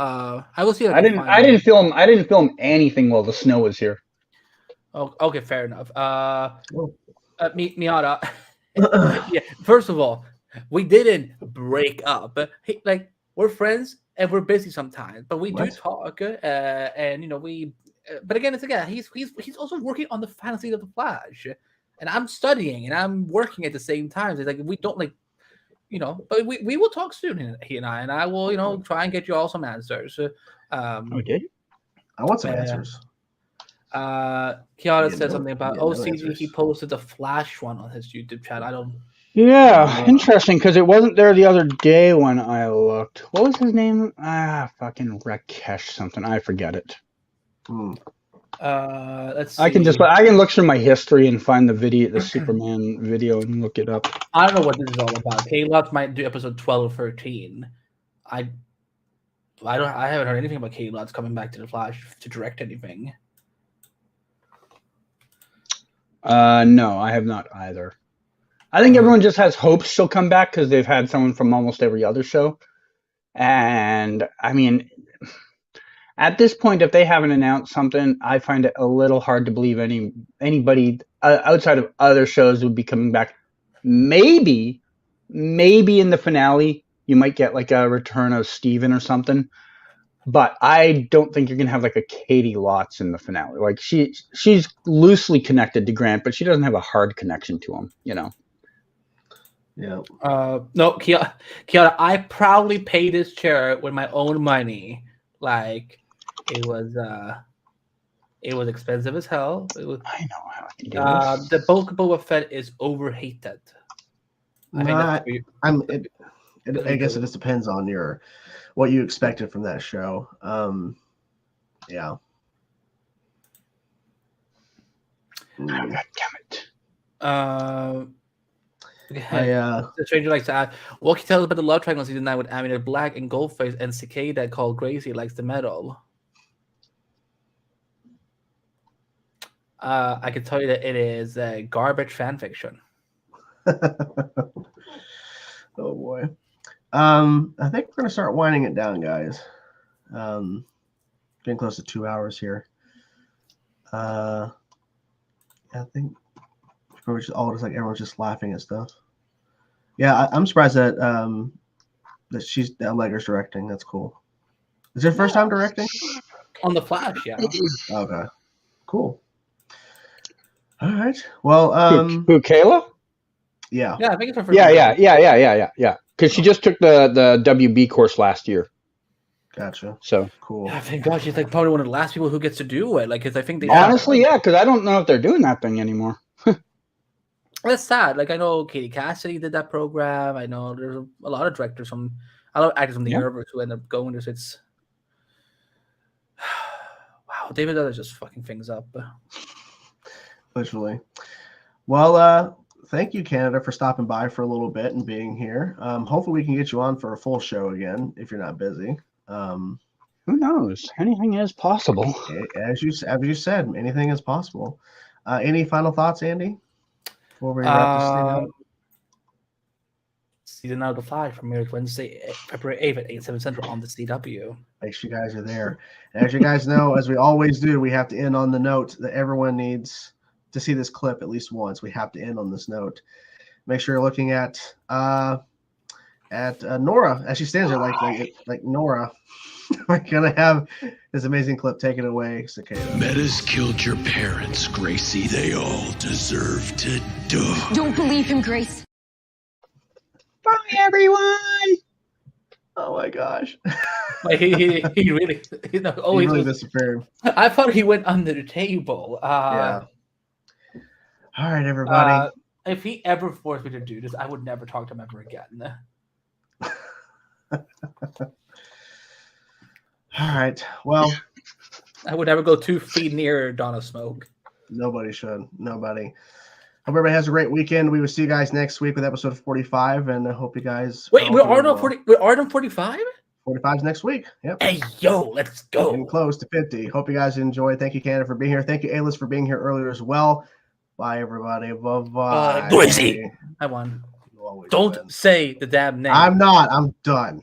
I will see. I didn't film anything while the snow was here. Oh, okay, fair enough. Miata. Yeah. First of all, we didn't break up. Like, we're friends and we're busy sometimes, but we do talk. And you know we. But again, he's also working on the fantasy of the Flash, and I'm studying and I'm working at the same time. It's like we don't like. You know, but we will talk soon, he and I will, you know, try and get you all some answers. Okay. I want some answers. Kiara said something about OCG. He posted the Flash one on his YouTube channel. I don't. Yeah, interesting because it wasn't there the other day when I looked. What was his name? Fucking Rakesh something. I forget it. Let's see. I can look through my history and find the Superman video and look it up. I don't know what this is all about. K-Lots might do episode 12 or 13. I haven't heard anything about K-Lots coming back to the Flash to direct anything. No, I have not either. I think everyone just has hopes she'll come back because they've had someone from almost every other show. And I mean, at this point, if they haven't announced something, I find it a little hard to believe anybody outside of other shows would be coming back. Maybe in the finale, you might get like a return of Steven or something. But I don't think you're going to have like a Katie Lotz in the finale. Like she's loosely connected to Grant, but she doesn't have a hard connection to him, you know? Yeah. No, Kiara, I proudly paid this chair with my own money. Like, it was expensive as hell. I know how I can do this. The Book of Boba Fett is overhated. I guess it just depends on what you expected from that show. Yeah. God damn it. The stranger likes to add, what can you tell us about the love triangle season 9 with Amina Black and Goldface and Cicada called Gracie likes the metal? I can tell you that it is garbage fan fiction. Oh boy. I think we're gonna start winding it down, guys. Getting close to 2 hours here. I think we're just all just like everyone's just laughing at stuff. Yeah, I'm surprised that that Allegra's directing. That's cool. Is it her first time directing? On the Flash, yeah. Okay. Cool. All right. Well, who Kayla? Yeah. Yeah, I think it's her first. Yeah. Because she just took the WB course last year. Gotcha. So Cool. Yeah, thank God she's like probably one of the last people who gets to do it. Like, because I think they honestly, yeah, because I don't know if they're doing that thing anymore. That's sad. Like, I know Katie Cassidy did that program. I know there's a lot of directors from, a lot of actors from the universe who end up going this. It's wow, David does just fucking things up. Literally. Well, thank you, Canada, for stopping by for a little bit and being here. Hopefully, we can get you on for a full show again if you're not busy. Who knows? Anything is possible. As you said, anything is possible. Any final thoughts, Andy? Before we wrap this thing up? Season out of the Fly premieres Wednesday, February 8th at 8/7 Central on the CW. Make sure you guys are there. And as you guys know, as we always do, we have to end on the note that everyone needs to see this clip at least once. We have to end on this note. Make sure you're looking at Nora as she stands there like Nora. We're gonna have this amazing clip. Take it away, Cicada. Metas killed your parents, Gracie. They all deserve to die. Don't believe him, Grace. Bye, everyone. Oh my gosh. Like, he really, He really disappeared. I thought he went under the table. Yeah. All right, everybody. If he ever forced me to do this, I would never talk to him ever again. All right. Well, I would never go 2 feet near Donna Smoke. nobody should. Nobody. Hope everybody has a great weekend. We will see you guys next week with episode 45, and I hope you guys. Wait, we're already on 40. We're already on 45. 45 is next week. Yep. Hey, yo, let's go. Getting close to 50. Hope you guys enjoyed. Thank you, Canada, for being here. Thank you, A-List, for being here earlier as well. Bye, everybody. Bye-bye. Gracie. I won. You always Don't win. say the damn name. I'm not. I'm done.